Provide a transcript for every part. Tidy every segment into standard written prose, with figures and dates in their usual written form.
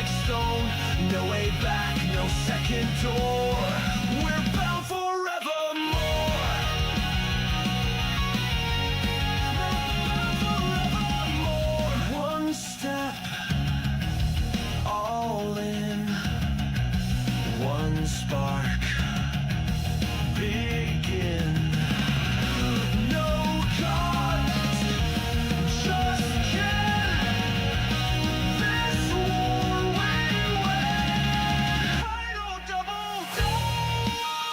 like stone. No way back, no second door. We're bound forevermore. One step, all in. One spark, begin. No gods, just kin. This war we win. Final double down.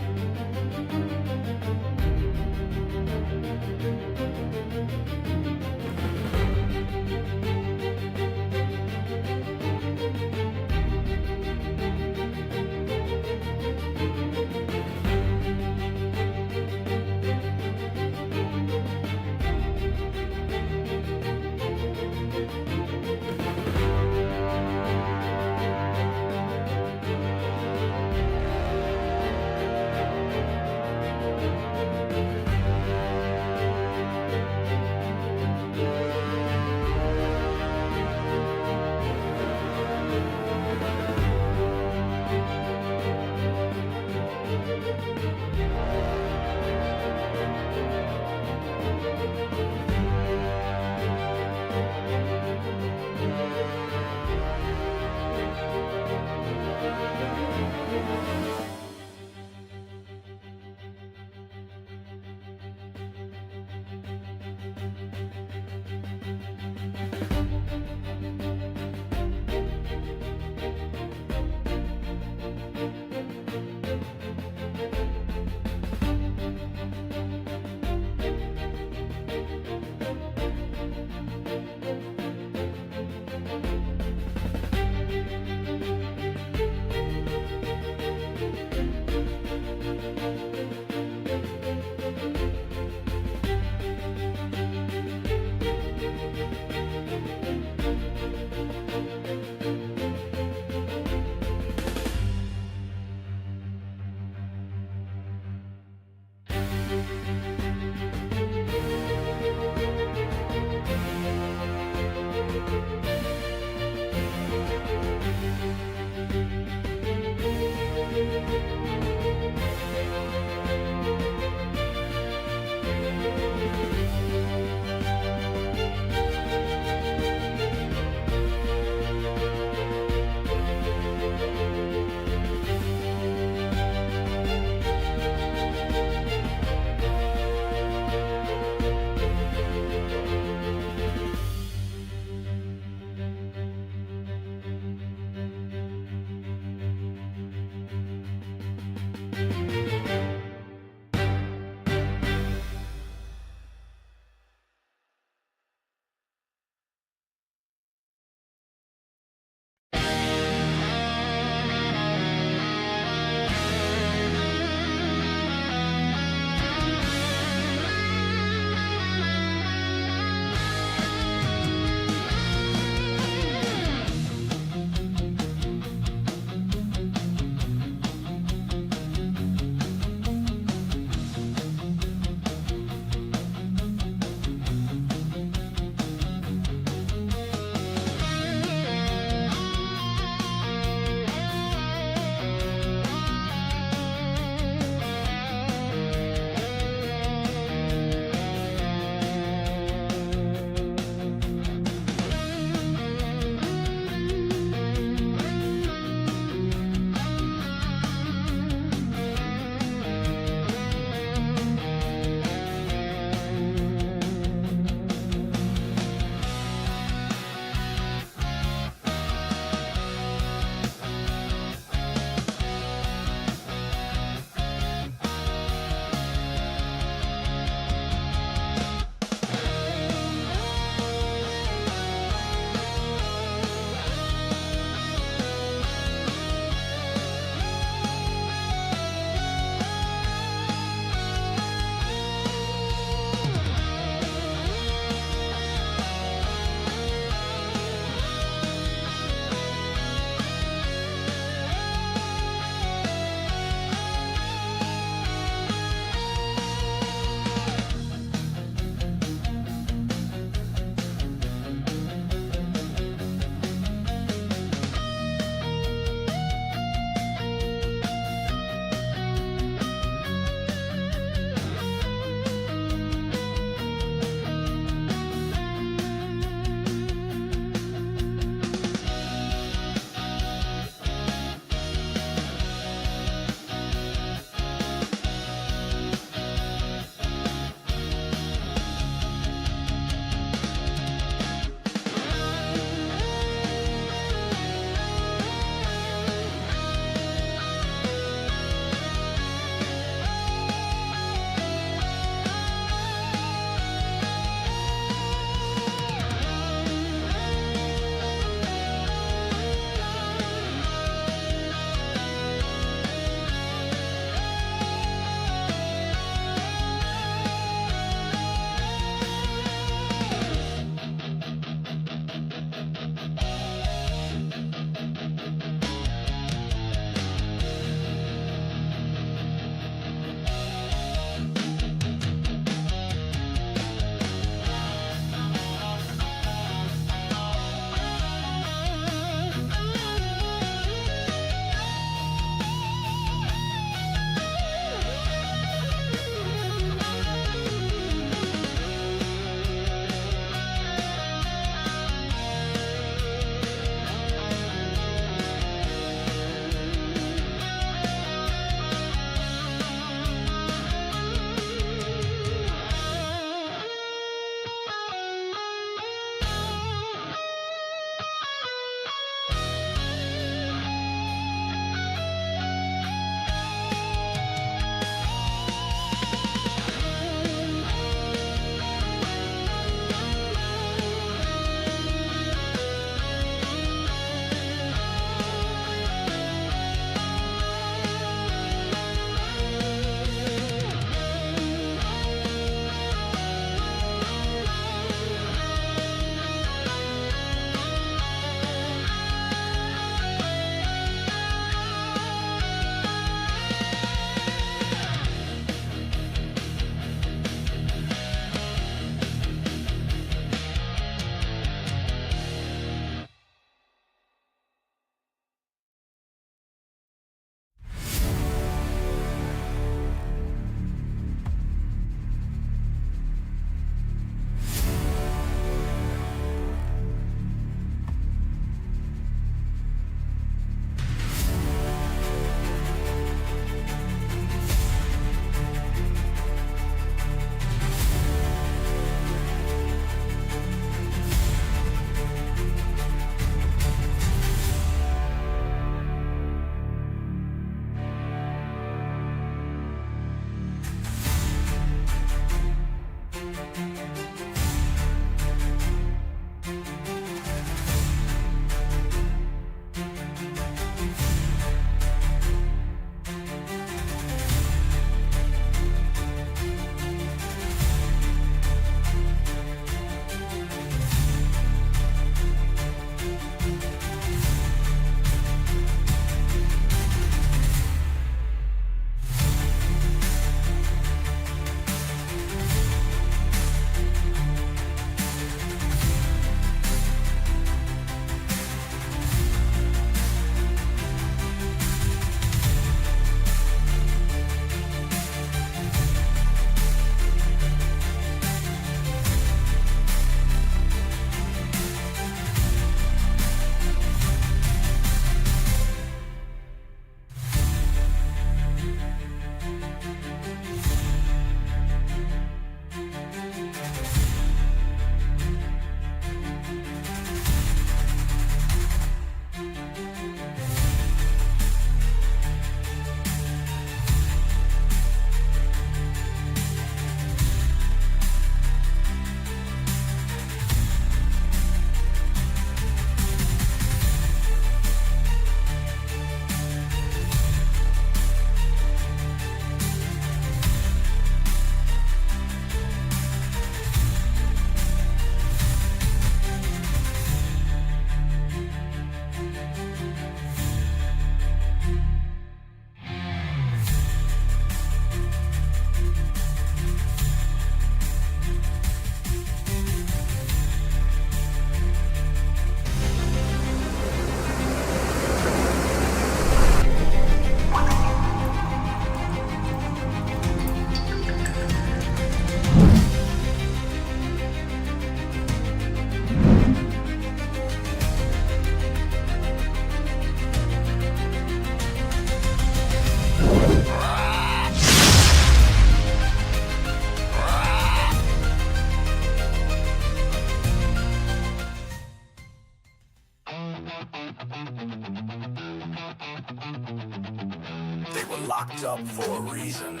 were locked up for a reason.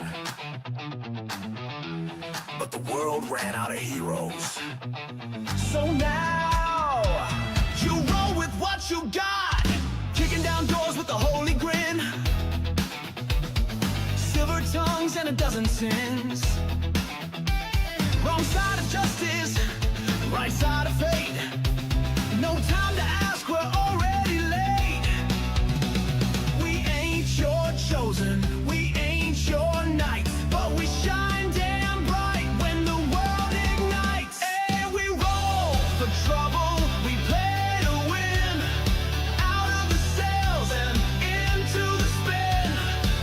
But the world ran out of heroes. So now, you roll with what you got. Kicking down doors with a holy grin. Silver tongues and a dozen sins. Wrong side of justice, right side of fate. No time to ask, we're already late. We ain't your chosen, we ain't your knight, but we shine damn bright when the world ignites. Hey, we roll for trouble, we play to win. Out of the sails and into the spin.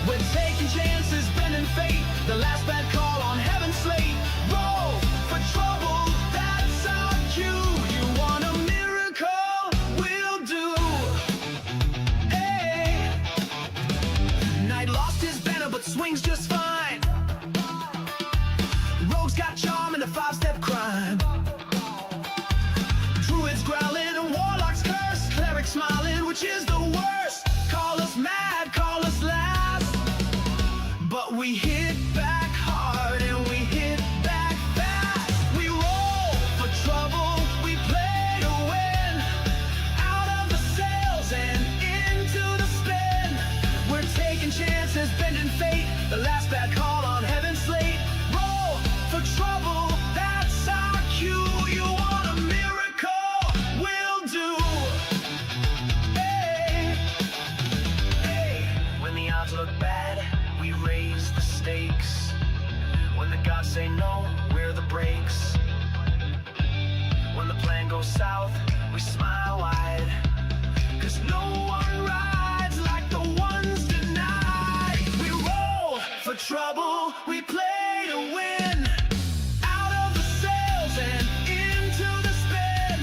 We're taking chances, bending fate. The last bad call on heaven's slate. Roll for trouble, that's our cue. You want a miracle? We'll do. Hey. Knight lost his banner, but swings just fine. Rogue's got charm and a five-step crime. Druids growling and warlocks curse. Clerics smiling, which is the worst. Call us mad, call us last. But we hit back hard and we hit back fast. We roll for trouble, we play to win. Out of the sails and into the spin. We're taking chances, bending fate. The last bad call on heaven's slate. Roll for trouble, that's our cue. You want a miracle? We'll do. Hey, hey. When the odds look bad, we raise the stakes. When the gods say no, we're the brakes. When the plan goes south, we smile wide. Cause no one rides like the ones denied. We roll for trouble, we play to win. Out of the sails and into the spin.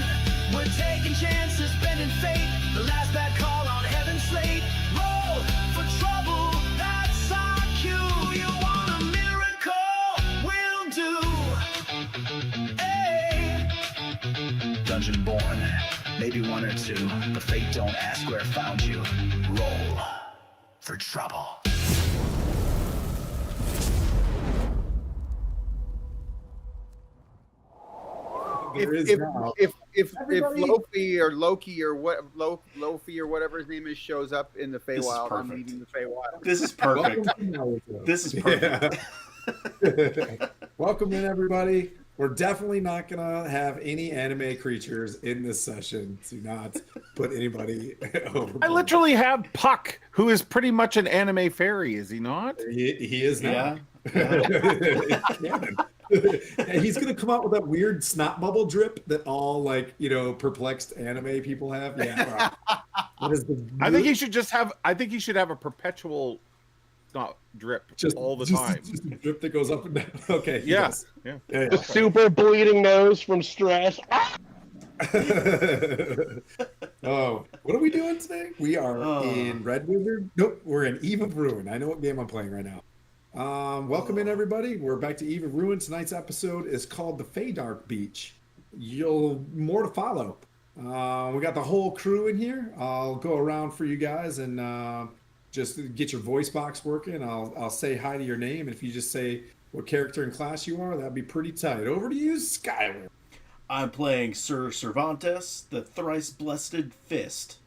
We're taking chances, bending fate. The last bad call on heaven's slate. Roll for trouble, that's our cue. You want a miracle? We'll do. Hey. Dungeon born, maybe one or two, but fate don't ask where it found you. Roll for trouble. If Everybody- Lofi or Loki or what Lofi or whatever his name is shows up in the This is Feywild, I'm perfect. leaving the Feywild. This is perfect. Welcome to Naruto. This is perfect. Yeah. Welcome in, everybody. We're definitely not gonna have any anime creatures in this session. Do not put anybody over. I literally have Puck, who is pretty much an anime fairy, is he not? He is now. Yeah. It's canon. And he's gonna come out with that weird snot bubble drip that all perplexed anime people have. Yeah. What is the I think he should just have. I think he should have a perpetual snot drip all the time. Just a drip that goes up and down. Okay. he Yeah, does. yeah. Yeah. The super bleeding nose from stress. Oh, what are we doing today? We are Oh. in Red Wizard. Nope, we're in Eve of Ruin. I know what game I'm playing right now. Welcome in, everybody. We're back to Eve of Ruin. Tonight's episode is called the FaeDark Beach. More to follow. We got the whole crew in here. I'll go around for you guys and just get your voice box working. I'll say hi to your name, and if you just say what character and class you are, that'd be pretty tight. Over to you, Skylar. I'm playing Sir Cervantes, the thrice blessed fist.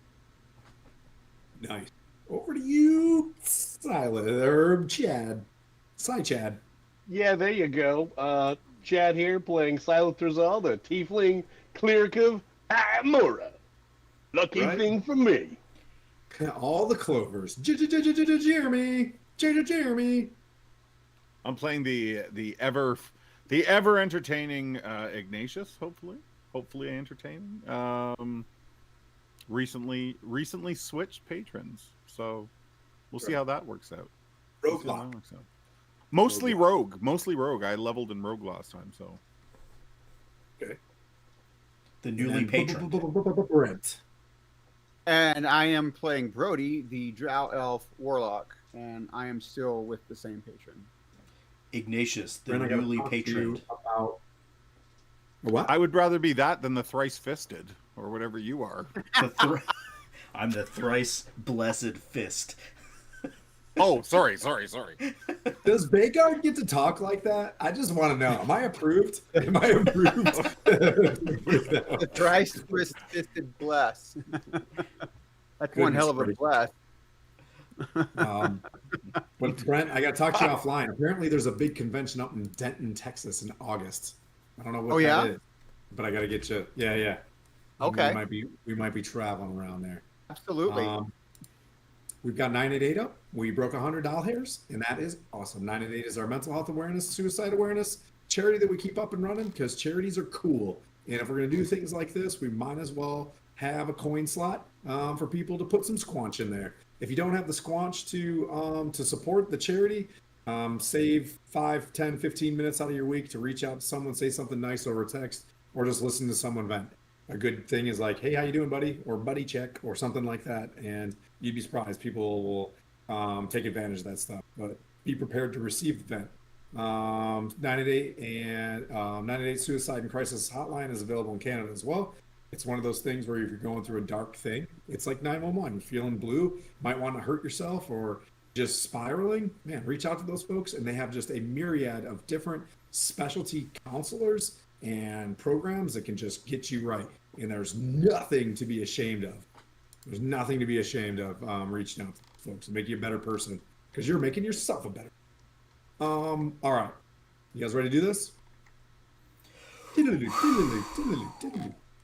Nice. Over to you, Chad. Chad. Yeah, there you go. Chad here playing Silent Trizal, the tiefling cleric of Amora. Lucky Right. thing for me. All the clovers. Jeremy. Jeremy. I'm playing the ever entertaining Ignatius. Hopefully entertaining. Recently switched patrons, so we'll see how that works out. Rogue We'll see how Lock. that works out. Mostly rogue. I leveled in rogue last time, so Okay. The newly patron. Brent. And I am playing Brody, the Drow Elf Warlock, and I am still with the same patron. Ignatius, the Brent, I gotta newly talk to you patroned. about what? I would rather be that than the thrice fisted or whatever you are. I'm the thrice blessed fist. Oh, sorry. Does Bayguard get to talk like that? I just want to know. Am I approved? Am I approved? The thrice fisted bless. That's one hell of a Goodness bless. But Brent, I got to talk to you offline. Apparently, there's a big convention up in Denton, Texas, in August. I don't know what that is, but I got to get you. Yeah. Okay. We might be traveling around there. Absolutely. We've got 988 up. We broke 100 doll hairs, and that is awesome. 988 is our mental health awareness, suicide awareness charity that we keep up and running because charities are cool. And if we're going to do things like this, we might as well have a coin slot for people to put some squanch in there. If you don't have the squanch to support the charity, save 5, 10, 15 minutes out of your week to reach out to someone, say something nice over text, or just listen to someone vent. A good thing is like, hey, how you doing, buddy? Or buddy check or something like that. And you'd be surprised. People will take advantage of that stuff. But be prepared to receive the vent. 988 and 988 Suicide and Crisis Hotline is available in Canada as well. It's one of those things where if you're going through a dark thing, it's like 911. You're feeling blue, might want to hurt yourself or just spiraling. Man, reach out to those folks, and they have just a myriad of different specialty counselors and programs that can just get you right. And there's nothing to be ashamed of. There's nothing to be ashamed of reaching out to folks and make you a better person because you're making yourself a better. All right. You guys ready to do this?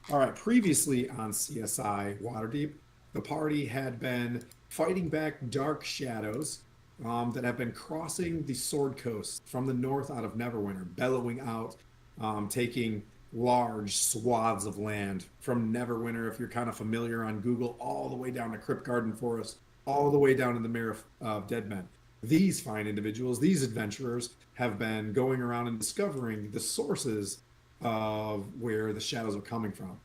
All right. Previously on CSI Waterdeep, the party had been fighting back dark shadows that have been crossing the Sword Coast from the north out of Neverwinter, bellowing out, taking large swaths of land from Neverwinter, if you're kind of familiar on Google, all the way down to Crypt Garden Forest, all the way down to the Mirror of Dead Men. These fine individuals, these adventurers, have been going around and discovering the sources of where the shadows are coming from.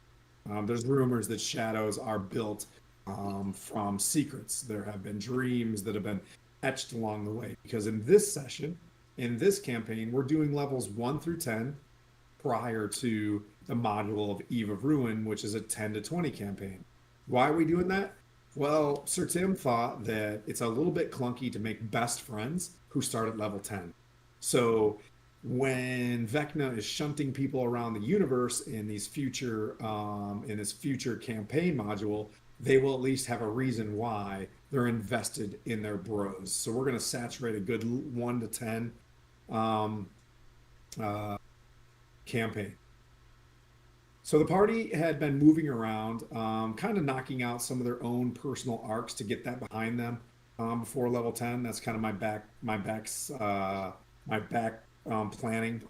There's rumors that shadows are built from secrets. There have been dreams that have been etched along the way. Because in this session, in this campaign, we're doing levels 1 through 10 prior to the module of Eve of Ruin, which is a 10 to 20 campaign. Why are we doing that? Well, Sir Tim thought that it's a little bit clunky to make best friends who start at level 10. So when Vecna is shunting people around the universe in these future in this future campaign module, they will at least have a reason why they're invested in their bros. So we're going to saturate a good 1 to 10 campaign. So the party had been moving around, kind of knocking out some of their own personal arcs to get that behind them before level 10. That's kind of my back planning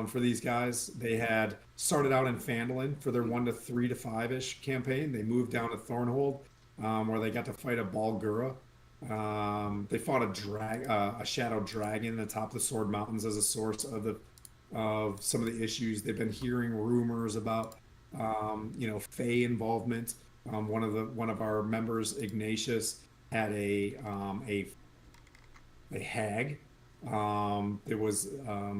for these guys. They had started out in Phandalin for their 1 to 3 to 5-ish campaign. They moved down to Thornhold, where they got to fight a Balgura. They fought a shadow dragon at the top of the Sword Mountains as a source of some of the issues. They've been hearing rumors about Fae involvement. One of our members, Ignatius, had a hag. There was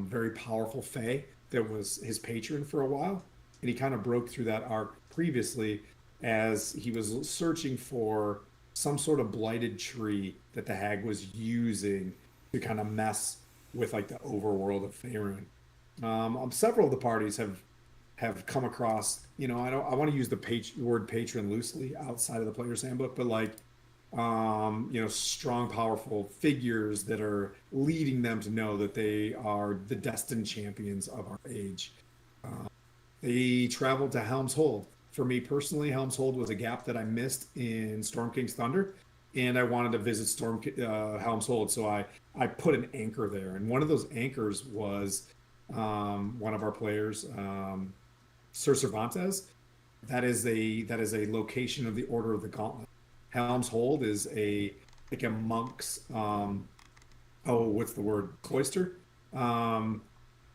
very powerful Fae that was his patron for a while, and he kind of broke through that arc previously as he was searching for some sort of blighted tree that the hag was using to kind of mess with like the overworld of Faerun. Several of the parties have come across, I want to use the word patron loosely outside of the player's handbook, but like, strong, powerful figures that are leading them to know that they are the destined champions of our age. They traveled to Helm's Hold. For me personally, Helm's Hold was a gap that I missed in Storm King's Thunder, and I wanted to visit Helm's Hold, so I put an anchor there. And one of those anchors was one of our players, Sir Cervantes. That is a location of the Order of the Gauntlet. Helm's Hold is a monk's cloister,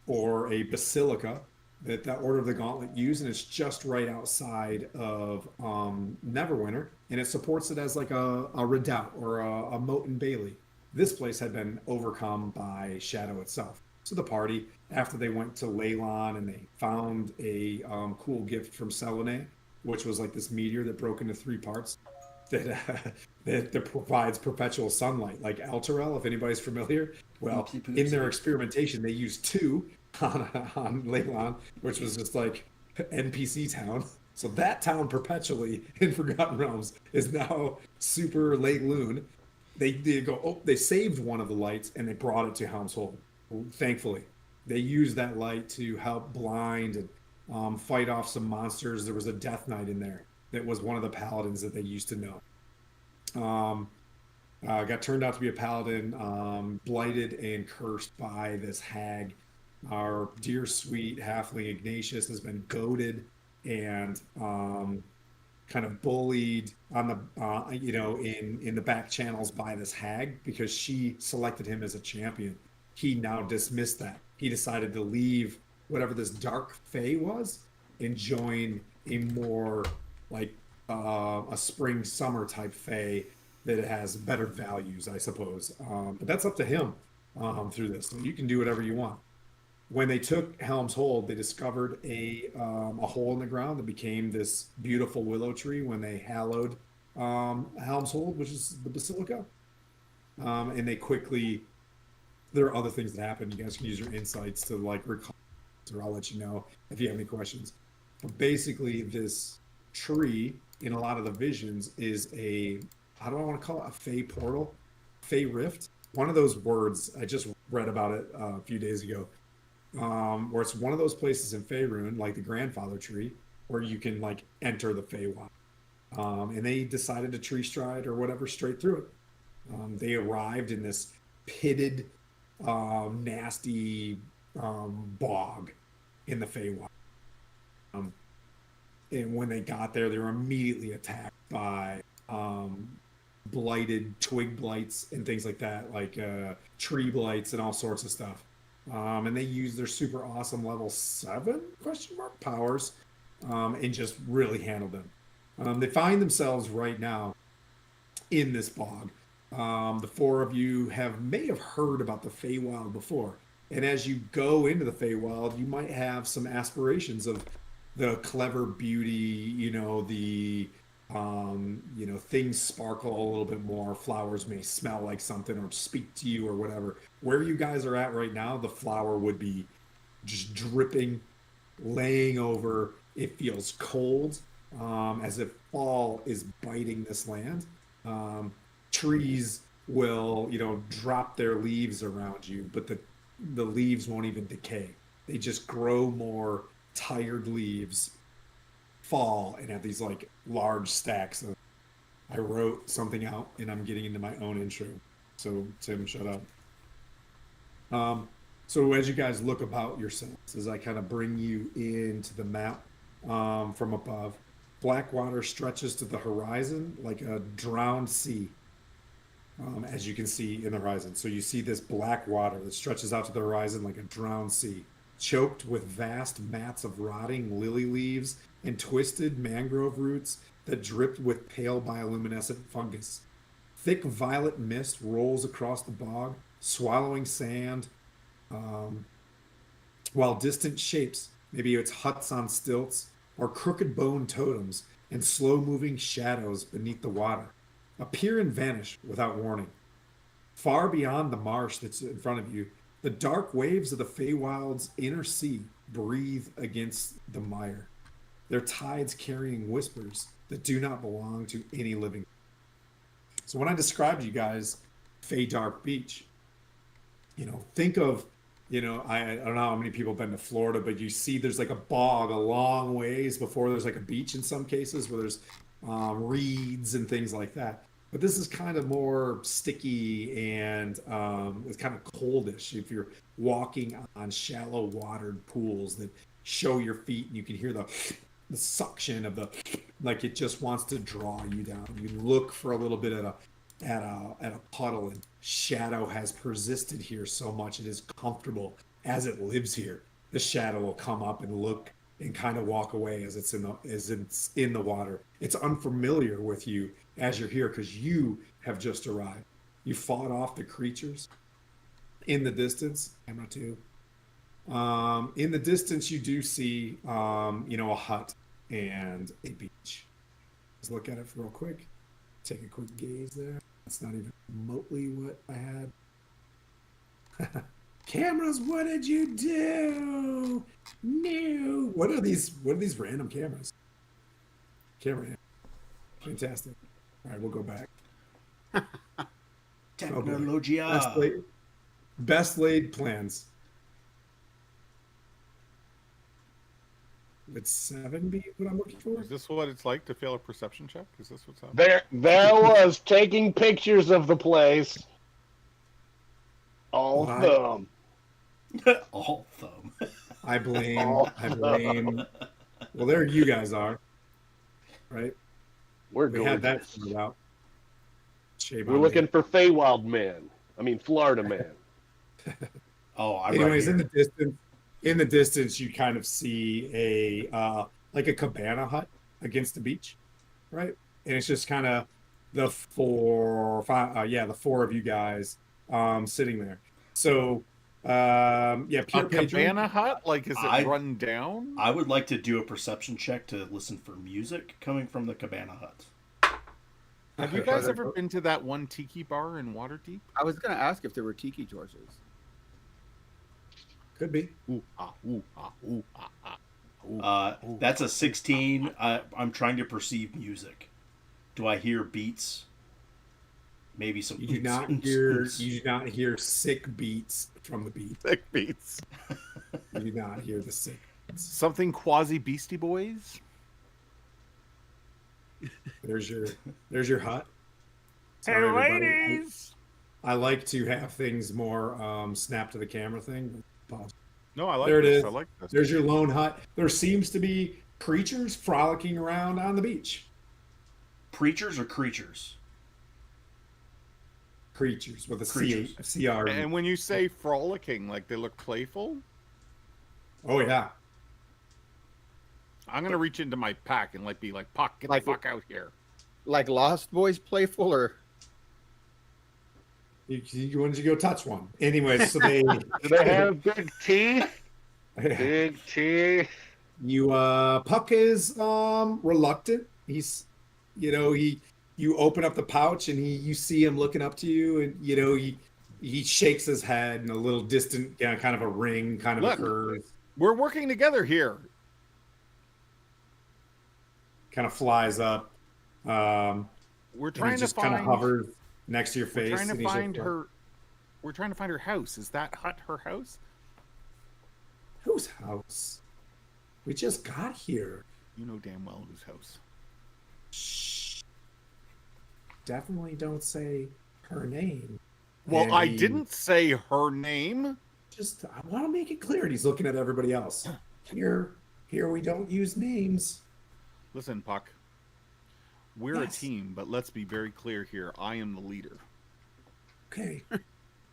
or a basilica that Order of the Gauntlet use, and it's just right outside of Neverwinter, and it supports it as like a redoubt or a moat and bailey. This place had been overcome by Shadow itself. So the party, after they went to Leylon and they found a cool gift from Selene, which was like this meteor that broke into 3 parts, that that provides perpetual sunlight, like Alterel, if anybody's familiar. Well, Oopsie in their poopsie. experimentation, they used two on Leylon, which was just like NPC town. So that town perpetually in Forgotten Realms is now super late loon. They go, oh, they saved one of the lights and they brought it to Helm's Hold. Thankfully, they used that light to help blind and fight off some monsters. There was a Death Knight in there that was one of the paladins that they used to know. Got turned out to be a paladin, blighted and cursed by this hag. Our dear sweet halfling Ignatius has been goaded and kind of bullied on the in the back channels by this hag because she selected him as a champion. He now dismissed that. He decided to leave whatever this dark fae was and join a more like a spring summer type fae that has better values, I suppose. But that's up to him through this. So you can do whatever you want. When they took Helm's Hold, they discovered a hole in the ground that became this beautiful willow tree when they hallowed Helm's Hold, which is the basilica. And they quickly, there are other things that happen. You guys can use your insights to like recall, or I'll let you know if you have any questions. But basically, this tree in a lot of the visions is a, how do I want to call it? A Fey portal, Fey rift. One of those words, I just read about it a few days ago. Where it's one of those places in Faerun, like the grandfather tree, where you can like enter the Feywild. And they decided to tree stride or whatever straight through it. They arrived in this pitted, nasty bog in the Feywild. And when they got there, they were immediately attacked by blighted twig blights and things like that, like tree blights and all sorts of stuff. And they use their super awesome level 7 powers and just really handled them. They find themselves right now in this bog. The four of you may have heard about the Feywild before. And as you go into the Feywild, you might have some aspirations of the clever beauty, things sparkle a little bit more. Flowers may smell like something or speak to you or whatever. Where you guys are at right now, the flower would be just dripping, laying over. It feels cold, as if fall is biting this land. Trees will, drop their leaves around you, but the leaves won't even decay. They just grow more tired leaves, fall, and have these like large stacks of. I wrote something out and I'm getting into my own intro. So Tim, shut up. So as you guys look about yourselves, as I kind of bring you into the map from above, Blackwater stretches to the horizon like a drowned sea, as you can see in the horizon. So you see this black water that stretches out to the horizon like a drowned sea, choked with vast mats of rotting lily leaves and twisted mangrove roots that dripped with pale bioluminescent fungus. Thick violet mist rolls across the bog, swallowing sand, while distant shapes, maybe it's huts on stilts, or crooked bone totems and slow-moving shadows beneath the water, appear and vanish without warning. Far beyond the marsh that's in front of you, the dark waves of the Feywild's inner sea breathe against the mire, their tides carrying whispers that do not belong to any living. So when I described to you guys FaeDark Beach, think of, I don't know how many people have been to Florida, but you see there's like a bog a long ways before there's like a beach in some cases where there's reeds and things like that. But this is kind of more sticky and it's kind of coldish if you're walking on shallow watered pools that show your feet and you can hear the suction of the, like it just wants to draw you down. You look for a little bit at a puddle, and shadow has persisted here so much it is comfortable as it lives here. The shadow will come up and look and kind of walk away as it's in the water. It's unfamiliar with you as you're here because you have just arrived. You fought off the creatures in the distance. Camera 2. In the distance, you do see, a hut and a beach. Let's look at it real quick. Take a quick gaze there. That's not even remotely what I had. Cameras, what did you do? No. What are these random cameras? Camera. Fantastic. All right, we'll go back. Technologia. Best laid plans. It's 7B, what I'm looking for? Is this what it's like to fail a perception check? Is this what's happening? There was taking pictures of the place. All thumb. All thumb. I blame. Well, there you guys are. Right? We had that figured out. Shame We're on looking me. for Feywild Man. I mean, Florida Man. Anyways, in the distance, you kind of see a like a cabana hut against the beach, right? And it's just kind of the four of you guys sitting there. So, Pure A Patron. cabana hut? Like, is it run down? I would like to do a perception check to listen for music coming from the cabana hut. Have you guys ever been to that one tiki bar in Waterdeep? I was gonna ask if there were tiki torches. Could be. Ooh, ah, ooh, ah, ooh, ah, ah. Ooh, That's a 16. I'm trying to perceive music. Do I hear beats? Maybe some. You do not hear sick beats from the beat. Sick beats. You do not hear the sick beats. Something quasi Beastie Boys? There's your hut. Hey, Sorry, everybody. ladies! I like to have things more snap to the camera thing. No, I like There it this. is. I like this. There's your lone hut. There seems to be creatures frolicking around on the beach. Preachers or creatures? Creatures with a Creatures. CR. And when you say frolicking, like they look playful, Oh yeah. I'm gonna reach into my pack and be like, "Puck, get Like- the fuck out here!" Like Lost Boys playful, or You wanted to go touch one. Anyways, so they Do they have big teeth? Big teeth. Puck is reluctant. He's you open up the pouch and you see him looking up to you, and he shakes his head and a little distant, kind of a ring kind of Look. occurs. We're working together here. Kind of flies up. We're And trying it to just kind of find. hovers next to your face. We're trying and to he's find just her. We're trying to find her house. Is that hut her house? Whose house? We just got here. You know damn well whose house. Shh. Definitely don't say her name. Well, And I he- didn't say her name. I want to make it clear. And he's looking at everybody else. Here we don't use names. Listen, Puck. We're Yes. a team, but let's be very clear here. I am the leader. Okay.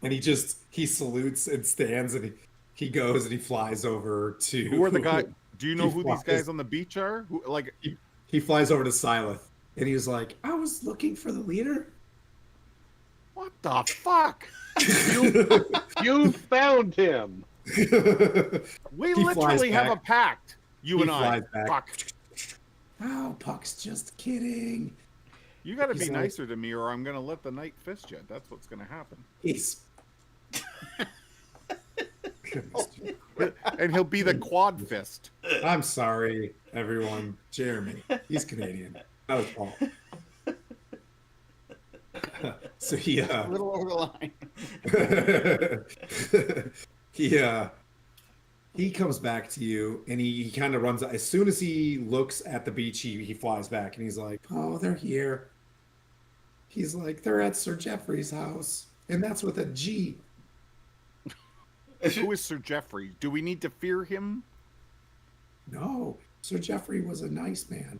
And he salutes and stands, and he goes and he flies over to. Who are the guys? Do you know He who these flies- guys on the beach are? Who, like, He flies over to Silith, and he's like, "I was looking for the leader." what the fuck? You found him. We He flies literally have a back. pact. You He and I. flies back. Fuck. Oh, Puck's just kidding. You got to He's be like- nicer to me, or I'm gonna let the knight fist you. That's what's gonna happen. He's. And he'll be the quad fist. I'm sorry, everyone. Jeremy, he's Canadian. That was Paul. So a little over the line. he comes back to you, and he kind of runs. As soon as he looks at the beach, he flies back, and he's like, "Oh, they're here." He's like, "They're at Sir Jeffrey's house, and that's with a G." Who is Sir Jeffrey? Do we need to fear him? No, Sir Jeffrey was a nice man.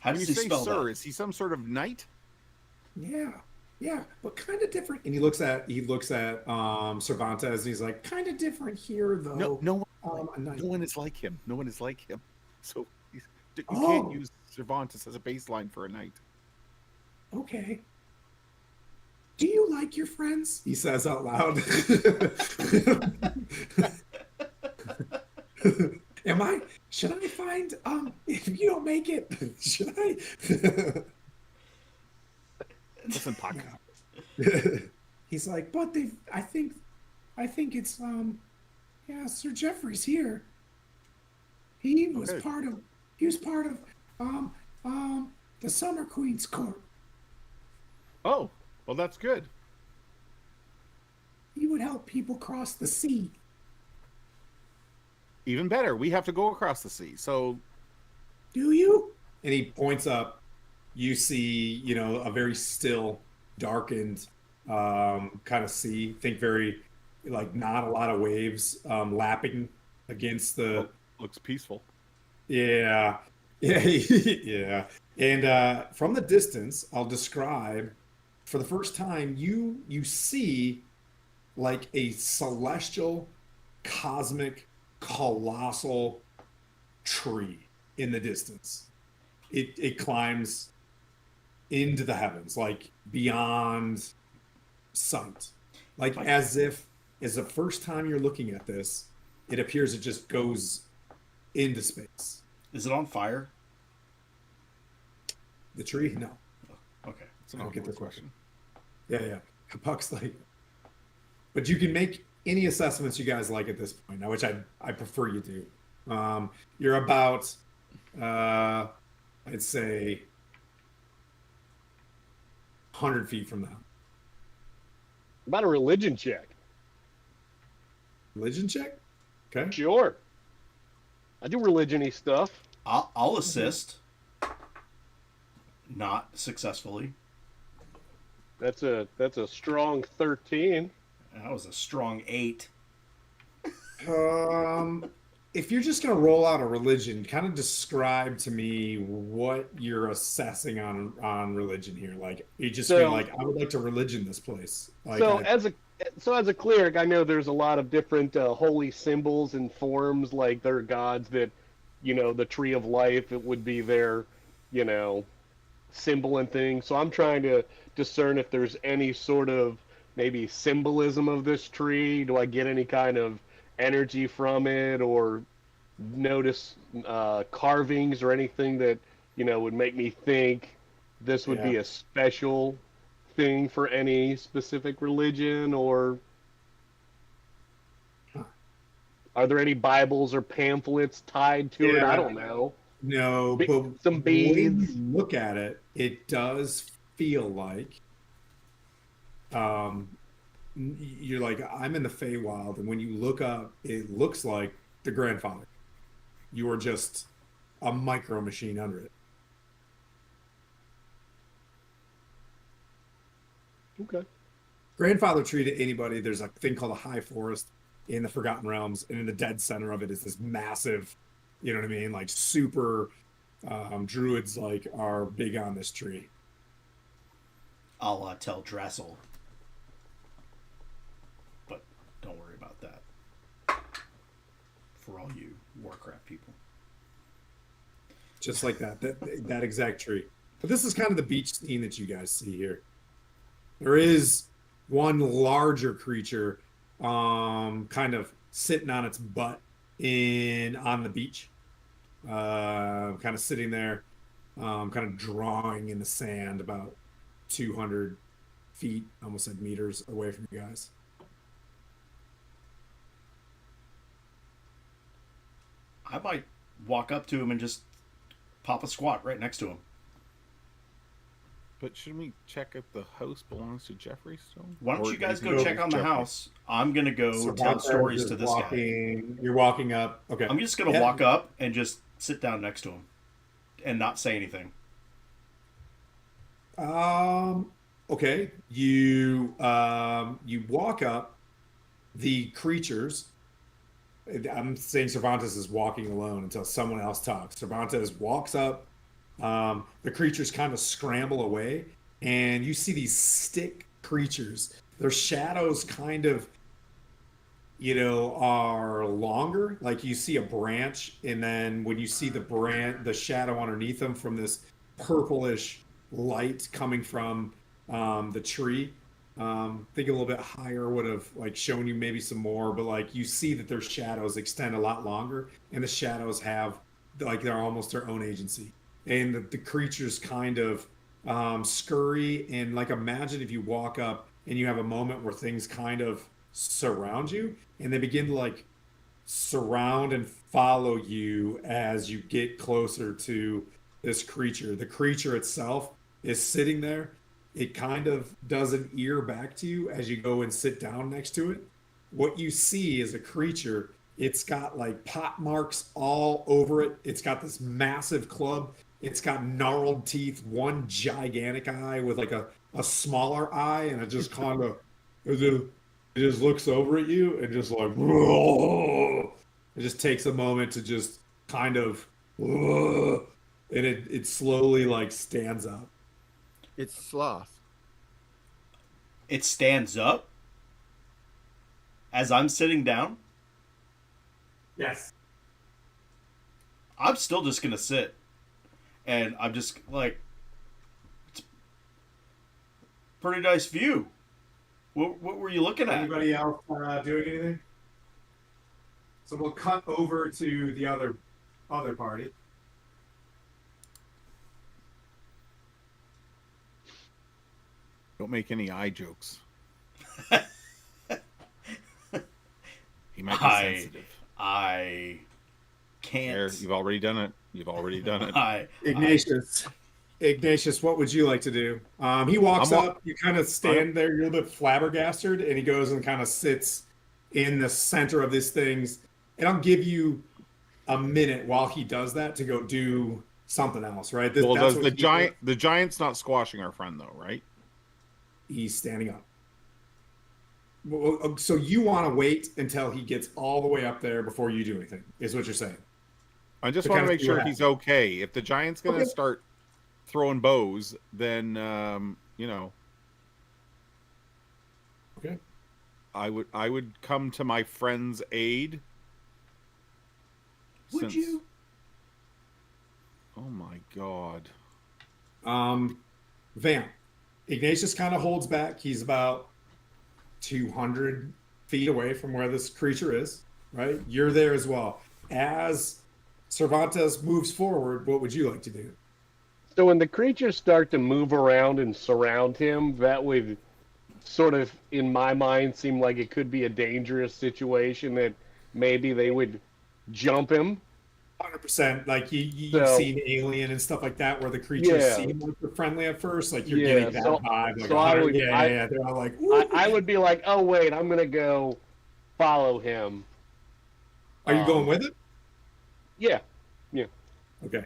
How When does you he say spell sir, that? is he some sort of knight? Yeah, but kind of different. And he looks at Cervantes, and he's like, "Kind of different here, though." No a knight. one is like him. No one is like him. So you Oh. can't use Cervantes as a baseline for a knight. Okay. Do you like your friends? He says out loud. Should I find, if you don't make it, should I? Listen, Puck. He's like, but they. I think it's yeah. Sir Jeffrey's here. He was Okay. part of. He was part of the Summer Queen's court. Oh, well, that's good. He would help people cross the sea. Even better. We have to go across the sea. So, Do you? And he points up. You see, a very still, darkened kind of sea. Think very, like, not a lot of waves lapping against the. looks peaceful. Yeah. Yeah. Yeah. And from the distance, I'll describe for the first time, you see like a celestial, cosmic, colossal tree in the distance. It climbs into the heavens, like beyond sight. Like as if as the first time you're looking at this, it appears it just goes into space. Is it on fire? The tree? No. Okay. That's an I don't get awkward the question. question. Yeah. Puck's like, but you can make any assessments you guys like at this point now, which I prefer you do. You're about, I'd say, 100 feet from them. About a religion check. Religion check? Okay. Sure. I do religion-y stuff. I'll assist. Not successfully. That's a strong 13. That was a strong 8. If you're just going to roll out a religion, kind of describe to me what you're assessing on religion here. Like, you just feel like, I would like to religion this place. Like, as a cleric, I know there's a lot of different holy symbols and forms. Like, there are gods that, the tree of life, it would be their, symbol and thing. So I'm trying to discern if there's any sort of maybe symbolism of this tree. Do I get any kind of energy from it, or notice carvings or anything that would make me think this would be a special thing for any specific religion? Or are there any Bibles or pamphlets tied to it? I don't know. No, but some beads. When you look at it, it does feel like you're like, I'm in the Feywild, and when you look up, it looks like the grandfather. You are just a micro machine under it. Okay. Grandfather tree to anybody, there's a thing called a high forest in the Forgotten Realms, and in the dead center of it is this massive, you know what I mean, like super druids like are big on this tree. I'll tell Drassel. But don't worry about that. For all you Warcraft people. Just like that exact tree. But this is kind of the beach scene that you guys see here. There is one larger creature kind of sitting on its butt on the beach. Kind of sitting there, kind of drawing in the sand about 200 feet, almost like meters away from you guys. I might walk up to him and just pop a squat right next to him. But shouldn't we check if the house belongs to Jeffrey still? Why don't Or you guys do go think check it's on the Jeffrey? house? I'm going to go So tell Walker stories is to this guy. walking, You're walking up. Okay. I'm just going to walk up and just sit down next to him and not say anything. Okay. You walk up. The creatures. I'm saying Cervantes is walking alone until someone else talks. Cervantes walks up. The creatures kind of scramble away, and you see these stick creatures. Their shadows kind of, are longer. Like you see a branch, and then when you see the shadow underneath them from this purplish light coming from the tree. Think a little bit higher would have like shown you maybe some more, but like you see that their shadows extend a lot longer, and the shadows have like they're almost their own agency. And the creatures kind of scurry, and like imagine if you walk up and you have a moment where things kind of surround you and they begin to like surround and follow you as you get closer to this creature. The creature itself is sitting there. It kind of does an ear back to you as you go and sit down next to it. What you see is a creature. It's got like pot marks all over it. It's got this massive club. It's got gnarled teeth, one gigantic eye with like a smaller eye, and it just kind of it just looks over at you and just like whoa. It just takes a moment to just kind of whoa, and it slowly like stands up. It's sloth. It stands up as I'm sitting down. Yes. I'm still just gonna sit, and I'm just like, it's pretty nice view. What were you looking at? Anybody else doing anything? So we'll cut over to the other party. Don't make any eye jokes. He might be sensitive. I can't. There, you've already done it. You've already done it. Ignatius, what would you like to do? He walks up. You kind of stand there. You're a little bit flabbergasted, and he goes and kind of sits in the center of these things. And I'll give you a minute while he does that to go do something else, right? Well, does the giant's not squashing our friend though, right? He's standing up. Well, so you want to wait until he gets all the way up there before you do anything, is what you're saying. I just want to make sure he's okay. If the giant's going to start throwing bows, then Okay. I would come to my friend's aid. Would you? Oh my god. Vamp. Ignatius kind of holds back. He's about 200 feet away from where this creature is, right? You're there as well. As Cervantes moves forward, what would you like to do? So when the creatures start to move around and surround him, that would sort of, in my mind, seem like it could be a dangerous situation that maybe they would jump him. 100%. Like you've seen Alien and stuff like that, where the creatures seem like they're friendly at first. Like you're getting that vibe. Like, so I would, they're all like, I would be like, oh wait, I'm gonna go follow him. Are you going with it? Yeah. Okay.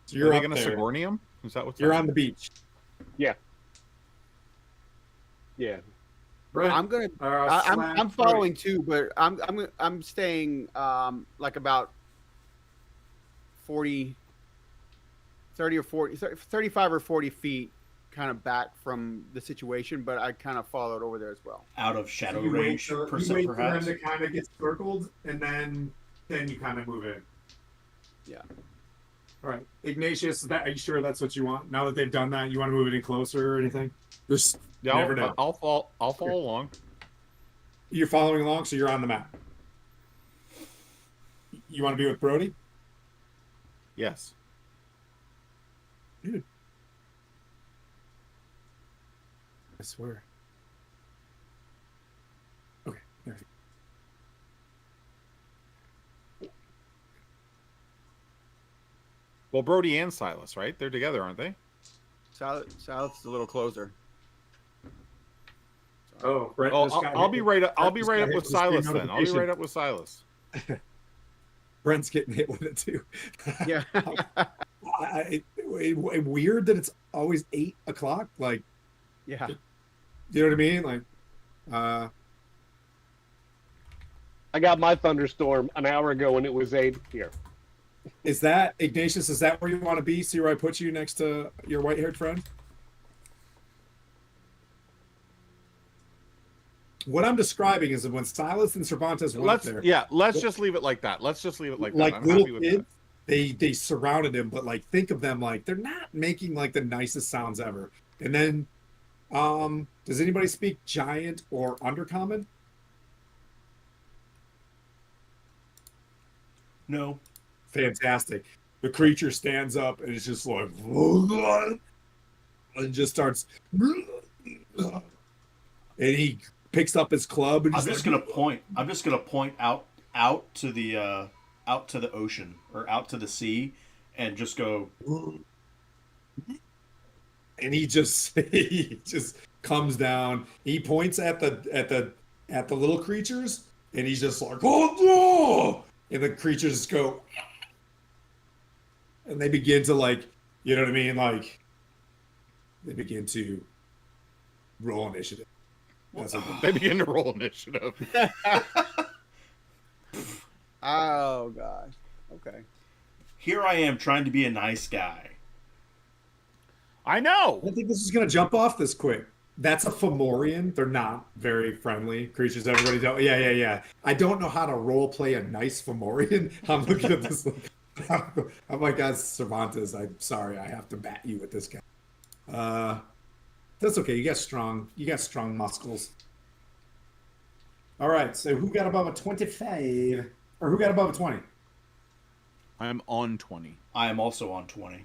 So you're going to Sigourney him? Is that what's You're on the beach. Yeah. Brent, I'm gonna. I'm following too, but I'm staying like about 40, 30 or 40, 35 or 40 feet, kind of back from the situation. But I kind of followed over there as well. Out of shadow you range, wait for them to kind of get circled, and then you kind of move in. Yeah. All right, Ignatius, are you sure that's what you want? Now that they've done that, you want to move it in closer or anything? Just never know. I'll follow along. You're following along, so you're on the map. You want to be with Brody? Yes. Dude. I swear. Okay, there. Well, Brody and Silas, right? They're together, aren't they? South's a little closer. Oh, Brent I'll be right up. I'll be right up with Silas then. I'll be right up with Silas. Brent's getting hit with it too. Yeah. Weird that it's always 8 o'clock. Like, Yeah. you know what I mean? Like, I got my thunderstorm an hour ago and it was 8 here. is that Ignatius? Is that where you want to be? See where I put you next to your white-haired friend? What I'm describing is that when Silas and Cervantes went there, let's just leave it like that. Let's just leave it like that. like I'm little happy with kids, that. they surrounded him, but like think of them like they're not making like the nicest sounds ever. And then, does anybody speak giant or undercommon? No. Fantastic. The creature stands up and it's just like, and just starts, and he picks up his club. And I'm just gonna point. I'm just gonna point out to the ocean or out to the sea, and just go. And he just comes down. He points at the little creatures, and he's just like, oh no! And the creatures just go, and they begin to like, you know what I mean? Like, they begin to roll initiative. That's what They begin to roll initiative. Oh gosh. Okay. Here I am trying to be a nice guy. I know. I don't think this is going to jump off this quick. That's a Fomorian. They're not very friendly creatures. Everybody don't. Yeah. I don't know how to role play a nice Fomorian. I'm looking at this. I'm like, guys, Cervantes. I'm sorry. I have to bat you with this guy. That's okay. You got strong muscles. All right. So who got above a 25? Or who got above a 20? I'm on 20. I am also on 20.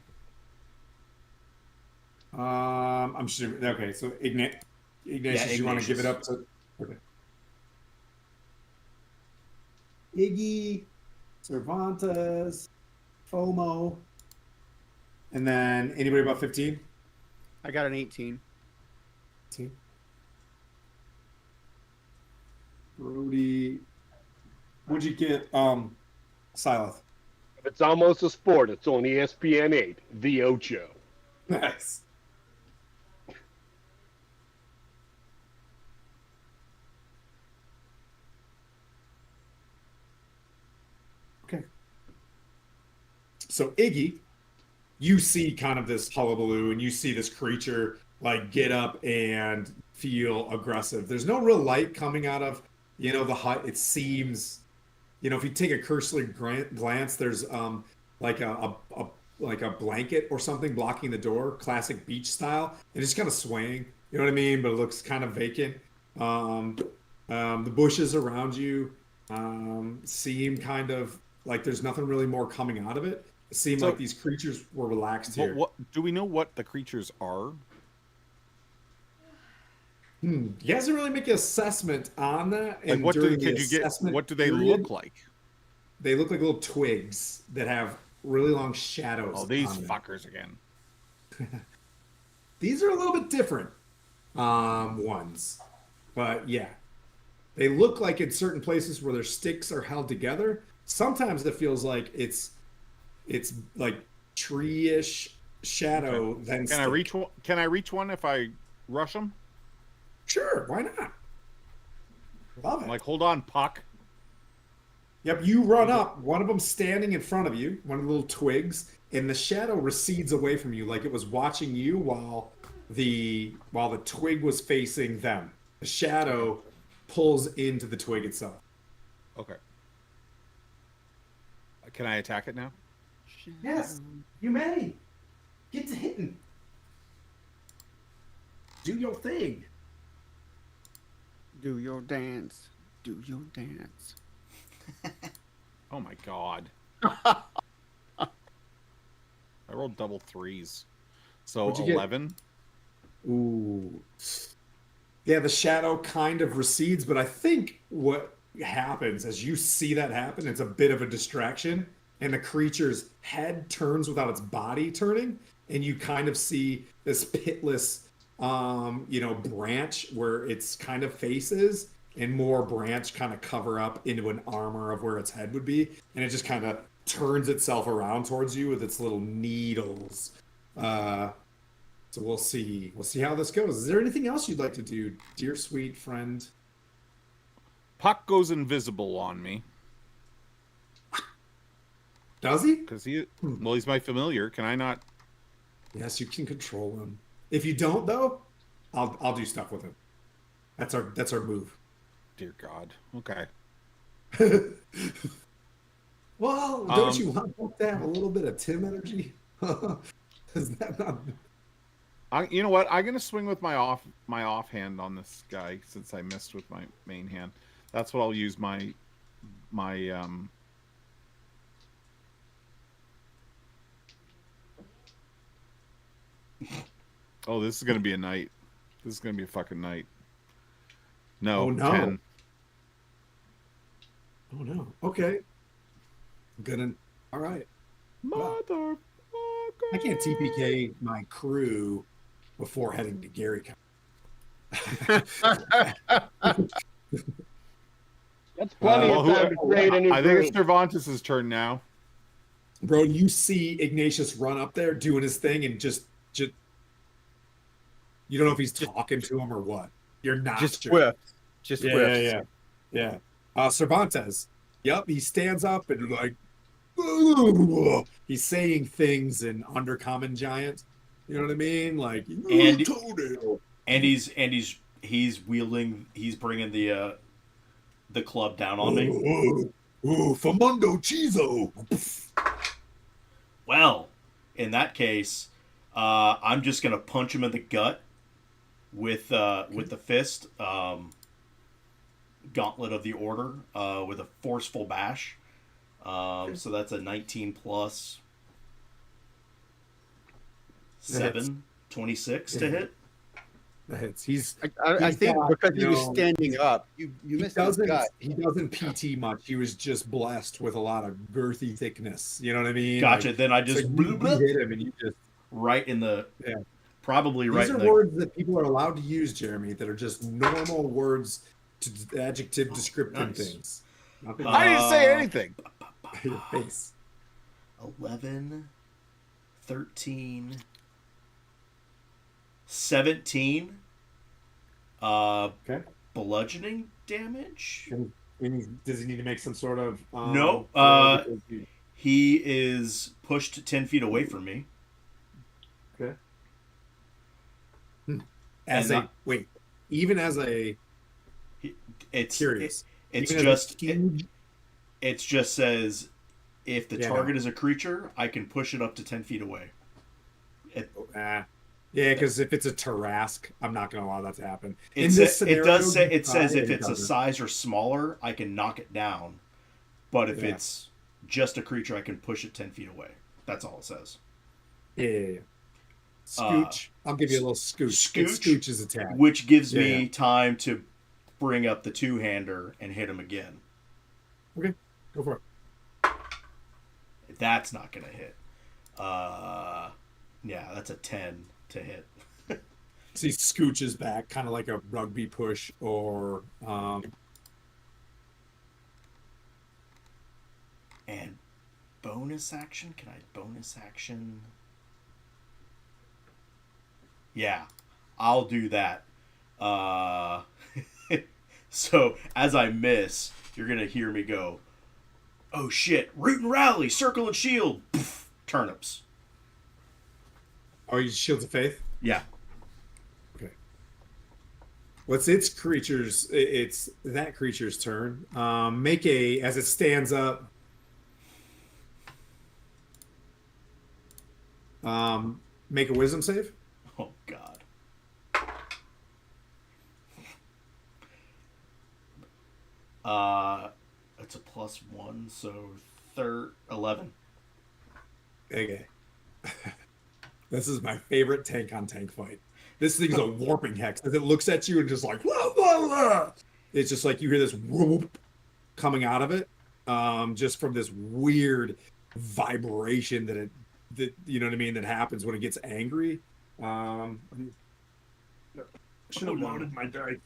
I'm sure. Okay, so Ignatius, you want to give it up to? Okay. Iggy, Cervantes, FOMO, and then anybody about 15? I got an 18. 18. Brody, what'd you get? Silith. If it's almost a sport, it's on ESPN 8, The Ocho. Nice. Okay. So Iggy, you see kind of this hullabaloo, and you see this creature like get up and feel aggressive. There's no real light coming out of, the hut. It seems, if you take a cursory glance, there's like a blanket or something blocking the door, classic beach style, and it's kind of swaying. You know what I mean? But it looks kind of vacant. The bushes around you seem kind of like there's nothing really more coming out of it. It seemed like these creatures were relaxed here. What do we know what the creatures are? You guys didn't really make an assessment on that. Like, And what during could the you get? assessment What do they period, look like? They look like little twigs that have really long shadows. Oh, these on them. fuckers again. These are a little bit different ones, but yeah, they look like in certain places where their sticks are held together. Sometimes it feels like it's like tree-ish shadow. Okay. Then Can I reach one? Can I reach one if I rush them? Sure, why not? Love it. I'm like, hold on, Puck. Yep, you run up. One of them standing in front of you, one of the little twigs, and the shadow recedes away from you, like it was watching you while the twig was facing them. The shadow pulls into the twig itself. Okay. Can I attack it now? Yes, you may. Get to hitting. Do your thing. Do your dance. Do your dance. Oh my god. I rolled double threes. So What'd you get? 11. Ooh. Yeah, the shadow kind of recedes, but I think what happens as you see that happen, it's a bit of a distraction, and the creature's head turns without its body turning, and you kind of see this pitless branch where its kind of face is, and more branch kind of cover up into an armor of where its head would be, and it just kind of turns itself around towards you with its little needles. So we'll see how this goes. Is there anything else you'd like to do, dear sweet friend? Puck goes invisible on me. Does he? Because he's my familiar. Can I not? Yes, you can control him. If you don't, though, I'll do stuff with him. That's our move. Dear God. Okay. Well, don't you want to have a little bit of Tim energy? Is that not? You know what? I'm gonna swing with my offhand on this guy since I missed with my main hand. That's what I'll use my Oh, this is gonna be a night. This is gonna be a fucking night. No, Oh, no. 10. Oh no. Okay. Gonna. All right. Motherfucker. I can't TPK my crew before heading to Gary. That's plenty Well, of time to create a new I think it's group. Cervantes' turn now. Bro, you see Ignatius run up there doing his thing and just you don't know if he's talking to him or what. You're not Just sure. whiff. Just Yeah, whiff. yeah. Cervantes. Yep, he stands up and like he's saying things in Undercommon Giant. You know what I mean? Like And- toenail. And he's wielding. He's bringing the club down on me. Famundo Chizo. Well, in that case, I'm just gonna punch him in the gut with the fist, gauntlet of the order, with a forceful bash. So that's a 19 plus 7, 26 to hit. That hits. He's I think got, because he you was know, standing up, you he missed his doesn't gut. he doesn't PT much. He was just blessed with a lot of girthy thickness. You know what I mean? Gotcha. Like, Then I so just you hit him and you just right in the Yeah. probably right these in are the words that people are allowed to use, Jeremy, that are just normal words to adjective descriptive nice. things. Nothing I didn't say anything. your face. 11, 13, 17. Okay. Bludgeoning damage. Does he need to make some sort of No, throw because he- He is pushed 10 feet away from me. Okay. As And a not- wait, even as a It's curious. it's even as a just huge- it just says if the Yeah, target no. is a creature, I can push it up to 10 feet away. yeah, because if it's a Tarask, I'm not going to allow that to happen. It, In sa- this it scenario, does say it uh, says yeah, if it it's a doesn't. size or smaller, I can knock it down. But if Yeah. it's just a creature, I can push it 10 feet away. That's all it says. Yeah. Scooch. I'll give you a little scooch. Scooch? It's Scooch's attack. Which gives Yeah, me yeah. time to bring up the two-hander and hit him again. Okay, go for it. That's not going to hit. Yeah, that's a 10 to hit. See, scooches back, kind of like a rugby push, or And bonus action? Can I bonus action? Yeah, I'll do that. So as I miss, you're gonna hear me go, "Oh shit! Root and rally, circle and shield, poof, turnips." oh, you Shields of Faith. Yeah, Okay. What's its creature's? It's that creature's turn. Make a as it stands up. Make a wisdom save. Oh god. It's a +1, so 11. Okay. This is my favorite tank on tank fight. This thing's a warping hex. As it looks at you and just like, blah, blah, blah. It's just like you hear this whoop coming out of it, just from this weird vibration that you know what I mean, that happens when it gets angry. Should have loaded my dice.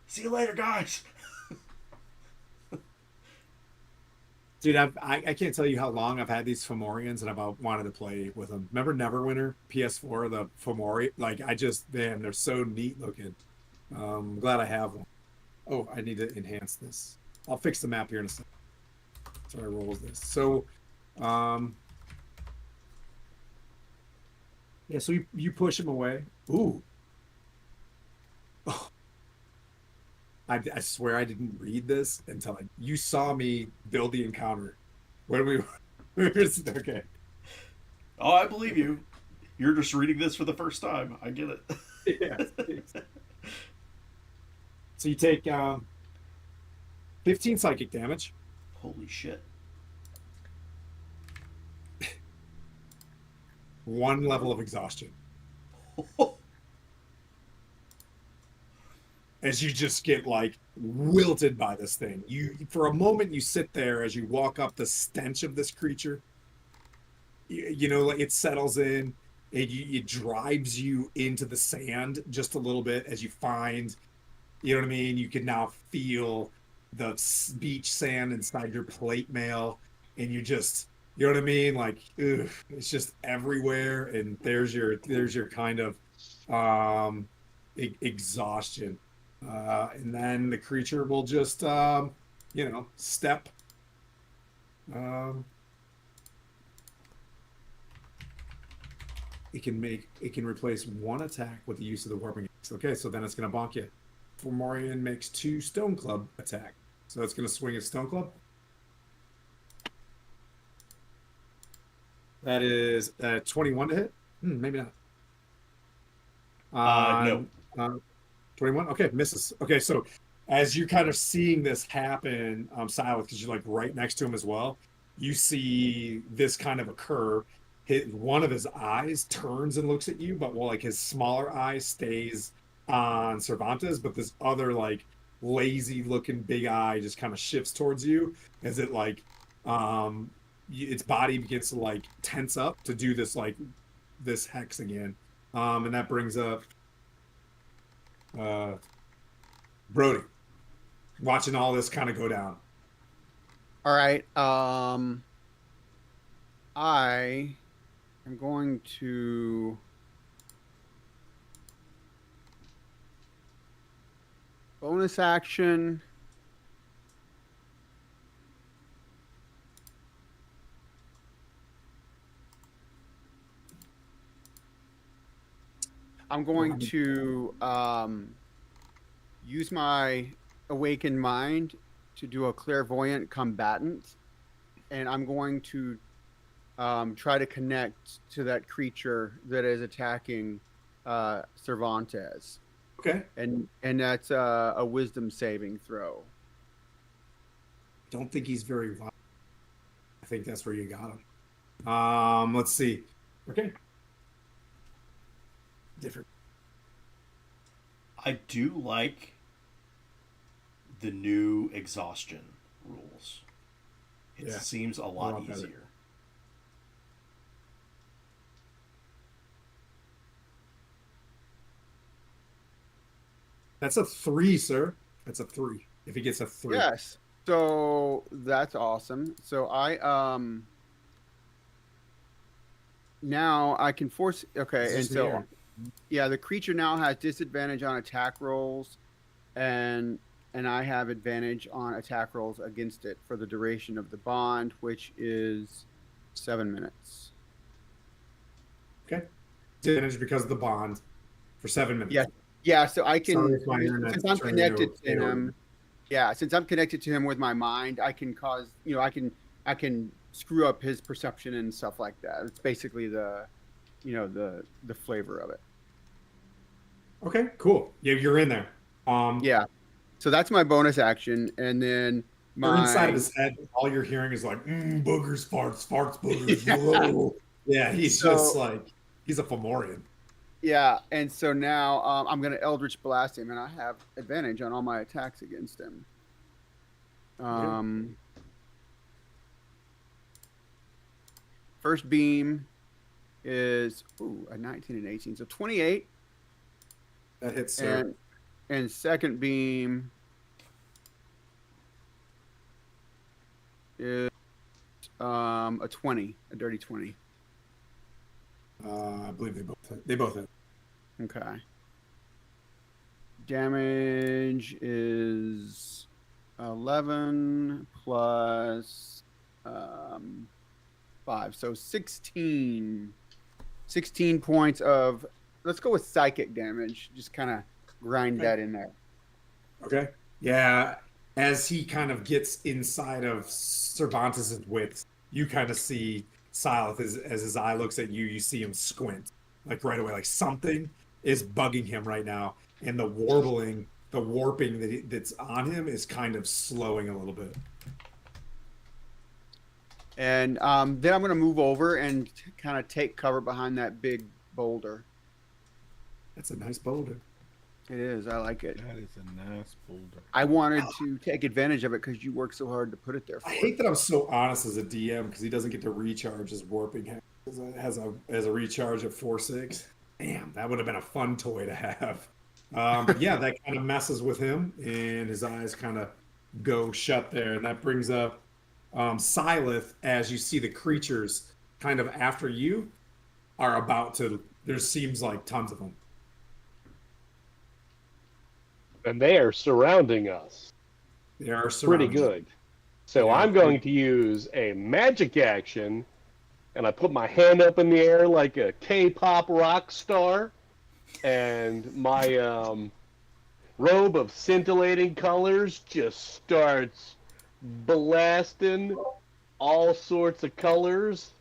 See you later, guys. Dude, I can't tell you how long I've had these Fomorians and I've wanted to play with them. Remember Neverwinter PS4, the Fomori? Like, man, they're so neat looking. I'm glad I have them. Oh, I need to enhance this. I'll fix the map here in a second. So I rolls this. So, yeah, so you push him away. Ooh. Oh. I swear I didn't read this until you saw me build the encounter. When we okay. Oh, I believe you. You're just reading this for the first time. I get it. Yeah. So you take 15 psychic damage. Holy shit. 1 level of exhaustion. As you just get like wilted by this thing. You for a moment you sit there as you walk up the stench of this creature. You know, like it settles in. It drives you into the sand just a little bit as you find, you know what I mean? You can now feel the beach sand inside your plate mail, and you just, you know what I mean? Like, ugh, it's just everywhere, and there's your kind of exhaustion. And then the creature will just, you know, step. It can replace 1 attack with the use of the warping axe. Okay, so then it's gonna bonk you. Fomorian makes 2 stone club attack. So it's gonna swing its stone club. That is 21 to hit. Maybe not. No. 21. Okay, misses. Okay, so as you're kind of seeing this happen, Silas, because you're like right next to him as well, you see this kind of occur. One of his eyes turns and looks at you, but while like his smaller eye stays on Cervantes, but this other like lazy looking big eye just kind of shifts towards you as it like its body begins to like tense up to do this like this hex again. And that brings up Brody, watching all this kind of go down. All right. I am going to bonus action. I'm going to use my awakened mind to do a clairvoyant combatant, and I'm going to try to connect to that creature that is attacking Cervantes. Okay. And that's a wisdom saving throw. Don't think he's very wise. I think that's where you got him. Let's see. Okay. Different. I do like the new exhaustion rules. It Yeah. seems a lot lot better. easier. That's a 3, sir. That's a 3. If he gets a 3. Yes. So that's awesome. So I now I can force. Okay, It's and just so weird. yeah, the creature now has disadvantage on attack rolls, and I have advantage on attack rolls against it for the duration of the bond, which is 7 minutes. Okay. Advantage because of the bond for 7 minutes. Yeah. Yeah, so I can, Sorry if my internet's since I'm turning connected you to over. him. Yeah, since I'm connected to him with my mind, I can cause, I can screw up his perception and stuff like that. It's basically the flavor of it. Okay, cool. Yeah, you're in there. Yeah. So that's my bonus action, and then You're inside of my his head. All you're hearing is like, boogers, farts, boogers. Yeah. Whoa. Yeah, he's So- just like, he's a Fomorian. yeah, and so now I'm gonna Eldritch Blast him, and I have advantage on all my attacks against him. First beam is a 19 and 18, so 28, That hits, sir. and second beam is a 20, a dirty 20. I believe they both hit. Okay. Damage is 11 plus 5, so 16 points of, let's go with psychic damage, just kind of grind that in there. Okay. Yeah. As he kind of gets inside of Cervantes' wits, you kind of see Silas as his eye looks at you, you see him squint. Like right away, like something is bugging him right now. And the warping that's on him is kind of slowing a little bit. And then I'm going to move over and kind of take cover behind that big boulder. That's a nice boulder. It is. I like it. That is a nice boulder. I wanted to take advantage of it because you worked so hard to put it there for I us. hate that I'm so honest as a DM because he doesn't get to recharge his warping head. Has a recharge of 4/6. Damn, that would have been a fun toy to have. But yeah, that kind of messes with him, and his eyes kind of go shut there, and that brings up Silith as you see the creatures kind of after you are about to. There seems like tons of them. And they are surrounding us. They are Pretty surrounding. good. So Yeah, I'm going to use a magic action, and I put my hand up in the air like a K-pop rock star, and my robe of scintillating colors just starts blasting all sorts of colors,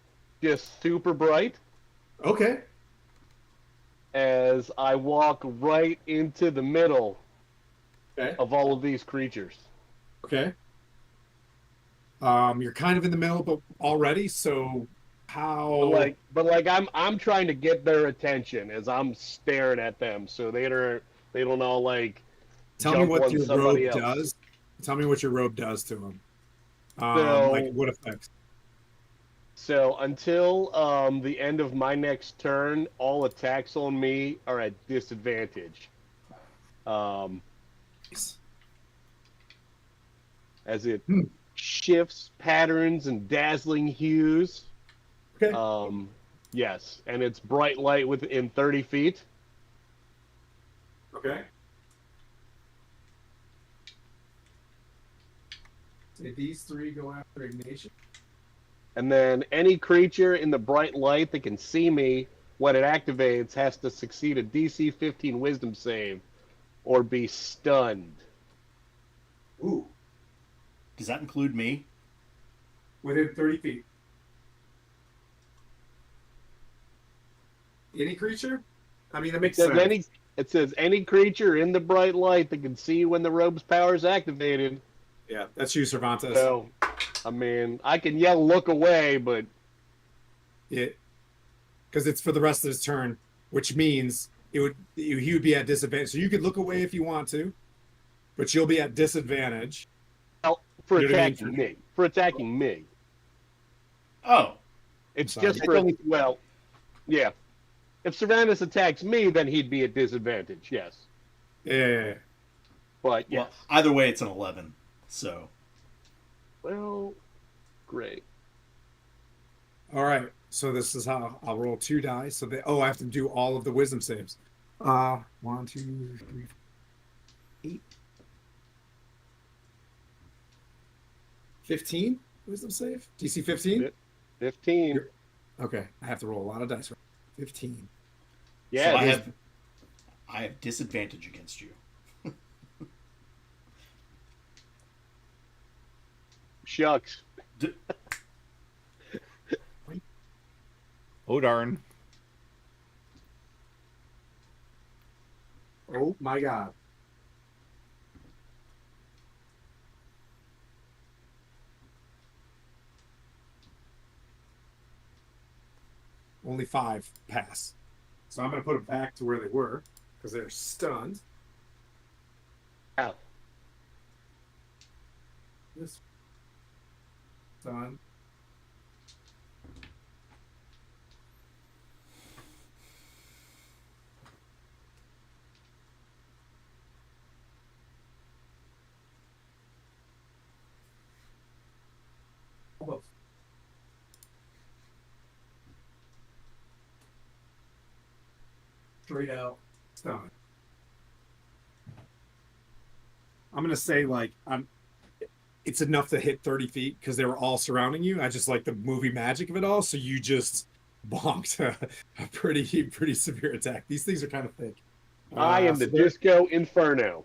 just super bright, Okay. as I walk right into the middle Okay. of all of these creatures. Okay. You're kind of in the middle, but already. So how? But like I'm trying to get their attention as I'm staring at them, so they don't all like Tell me jump what on your robe somebody else. does. Tell me what your robe does to him. So- Like what effects? So until the end of my next turn, all attacks on me are at disadvantage. As it shifts patterns and dazzling hues. Okay. Yes, and it's bright light within 30 feet. Okay. So these three go after Ignatius. And then any creature in the bright light that can see me when it activates has to succeed a DC 15 Wisdom save or be stunned. Ooh. Does that include me? Within 30 feet. Any creature? I mean, that makes sense. It says any creature in the bright light that can see when the robe's power is activated. Yeah, that's you, Cervantes. So, I mean, I can yell "look away," but because it's for the rest of his turn, which means he would be at disadvantage. So you could look away if you want to, but you'll be at disadvantage. for You know what I mean? attacking me. For attacking me. Oh, It's Sorry. just for yeah. If Cervantes attacks me, then he'd be at disadvantage. Yes, Yeah. but yes. well, either way, it's an 11. So Well, great. All right. So this is how I'll roll 2 dice. So I have to do all of the wisdom saves. 1, 2, 3, 8. 15 wisdom save. DC 15. 15. Okay, I have to roll a lot of dice. 15. Yeah, so it is. I have disadvantage against you. Shucks. Oh darn! Oh my god. Only 5 pass. So I'm going to put them back to where they were because they're stunned. Ow. This stun. Almost. Straight out stun. I'm gonna say it's enough to hit 30 feet because they were all surrounding you. I just like the movie magic of it all. So you just bonked a pretty severe attack. These things are kind of thick. I am the so there- Disco Inferno.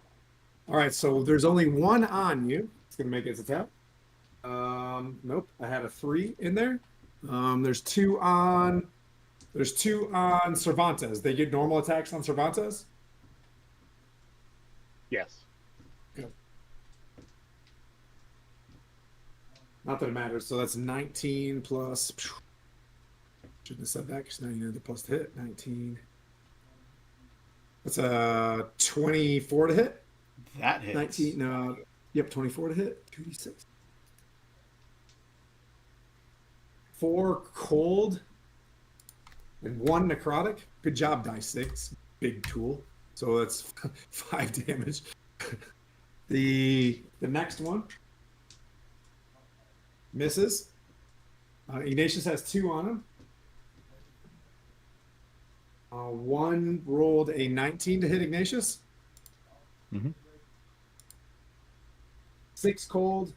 All right, so there's only 1 on you. It's gonna make its attack. Nope, I had a 3 in there. There's 2 on Cervantes. They get normal attacks on Cervantes. Yes. Not that it matters. So that's 19 plus. Shouldn't have said that because now you know the plus to hit. 19. That's a 24 to hit. That hits. 19. No. Yep, 24 to hit. 2d6. 4 cold and 1 necrotic. Good job, dice 6. Big tool. So that's 5 damage. The next one misses. Ignatius has 2 on him. One rolled a 19 to hit Ignatius. Mm-hmm. 6 cold,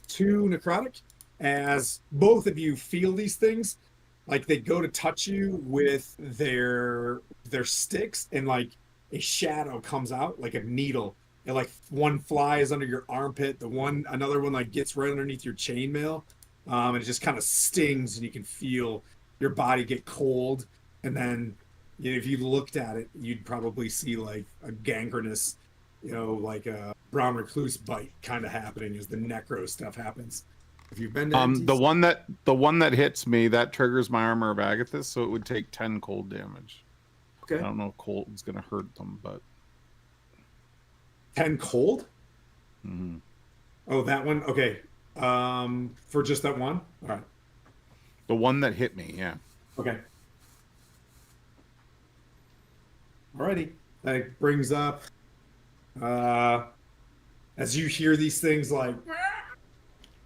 2 necrotic. As both of you feel these things, like they go to touch you with their sticks, and like a shadow comes out like a needle, and like one flies under your armpit, another one like gets right underneath your chainmail, and it just kind of stings, and you can feel your body get cold. And then, you know, if you looked at it, you'd probably see like a gangrenous, you know, like a brown recluse bite kind of happening as the necro stuff happens. If you've been to The one that hits me, that triggers my Armor of Agathis, so it would take 10 cold damage. Okay. I don't know if cold is going to hurt them, but 10 cold? mm-hmm. Oh, that one? Okay. For just that one? All right. The one that hit me, yeah. Okay. Alrighty. That brings up, as you hear these things like,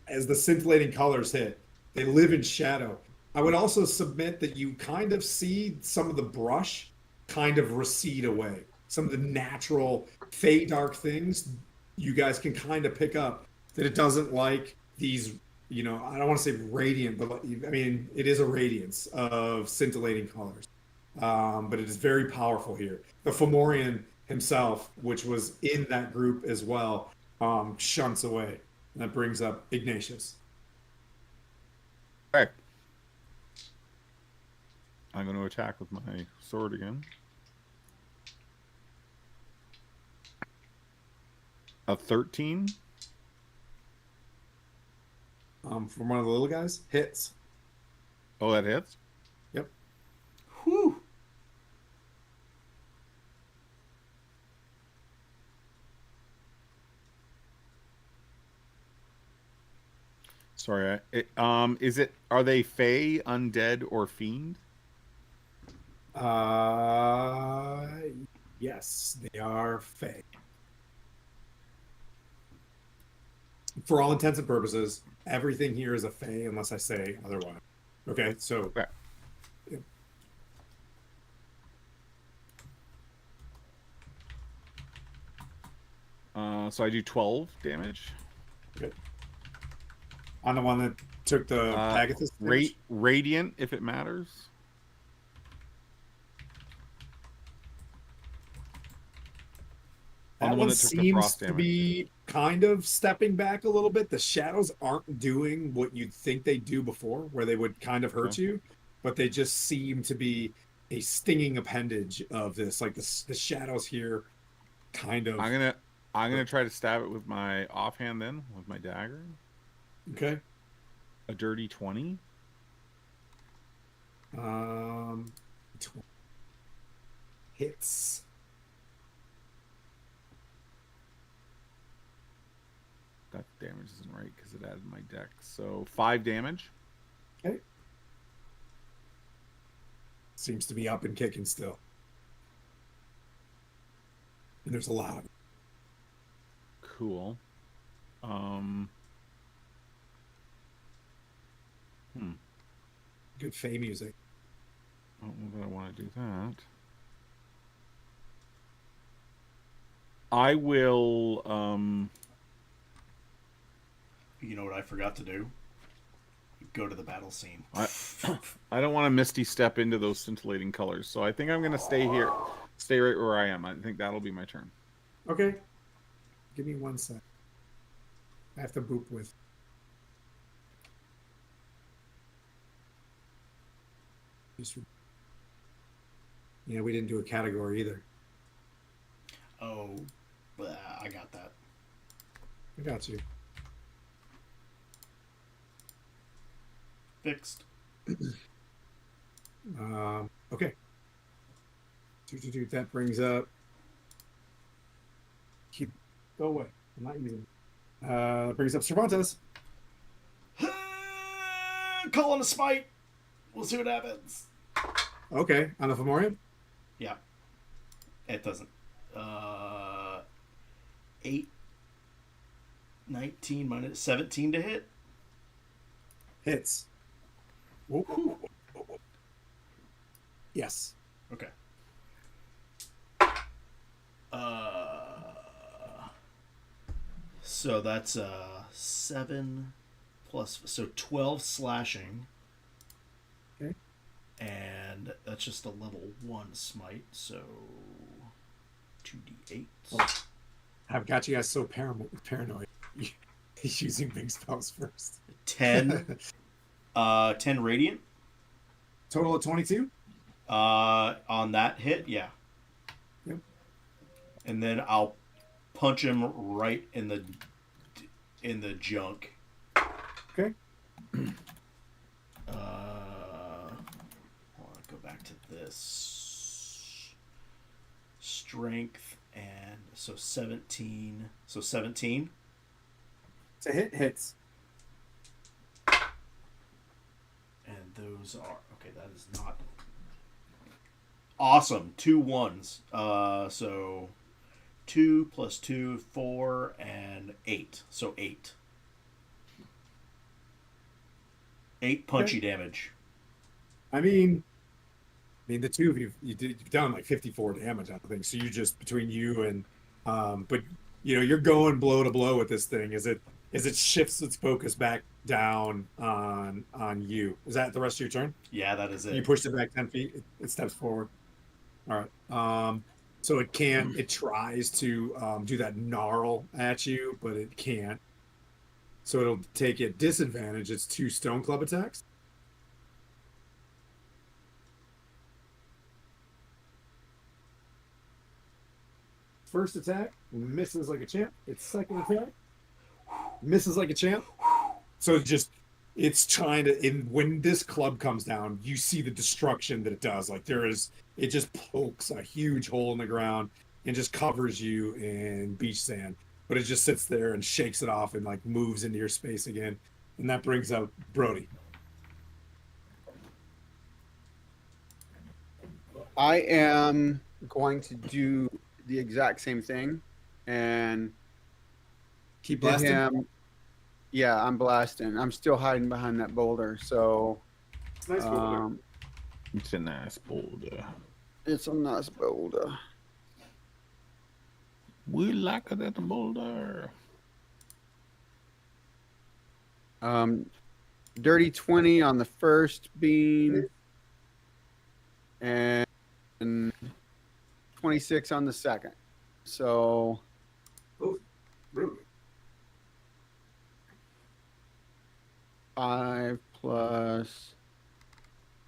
as the scintillating colors hit, they live in shadow. I would also submit that you kind of see some of the brush kind of recede away. Some of the natural FaeDark things you guys can kind of pick up, that it doesn't like these, you know, I don't want to say radiant, but I mean, it is a radiance of scintillating colors. But it is very powerful here. The Fomorian himself, which was in that group as well, shunts away. And that brings up Ignatius. Okay. I'm going to attack with my sword again. A 13. From one of the little guys, hits. Oh, that hits? Yep. Whew. Sorry. Are they Fae, undead, or fiend? Yes, they are Fae. For all intents and purposes, everything here is a Fae unless I say otherwise. Okay, so. Okay. Yep. So I do 12 damage. Okay. On the one that took the Agathis damage? Radiant, if it matters. That one seems to be kind of stepping back a little bit. The shadows aren't doing what you'd think they do before, where they would kind of hurt you, but they just seem to be a stinging appendage of this. Like the shadows here, kind of. I'm gonna try to stab it with my offhand then, with my dagger. Okay. A dirty 20. 20. Hits. That damage isn't right because it added my dex. So 5 damage. Okay. Seems to be up and kicking still. And there's a lot of it. Cool. Good Fae music. I don't know that I want to do that. I will You know what I forgot to do? Go to the battle scene. I don't want to misty step into those scintillating colors, so I think I'm going to stay here. Stay right where I am. I think that'll be my turn. Okay. Give me 1 sec. I have to boop with. Yeah, we didn't do a category either. Oh, I got that. I got you. Fixed. Okay. That brings up. Go away. I'm not using. That brings up Cervantes. Call on a smite. We'll see what happens. Okay, on the Fomorian. Yeah. It doesn't. 8, 19 minus 17 to hit. Hits. Whoa. Yes. Okay. So that's 7 plus, so 12 slashing. Okay. And that's just a level 1 smite, so 2d8. Oh, I've got you guys so paranoid. He's using big spells first. 10. 10 radiant. Total of 22? On that hit, yeah. Yep. And then I'll punch him right in the junk. Okay. Go back to this. Strength and so 17. So 17. It's a hit. Hits. And those are okay. That is not awesome. 2 1s. So 2 plus 2, 4, and 8. So 8. 8 punchy damage. I mean, the two of you've done like 54 damage on the thing. So you just between you and, but you're going blow to blow with this thing. As it shifts its focus back down on you. Is that the rest of your turn? Yeah, that is it. You pushed it back 10 feet. It steps forward. All right. So it can't. It tries to do that gnarl at you, but it can't. So it'll take it disadvantage. It's 2 stone club attacks. First attack misses like a champ. Its second attack misses like a champ. So it's trying to. When this club comes down, you see the destruction that it does. Like it just pokes a huge hole in the ground and just covers you in beach sand. But it just sits there and shakes it off and like moves into your space again. And that brings out Brody. I am going to do the exact same thing and Keep hit blasting. him. Yeah, I'm blasting. I'm still hiding behind that boulder, so It's a nice boulder. It's a nice boulder. it's a nice boulder. We like it at the boulder. Dirty 20 on the first beam and 26 on the second. So Oh, rude. 5 plus.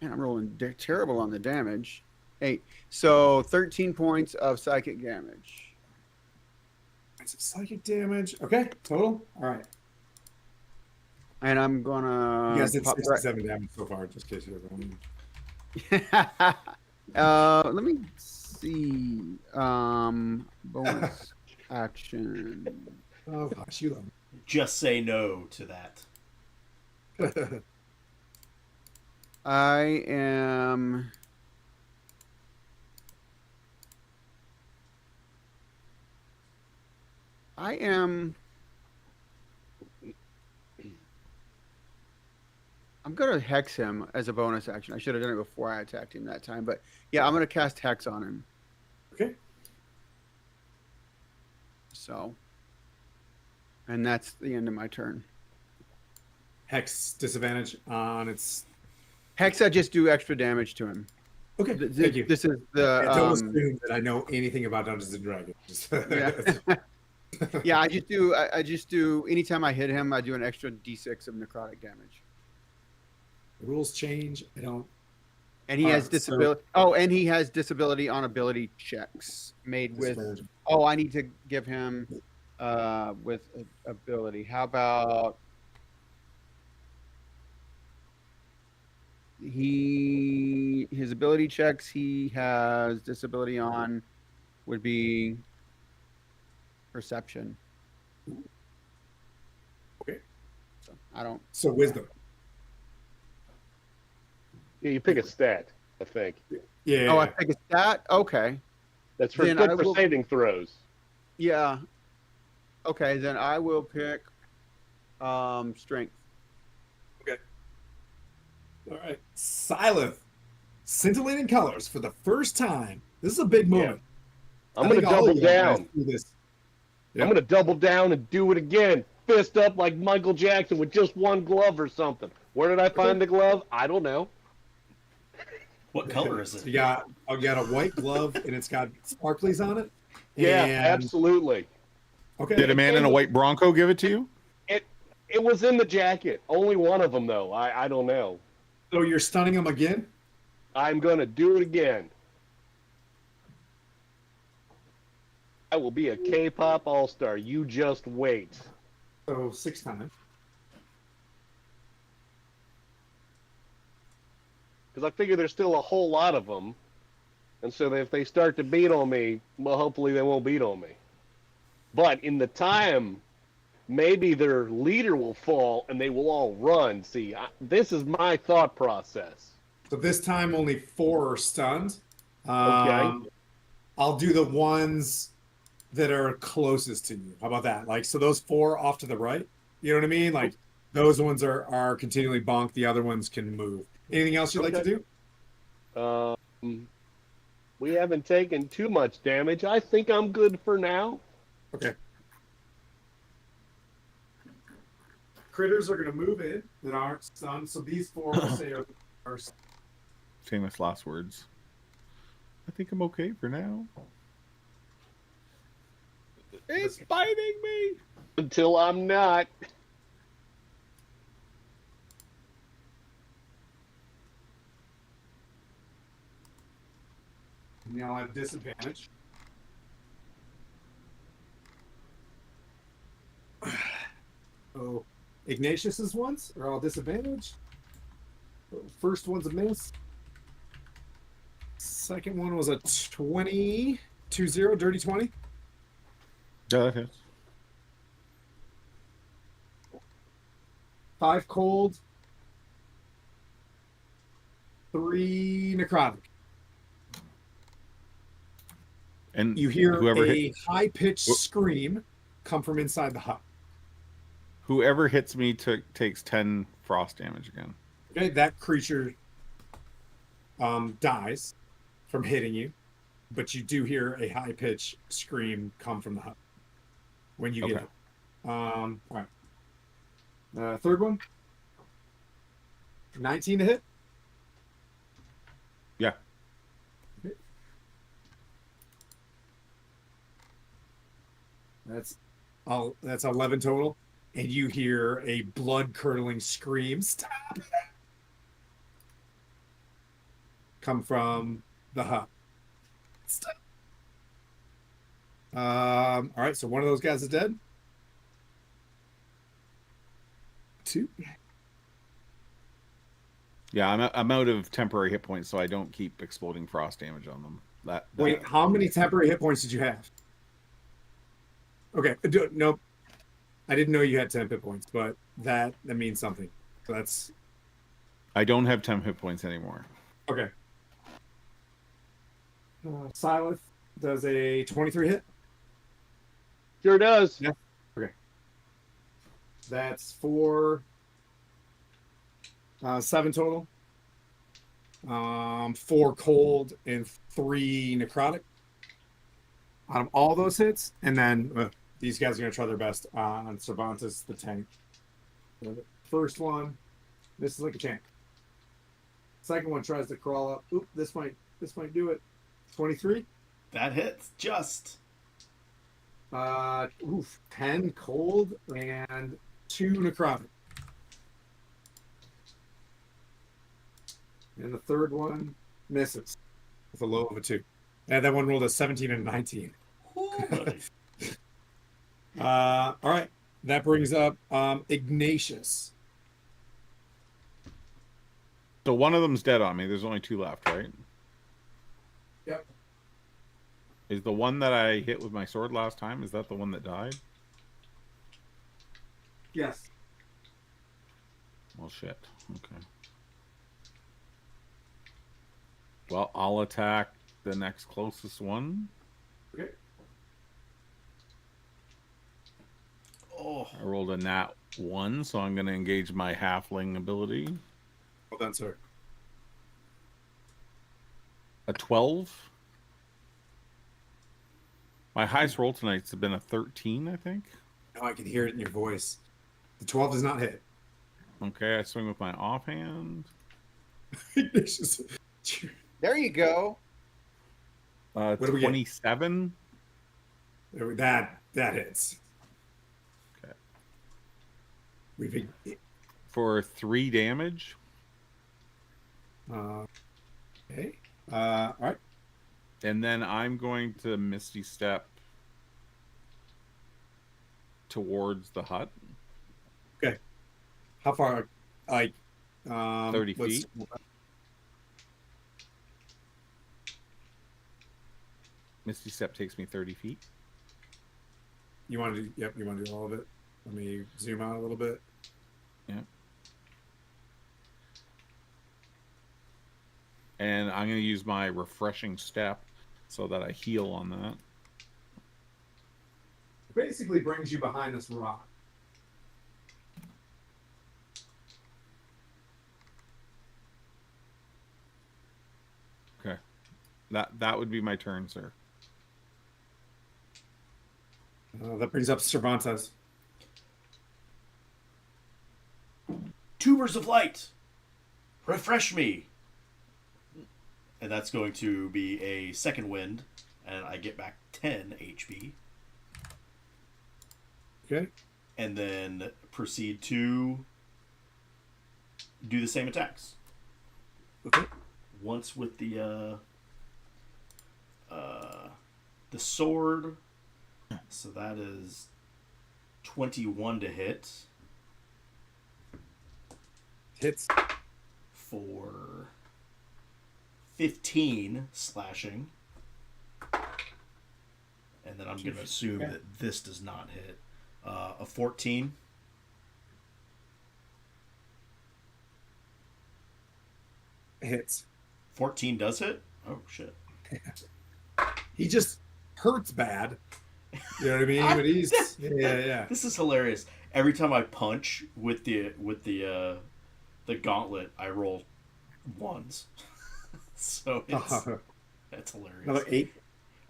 Man, I'm rolling terrible on the damage. 8. So 13 points of psychic damage. It's psychic damage. Okay, total. All right. And I'm gonna. You guys did pop 67 damage so far, just in case you right. Let me see. Bonus action. Oh gosh, you love Just say no to that. me. I am. I'm gonna hex him as a bonus action. I should have done it before I attacked him that time, but yeah, I'm gonna cast hex on him. Okay. So, and that's the end of my turn. Hex disadvantage on its. Hex, I just do extra damage to him. Okay, thank you. This is I don't the assume that I know anything about Dungeons and Dragons. yeah. Yeah, I just do anytime I hit him, I do an extra d6 of necrotic damage. The rules change. I don't. And he has disability. And he has disability on ability checks made with. Oh, I need to give him with ability. How about his ability checks he has disability on would be perception. Okay. So I don't. So wisdom. Yeah, you pick a stat, I think. Yeah. Oh, I pick a stat. Okay. That's for Then good I for will- saving throws. Yeah. Okay, then I will pick strength. All right. Silith. Scintillating colors for the first time. This is a big moment. I'm I going to think all double of you guys down. do this. I'm going to double down and do it again. Fist up like Michael Jackson with just one glove or something. Where did I find the glove? I don't know. What color is So it? you got a white glove and it's got sparklies on it. Yeah, And- absolutely. Okay. Did a man in a white Bronco give it to you? It was in the jacket. Only one of them, though. I don't know. So you're stunning him again? I'm going to do it again. I will be a K-pop all-star. You just wait. So 6 times. Because I figure there's still a whole lot of them. And so if they start to beat on me, well, hopefully they won't beat on me. But in the time, maybe their leader will fall and they will all run. See, this is my thought process. So this time only 4 are stunned. Okay. I'll do the ones that are closest to you. How about that? Like, so those 4 off to the right. You know what I mean? Like those ones are continually bonked. The other ones can move. Anything else you'd like to do? We haven't taken too much damage. I think I'm good for now. Okay. Critters are going to move in that aren't stunned. So these 4 will say are Famous last words. I think I'm okay for now. It's biting me. Until I'm not. now have disadvantage. Oh, Ignatius's ones are all disadvantage. First one's a miss. Second one was a 20, 2-0, dirty 20. Yeah, that hits. 5 cold. 3 necrotic. And You hear whoever a high-pitched scream come from inside the hut. whoever hits me takes 10 frost damage again. Okay, that creature dies from hitting you, but you do hear a high-pitched scream come from the hut when you get Okay. it. All right. Third one. 19 to hit. Yeah. Okay. That's 11 total, and you hear a blood-curdling scream. Stop it! Come from the hut. Stop. All right, so one of those guys is dead. 2. Yeah, I'm out of temporary hit points, so I don't keep exploding frost damage on them. Wait, how many temporary hit points did you have? Okay, nope. I didn't know you had 10 hit points, but that means something. So that's I don't have 10 hit points anymore. okay. Silith does a 23 hit. Sure does. Yeah. Okay. That's 4, 7 total. 4 cold and 3 necrotic. Out of all those hits, and then these guys are going to try their best on Cervantes the tank. So the first one, this is like a tank. Second one tries to crawl up. Oop, this might do it. 23. That hits just. 10 cold and 2 necrotic. And the third one misses with a low of a 2. And that one rolled a 17 and a 19. All right. That brings up Ignatius. So one of them's dead on me. There's only 2 left, right? Yep. Is the one that I hit with my sword last time, is that the one that died? Yes. Well, shit. Okay. Well, I'll attack the next closest one. Okay. Oh, I rolled a nat 1, so I'm going to engage my halfling ability. Well done, sir. A 12. My highest roll tonight's been a 13, I think. Now I can hear it in your voice. The 12 does not hit. Okay, I swing with my offhand. It's just- There you go. What do we get? 27. that hits. Okay. We've For 3 damage. okay. All right. And then I'm going to Misty Step towards the hut. Okay. How far? Like 30 feet. Misty Step takes me 30 feet. You want to do? Yep. You want to do all of it? Let me zoom out a little bit. Yeah. And I'm going to use my refreshing step so that I heal on that. Basically brings you behind this rock. Okay. That would be my turn, sir. That brings up Cervantes. Tubers of light, refresh me. And that's going to be a second wind, and I get back 10 HP. Okay. And then proceed to do the same attacks. Okay. Once with the sword. So that is 21 to hit Hits. for 15 slashing. And then I'm going to assume that this does not hit. A 14. Hits. 14 does hit? Oh, shit. He just hurts bad. You know what I mean? But he's yeah. This is hilarious. Every time I punch with the gauntlet, I roll ones. So it's that's hilarious. Another 8.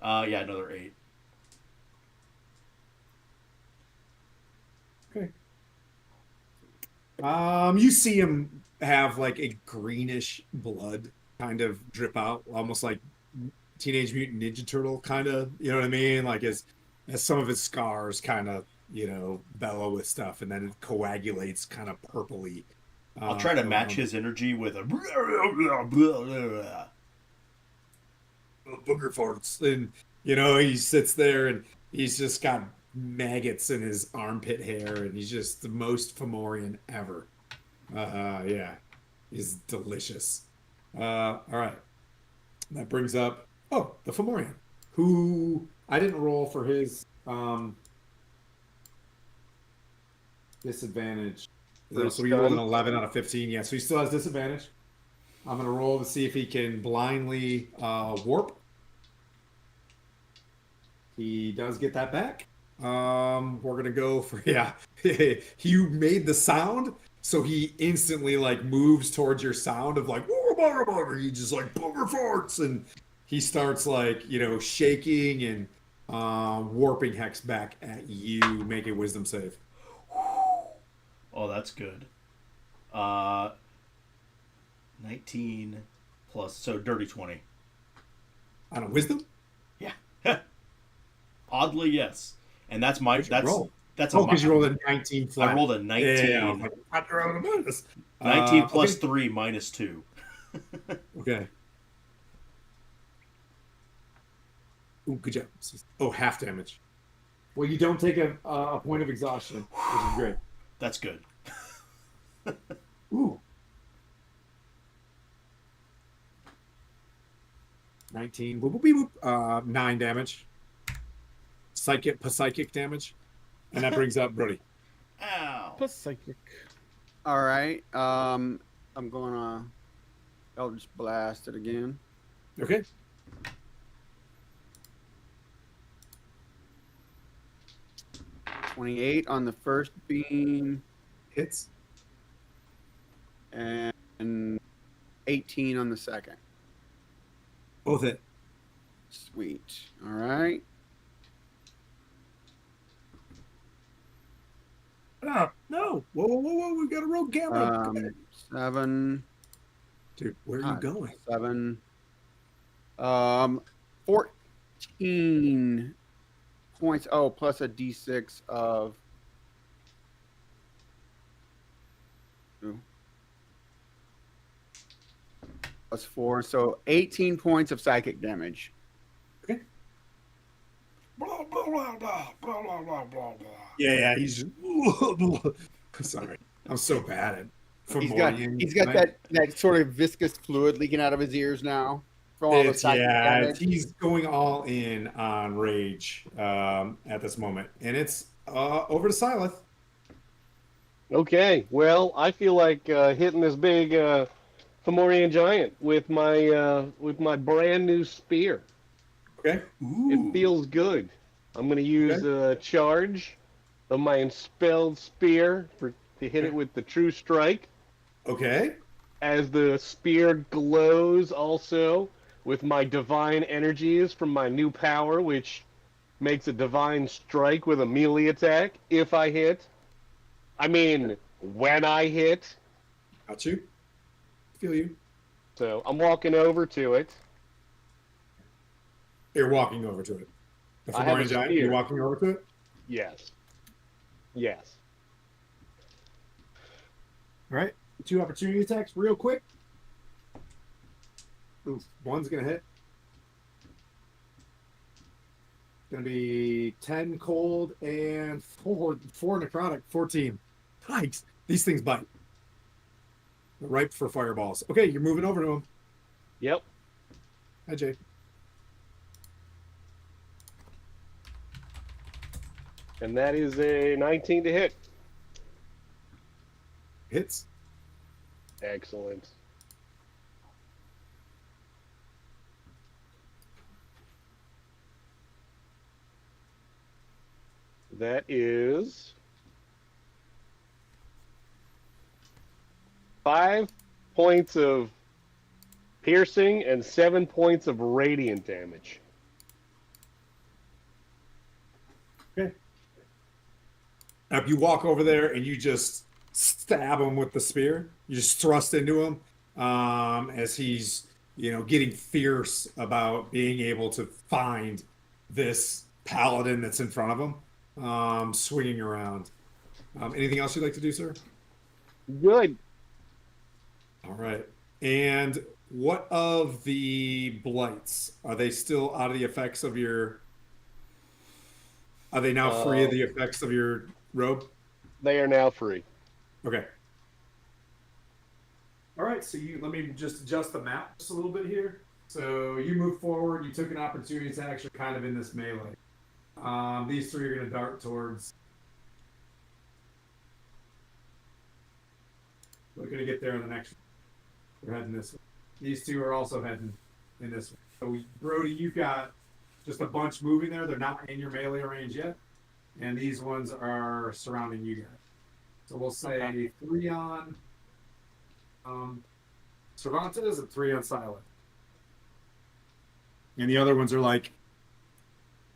Yeah, another 8. Okay. You see him have like a greenish blood kind of drip out, almost like Teenage Mutant Ninja Turtle kind of, you know what I mean? Like as some of his scars kind of, bellow with stuff, and then it coagulates kind of purpley. I'll try to match his energy with a booger farts, and he sits there and he's just got maggots in his armpit hair, and he's just the most Fomorian ever. Yeah, he's delicious. All right, that brings up the Fomorian, who I didn't roll for his disadvantage. So he rolled an 11 out of 15. Yeah, so he still has disadvantage. I'm going to roll to see if he can blindly warp. He does get that back. We're going to go for, he made the sound, so he instantly moves towards your sound of he just booger farts, and he starts shaking and warping Hex back at you. Make a wisdom save. Oh, that's good. 19 plus, so dirty 20. On a wisdom? Yeah. Oddly, yes. And that's my roll? That's because you rolled a 19 flat. I rolled a 19. Yeah, I was like, what around about this? 19 plus 3 minus 2. Okay. Ooh, good job. Oh, half damage. Well, you don't take a point of exhaustion, which is great. That's good. Ooh. 19. Boop, boop, beep, boop. 9 damage. Psychic damage. And that brings up Brody. Ow. Plus psychic. All right. I'm gonna Eldritch Blast it again. Okay. $28 on the first beam Hits. and 18 on the second. Both hit. Sweet. All right. No. Whoa. We got a rogue camera. 7. Dude, where are you going? 7. 14 points. Oh, plus a d6 of. Ooh. Plus 4. So 18 points of psychic damage. Okay. Blah, blah, blah, blah, blah, blah, blah, blah. Yeah, he's sorry. I'm so bad at He's got that sort of viscous fluid leaking out of his ears now from all the psychic damage. He's going all in on rage at this moment. And it's over to Silith. Okay, well, I feel like hitting this big Fomorian giant with my brand new spear. Okay. It feels good. I'm going to use a charge of my Enspelled Spear to hit it with the True Strike. Okay. As the spear glows also with my divine energies from my new power, which makes a divine strike with a melee attack if I hit. I mean, when I hit. Got you. Feel you. So I'm walking over to it. You're walking over to it. The I have a Fomorian giant, spear. you're walking over to it? Yes. Yes. All right. 2 opportunity attacks real quick. Ooh, one's going to hit. Going to be 10 cold and 4 necrotic, 14. Yikes. These things bite. They're ripe for fireballs. Okay, you're moving over to him. Yep. Hi, Jay. And that is a 19 to hit. Hits. Excellent. That is 5 points of piercing and 7 points of radiant damage. Okay. Now, if you walk over there and you just stab him with the spear, you just thrust into him as he's, getting fierce about being able to find this paladin that's in front of him, swinging around. Anything else you'd like to do, sir? Good. All right. And what of the blights? Are they still out of the effects of your... Are they now free of the effects of your robe? They are now free. Okay. All right, so let me just adjust the map just a little bit here. So you move forward. You took an opportunity to actually kind of in this melee. These 3 are going to dart towards... We're going to get there in the next one. We're heading this way. These 2 are also heading in this way. So Brody, you've got just a bunch moving there. They're not in your melee range yet. And these ones are surrounding you guys. So we'll say 3 on Cervantes and 3 on Silent. And the other ones are like,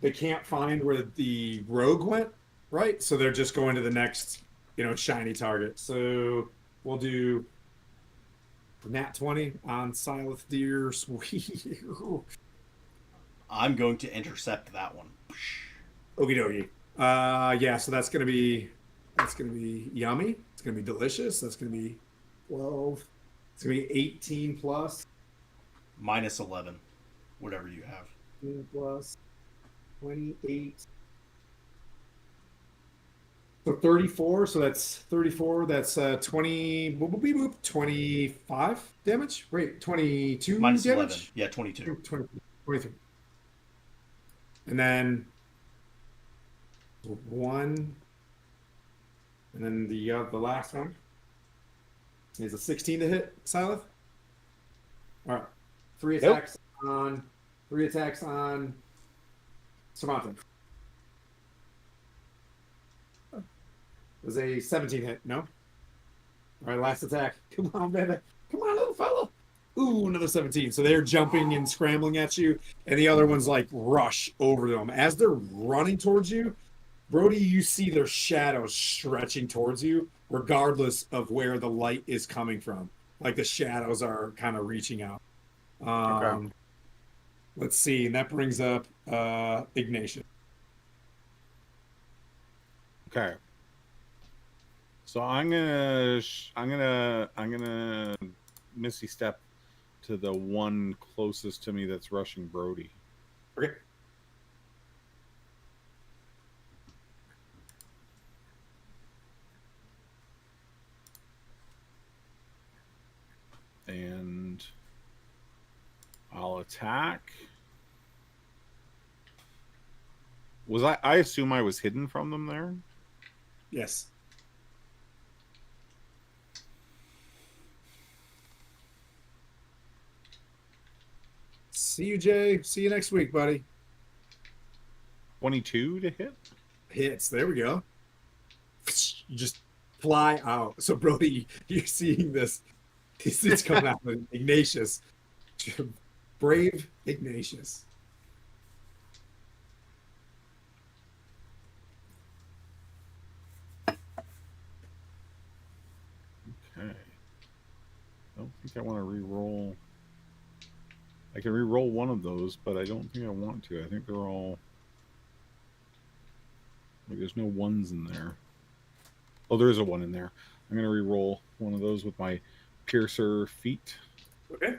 they can't find where the rogue went, right? So they're just going to the next, shiny target. So we'll do nat 20 on Silent Deer. Sweet. I'm going to intercept that one. Okie dokie. Yeah, so that's gonna be yummy. It's gonna be delicious. That's gonna be 12. It's gonna be 18 plus. Minus 11. Whatever you have. 18 plus 28. So 34, so that's 34, that's 20, boop, boop, beep, boop, 25 damage? Wait, 22 Minus 11. damage? Yeah, 22. 20, 23. And then one, and then the last one is a 16 to hit, Silith. All right, three Nope. attacks on Samantha. Was a 17 hit, no? All right, last attack. Come on, baby. Come on, little fella. Ooh, another 17. So they're jumping and scrambling at you, and the other ones like rush over them. As they're running towards you, Brody, you see their shadows stretching towards you, regardless of where the light is coming from. Like the shadows are kind of reaching out. Okay. Let's see, and that brings up Ignatius. Okay. So I'm gonna Misty Step to the one closest to me that's rushing Brody. Okay. And I'll attack. I assume I was hidden from them there? Yes. See you, Jay. See you next week, buddy. 22 to hit? Hits. There we go. You just fly out. So, Brody, you're seeing this. It's coming out with Ignatius. Brave Ignatius. Okay. I don't think I want to re-roll. I can re-roll one of those, but I don't think I want to. I think they're all... Like, there's no ones in there. Oh, there is a one in there. I'm going to re-roll one of those with my Piercer feat. Okay.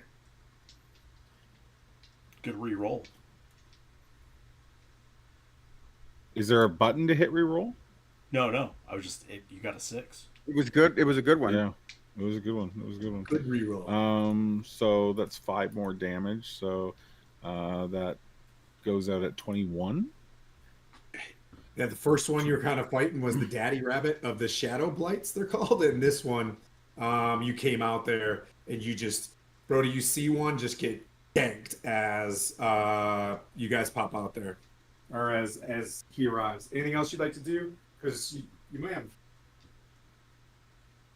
Good re-roll. Is there a button to hit re-roll? No. I was just you got a 6. It was good. It was a good one. Yeah. It was a good one. It was a good one. Good reroll. So that's 5 more damage. So that goes out at 21. Yeah, the first one you're kind of fighting was the daddy rabbit of the shadow blights, they're called. And this one, you came out there and you just, Brody, you see one just get ganked as you guys pop out there, or as he arrives. Anything else you'd like to do? Because you may have.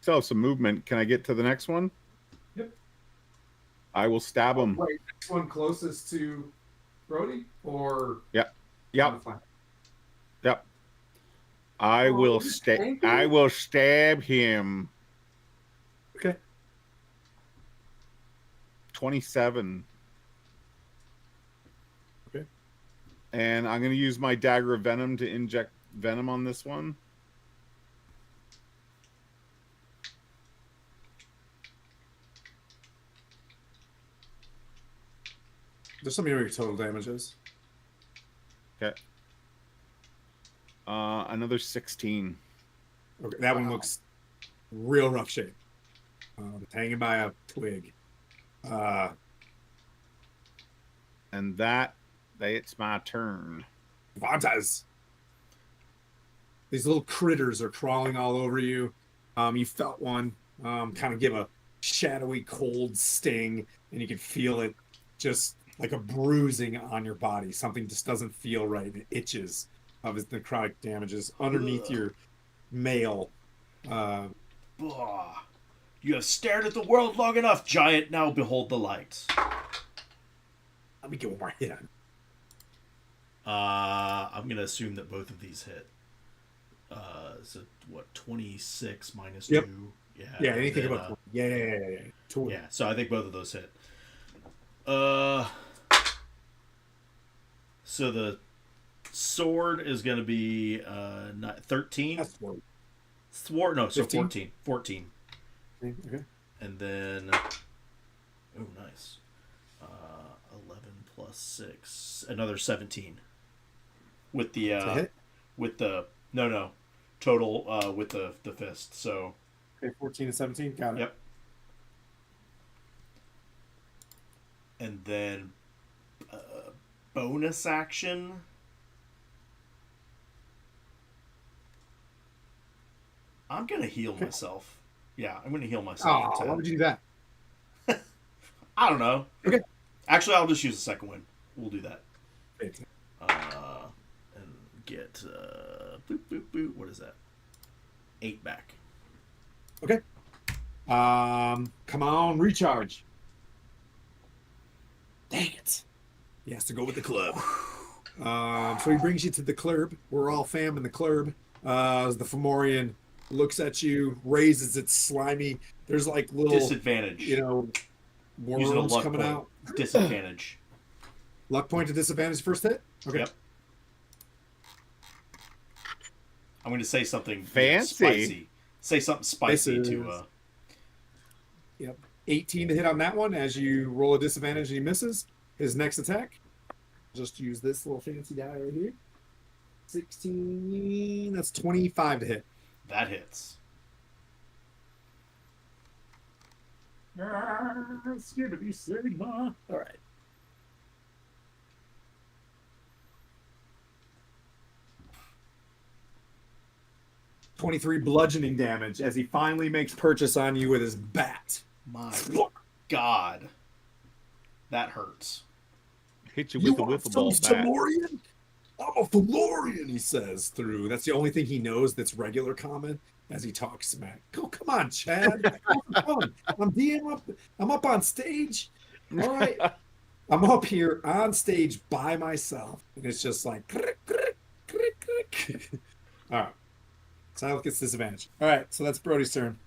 Still have some movement. Can I get to the next one? Yep. I will stab him. Wait, next one closest to Brody, or Yep. on the flank? Yep. I will thank you. I will stab him. Okay. 27. Okay. And I'm going to use my dagger of venom to inject venom on this one. There's something where your total damage is. Okay. Another 16. Okay, that one looks real rough shape. It's hanging by a twig. And it's my turn. Vantas. These little critters are crawling all over you. You felt one kind of give a shadowy cold sting, and you can feel it just like a bruising on your body. Something just doesn't feel right. It itches of his necrotic damages underneath your mail. Bah. You have stared at the world long enough, giant. Now behold the light. Let me get one more hit on. I'm gonna assume that both of these hit. So what? 26 minus Yep. 2. Yeah. Yeah, anything then, about yeah. Totally. Yeah. So I think both of those hit. So the sword is gonna be 13. That's one. Thwart. No, so 15? 14. 14. Okay. And then, oh, nice. 11 plus 6, another 17. With the, To hit? with the, no. total with the fist. So Okay, 14 and 17. Got it. yep. And then bonus action. I'm gonna heal myself. Yeah, I'm gonna heal myself. Oh, for 10. why would you do that? I don't know. Okay. Actually, I'll just use the second win. We'll do that. Thanks. And get boop boop boop. What is that? 8 back. Okay. Come on, recharge. Dang it. He has to go with the club. So he brings you to the club. We're all fam in the club. As the Fomorian looks at you, raises its slimy. There's like little Disadvantage. you know, Using a worms luck coming point. out. Disadvantage. Luck point to disadvantage first hit? Okay. Yep. I'm going to say something Fancy. spicy. Say something spicy This to. is- Yep. 18 to hit on that one as you roll a disadvantage and he misses. His next attack. Just use this little fancy die right here. 16. That's 25 to hit. That hits. All right. 23 bludgeoning damage as he finally makes purchase on you with his bat. My God. That hurts. Hit you with the wiffle ball bat. Fomorian? I'm a Fomorian, he says through. That's the only thing he knows that's regular common as he talks smack. Oh, come on, Chad. I'm DM up. I'm up on stage. All right. I'm up here on stage by myself. And it's just like crick, crick, crick, crick. All right. Silent gets disadvantage. All right, so that's Brody's turn.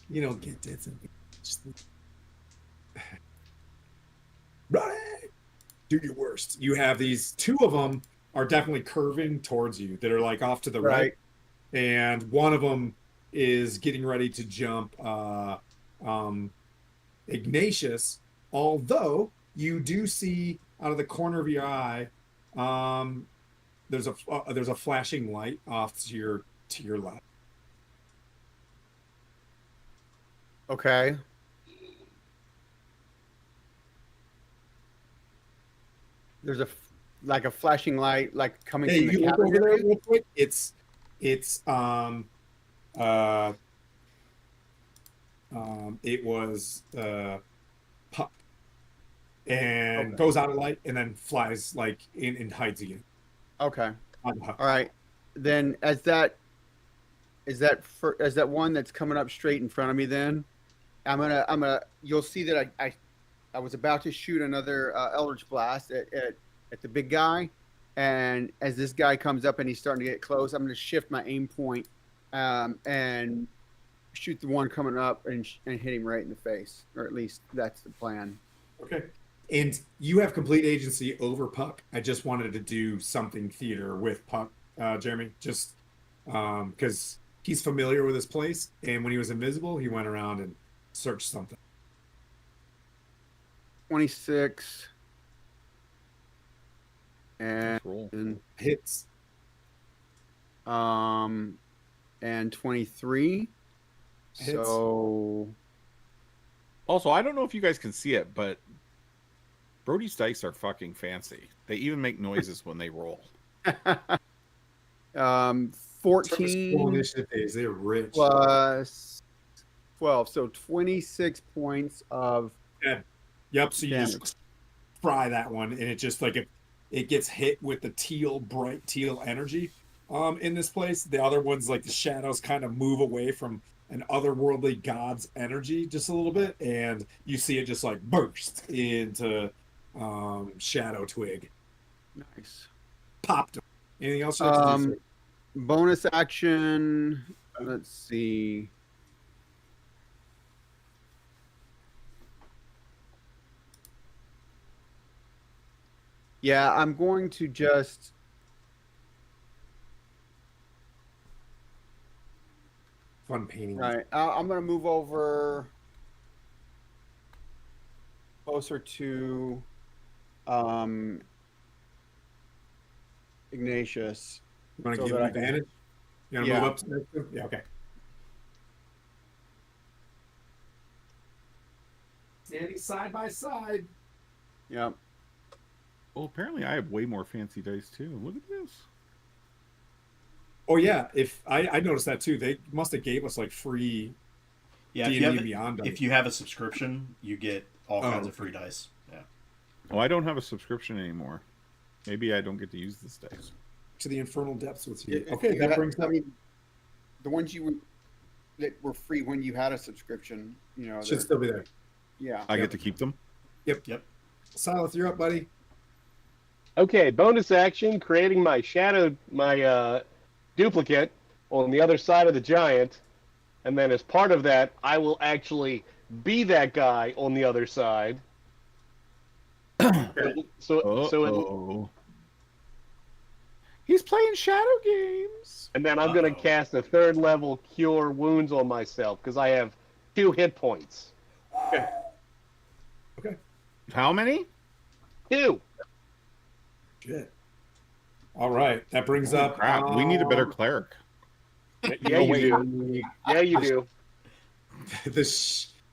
You don't get disadvantage. Brody! Do your worst. You have these, 2 of them are definitely curving towards you that are like off to the right. And one of them is getting ready to jump Ignatius, although you do see out of the corner of your eye there's a flashing light off to your left. Okay. There's a flashing light like coming Hey, from the you look cabin over there area? real quick. It's it was Pup, and Okay. goes out of light and then flies like in and hides again. Okay. On the Pup. All right. Then as that one that's coming up straight in front of me, then I'm gonna you'll see that I was about to shoot another Eldritch Blast at the big guy, and as this guy comes up and he's starting to get close, I'm gonna shift my aim point and shoot the one coming up and hit him right in the face, or at least that's the plan. Okay. And you have complete agency over Puck. I just wanted to do something theater with Puck, Jeremy, just because he's familiar with this place. And when he was invisible, he went around and searched something. 26 Let's roll. Hits. and 23. Hits. So Also, I don't know if you guys can see it, but Brody's dice are fucking fancy. They even make noises when they roll. 14 Initiative days, they're rich. plus 12, so 26 points of Yep. So you damage. just fry that one, and it just like it gets hit with the bright teal energy in this place. The other ones, like the shadows, kind of move away from an otherworldly god's energy just a little bit, and you see it just like burst into Shadow Twig. Nice. Popped him. Anything else you have to do? Bonus action. Let's see. Yeah, I'm going to just Fun painting. right. I'm going to move over closer to Ignatius, You want to So give that him I can- advantage? You want to Yeah. move up to next to him? Yeah, okay. Standing side by side. Yep. Well, apparently I have way more fancy dice too. Look at this. Oh yeah, if I noticed that too. They must have gave us like free Yeah, D&D if you and have Beyond dice. if you have a subscription, you get all Oh, kinds of okay. free dice. Yeah. Oh, I don't have a subscription anymore. Maybe I don't get to use this dice. To the infernal depths with you. If Okay, you that had- brings I up. mean, the ones that were free when you had a subscription, Should they're- still be there. yeah. I Yep. get to keep them. Yep. Silas, you're up, buddy. Okay, bonus action, creating my duplicate on the other side of the giant, and then as part of that, I will actually be that guy on the other side. Oh, he's playing shadow games. And then I'm going to Uh-oh. cast a 3rd level cure wounds on myself because I have 2 hit points. Okay. How many? 2. Shit. All right, that brings Holy up. crap! We need a better cleric. Yeah, Oh, you wait. do. Yeah, you do.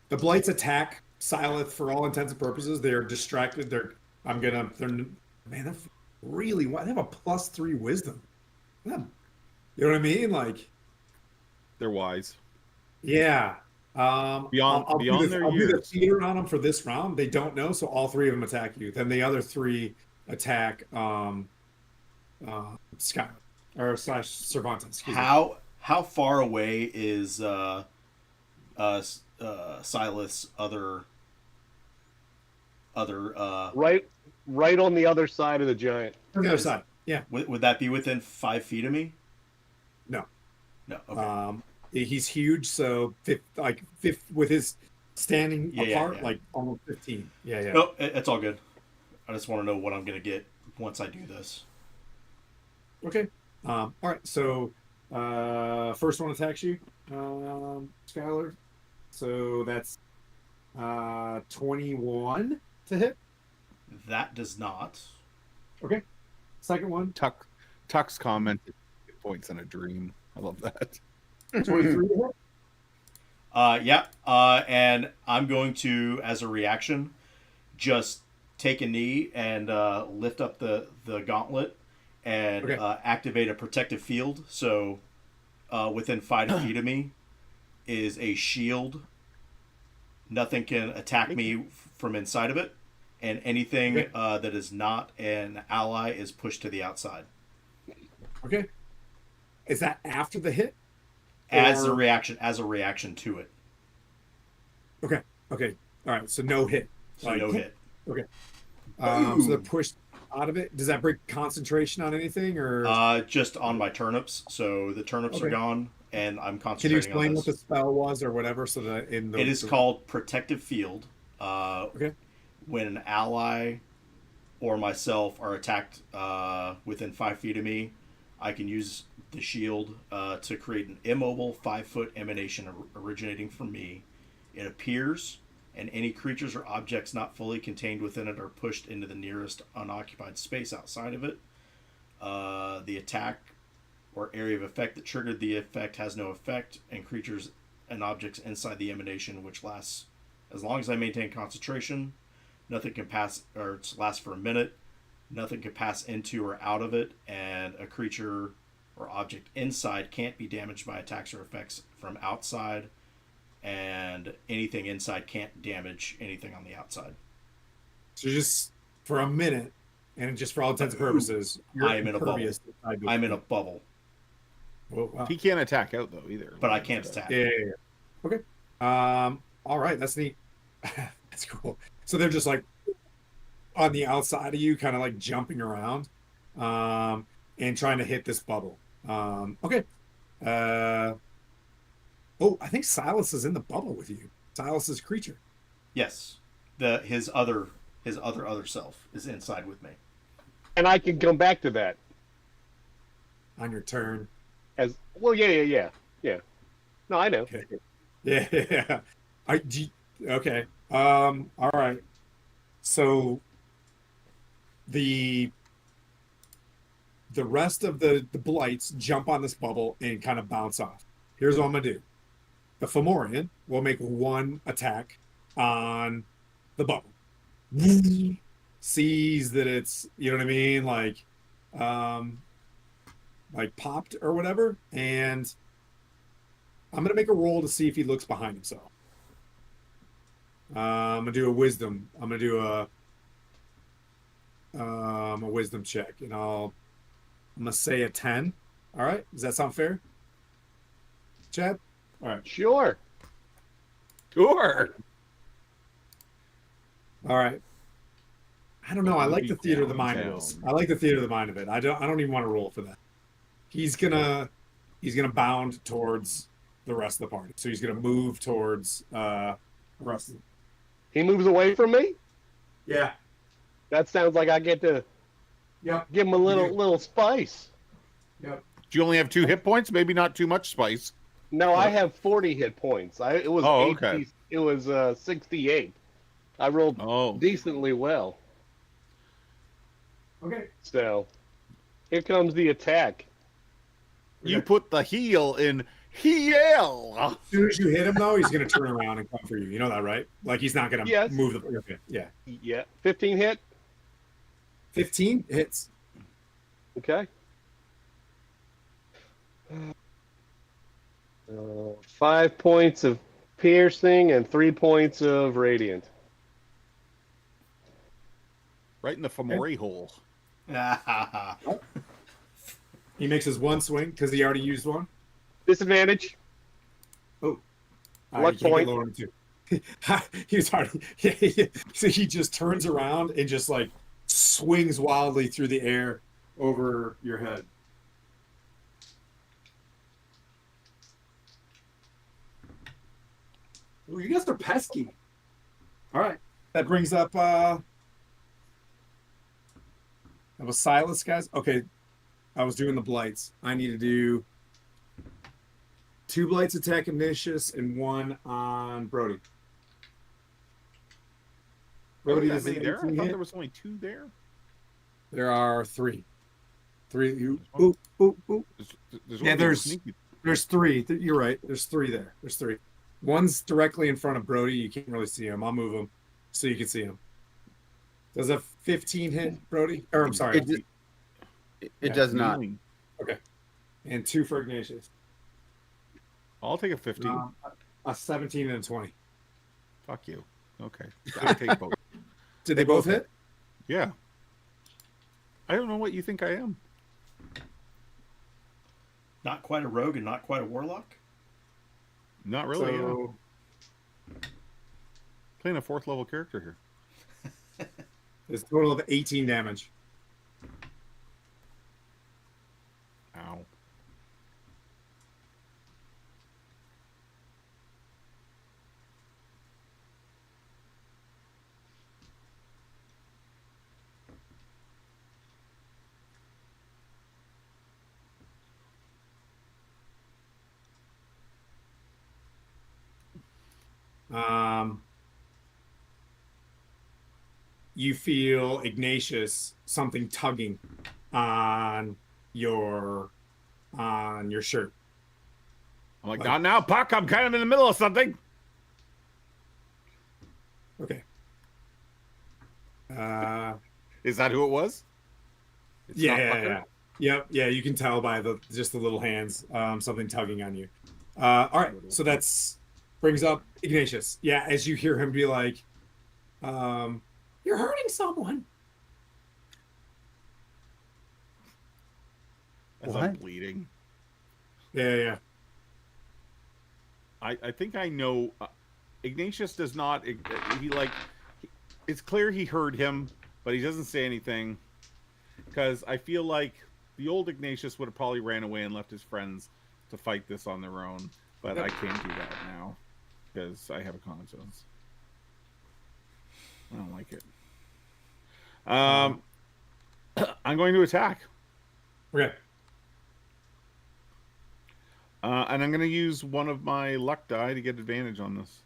The blights attack Silith for all intents and purposes. They're distracted. They're man, they're really they have a +3 wisdom. Yeah. You know what I mean? Like, They're wise. yeah. Beyond I'll do their I'll do the years. theater on them for this round. They don't know, so all 3 of them attack you. Then the other 3 attack Scott or / Cervantes. excuse me. How far away is Silas other Right on the other side of the giant. On the other side. Yeah. would that be within 5 feet of me? No. No. Okay. He's huge, so fifth with his standing Yeah, apart, yeah. like almost 15. Yeah, yeah. No, it's all good. I just want to know what I'm gonna get once I do this. Okay. All right. So first one attacks you, Skylar. So that's 21 to hit. That does not. Okay. Second one, Tux commented points in a dream. I love that. 23 to hit. Yeah. And I'm going to, as a reaction, just take a knee and lift up the gauntlet and Okay. activate a protective field. So within 5 feet of me is a shield. Nothing can attack me from inside of it. And anything Okay. that is not an ally is pushed to the outside. Okay. Is that after the hit? As a Or- reaction to it. Okay. Okay. All right. So no hit. So no hit. Okay. So they're Boom. pushed out of it. Does that break concentration on anything, or Just on my turnips. So the turnips are Okay. gone, and I'm can you concentrating explain on what this. the spell was or whatever? So that in the It is called Protective Field. Okay. When an ally or myself are attacked within 5 feet of me, I can use the shield to create an immobile 5-foot emanation originating from me. It appears, and any creatures or objects not fully contained within it are pushed into the nearest unoccupied space outside of it. The attack or area of effect that triggered the effect has no effect, and creatures and objects inside the emanation, which lasts as long as I maintain concentration. Nothing can pass, or it lasts for a minute. Nothing can pass into or out of it, and a creature or object inside can't be damaged by attacks or effects from outside, and anything inside can't damage anything on the outside. So just for a minute, and just for all intents and purposes, you're I am in a bubble. impervious to side I'm in a bubble, Whoa, wow. He can't attack out though either. but I can't attack. Yeah, yeah, yeah. Okay. All right, that's neat. That's cool. So they're just like on the outside of you, kind of like jumping around, and trying to hit this bubble. Okay. Oh, I think Silas is in the bubble with you. Silas's creature. Yes, his other self is inside with me. And I can come back to that On your turn. as well. Yeah. No, I know. Okay. Yeah, yeah. Okay. All right. So the the rest of the blights jump on this bubble and kind of bounce off. Here's what I'm gonna do. The Fomorian will make one attack on the bubble. Sees that it's, you know what I mean, like popped or whatever, and I'm gonna make a roll to see if he looks behind himself. I'm gonna do a wisdom. I'm gonna do a wisdom check, and I'm gonna say a 10. All right, does that sound fair, Chad? All right. Sure. Sure. All right. I don't know. I like the theater of the mind of Downtown. this. I like the theater of the mind of it. I don't even want to roll for that. He's gonna bound towards the rest of the party. So he's gonna move towards the rest of them. He moves away from me? Yeah. That sounds like I get to Yep. give him a little spice. Yep. Do you only have 2 hit points? Maybe not too much spice. No, I have 40 hit points. It was Oh, okay. It was 68. I rolled Oh. decently well. Okay. So, here comes the attack. You put the heel in heel. As soon as you hit him, though, he's gonna turn around and come for you. You know that, right? Like he's not gonna Yes. move the. Okay. Yeah. Yeah, 15 hit. 15 hits. Okay. 5 points of piercing and 3 points of radiant. Right in the femori hole. He makes his one swing because he already used one. Disadvantage. Oh. What point? Lower him too. He's already. Yeah. So he just turns around and just like swings wildly through the air over your head. Ooh, you guys are pesky. All right. That brings up that was Silas, guys. Okay. I was doing the blights. I need to do 2 blights attack Ignatius and 1 on Brody. Brody Is is there? I thought 18 hit. there was only 2 there. There are 3. 3. Ooh. There's Yeah, one there's- sneaky. There's 3. You're right. There's 3 there. There's 3. One's directly in front of Brody. You can't really see him. I'll move him so you can see him. Does a 15 hit, Brody? Or I'm sorry. It does not. Kneeling. And 2 for Ignatius. I'll take a 15. A 17 and a 20. Fuck you. Okay. I take both. Did they both hit? Yeah. I don't know what you think I am. Not quite a rogue and not quite a warlock. Not really. So, Playing a 4th level character here. it's a total of 18 damage. Ow. You feel Ignatius something tugging on your shirt. I'm like, not now, Puck. I'm kind of in the middle of something. Okay. Is that who it was? It's not Pucker? Yeah. You can tell by just the little hands, something tugging on you. All right, so that's brings up Ignatius. Yeah, as you hear him be like, "You're hurting someone." As What? I'm bleeding. Yeah. I think I know. Ignatius does not. It's clear he heard him, but he doesn't say anything. Because I feel like the old Ignatius would have probably ran away and left his friends to fight this on their own. But I can't do that now because I have a conscience. I don't like it. I'm going to attack. Okay. And I'm going to use one of my luck die to get advantage on this.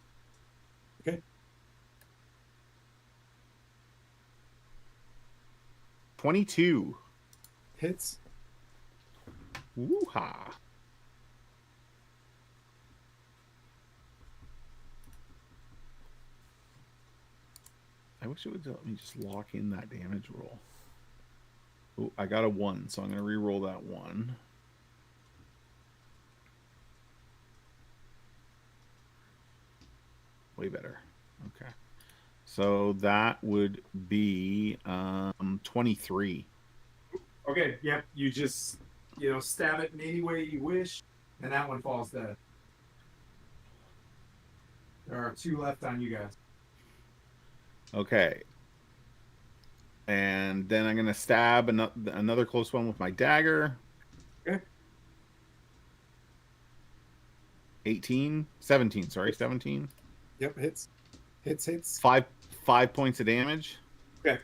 Okay. 22. Hits. Woo-ha. I wish it would let me just lock in that damage roll. Oh, I got a 1, so I'm going to re-roll that 1. Way better. Okay. So that would be 23. Okay, yep. You just, stab it in any way you wish, and that one falls dead. There are 2 left on you guys. Okay. And then I'm going to stab another close one with my dagger. Okay. 17. Yep, hits. Hits. 5 points of damage. Okay.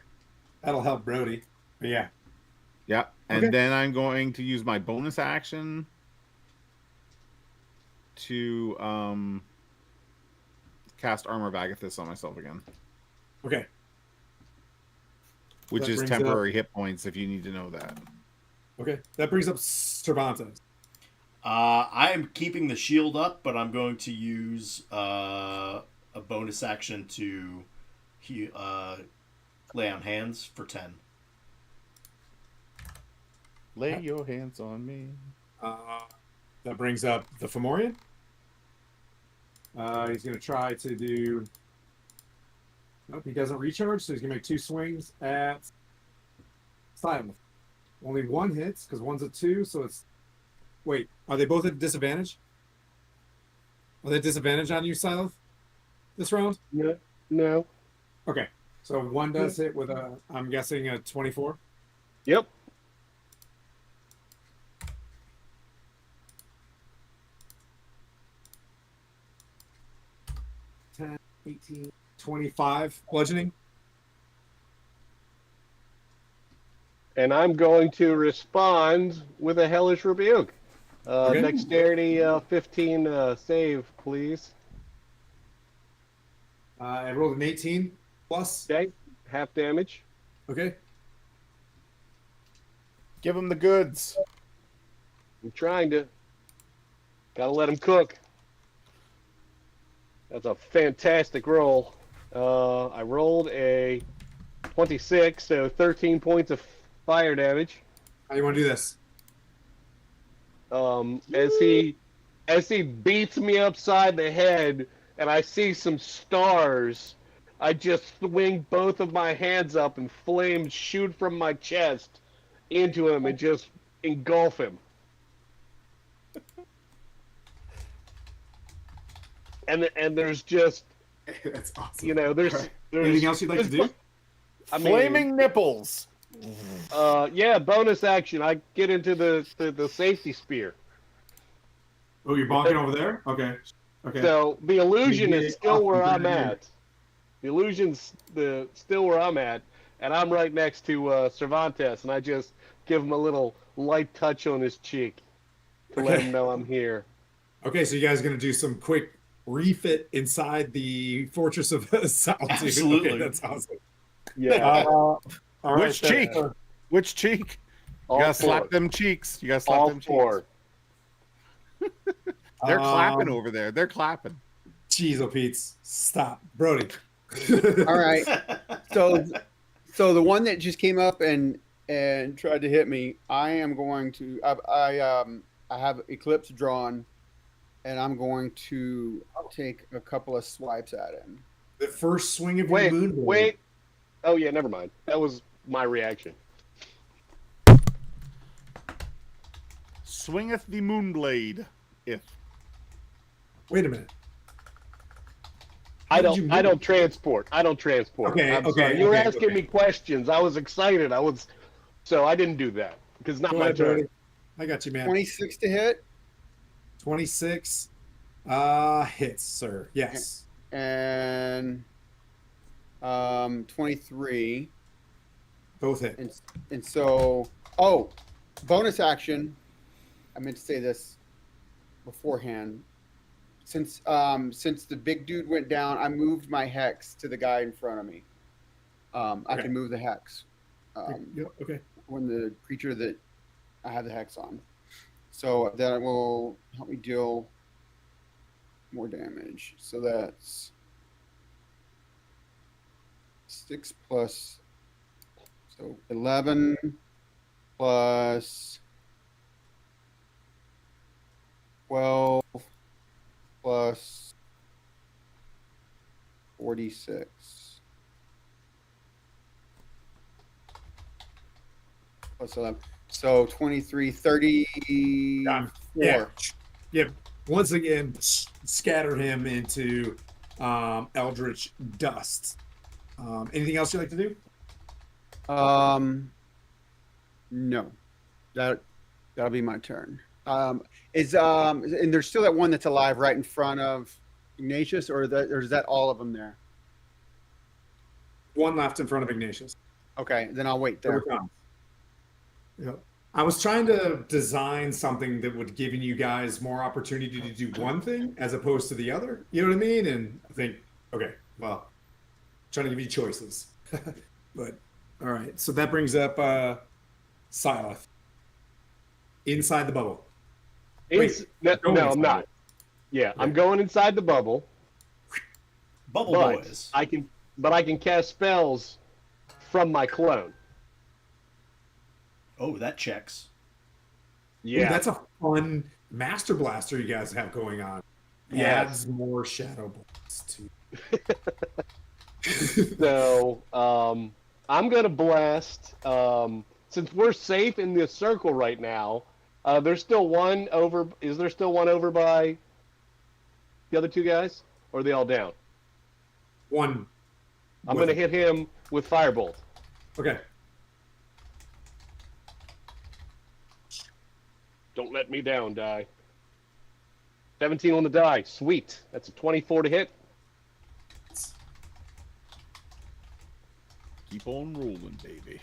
That'll help Brody. But yeah. Yeah. And then I'm going to use my bonus action to cast Armor of Agathis on myself again. Okay. Which That is brings temporary hit points if you need to know that. Okay. That brings up Cervantes. I am keeping the shield up, but I'm going to use a bonus action to lay on hands for 10. Lay your hands on me. That brings up the Fomorian. He's going to try to do... Nope, he doesn't recharge, so he's going to make 2 swings at Silent. Only 1 hits, because 1's a 2, so it's... Wait, are they both at disadvantage? Are they at disadvantage on you, Silent, this round? No. Okay, so 1 does hit with I'm guessing a 24? Yep. 10, 18, 25 bludgeoning. And I'm going to respond with a Hellish Rebuke. Okay. Dexterity 15 save, please. I rolled an 18 plus. Okay, half damage. Okay. Give him the goods. I'm trying to. Gotta let him cook. That's a fantastic roll. I rolled a 26, so 13 points of fire damage. How do you want to do this? As he beats me upside the head and I see some stars, I just swing both of my hands up and flames shoot from my chest into him and just engulf him. And there's just, That's awesome. there's Anything else you'd like to do? I mean, Flaming nipples. yeah, bonus action. I get into the safety spear. Oh, you're bonking over there? Okay. So the illusion Maybe is still where off the I'm ground. at. The illusion's still where I'm at, and I'm right next to Cervantes, and I just give him a little light touch on his cheek to let him know I'm here. Okay, so you guys are going to do some quick refit inside the Fortress of Solitude. Absolutely. Okay, that's awesome. Yeah, All right, Which cheek? Which cheek? You gotta slap them cheeks. You gotta slap All them four. cheeks. They're clapping over there. They're clapping. Jeez, oh, Pete's. Stop. Brody. All right. So the one that just came up and tried to hit me, I am going to. I have Eclipse drawn, and I'm going to take a couple of swipes at him. The first swing of your moon blade. Wait. Oh yeah, never mind. That was my reaction. Swingeth the moonblade. If Wait a minute. I did you don't move? transport. Okay, I'm okay, sorry. You were okay, asking okay. me questions. I was excited. So I didn't do that because it's not Go my ahead, turn. Brody. I got you, man. 26 to hit 26 hits, sir. Yes. and 23. Both hit. And so, bonus action. I meant to say this beforehand. Since the big dude went down, I moved my hex to the guy in front of me. I Okay. can move the hex Yep, okay. when the creature that I have the hex on. So that will help me deal more damage. So that's 6 plus, so 11 plus 12 plus 46 plus 11. So 23, 34. Yeah. Yep. Once again, scatter him into eldritch dust. Anything else you'd like to do? No, that'll be my turn. And there's still that one that's alive right in front of Ignatius, or is that all of them there? One left in front of Ignatius. Okay, then I'll wait Here there. it comes. Yep. I was trying to design something that would give you guys more opportunity to do one thing as opposed to the other. You know what I mean? And I think, okay, well, trying to give you choices. But all right, so that brings up Silith inside the bubble. No, I'm not. Yeah, I'm going inside the bubble. Bubble But boys. I can cast spells from my clone. Oh, that checks. Ooh, that's a fun Master Blaster you guys have going on. Yes. Adds more Shadow Blast to. So I'm gonna blast. Since we're safe in this circle right now, there's still one over. Is there still one over by the other two guys, or are they all down? One. I'm gonna hit him with Firebolt. Okay. Don't let me down, die. 17 on the die. Sweet. That's a 24 to hit. Keep on rolling, baby.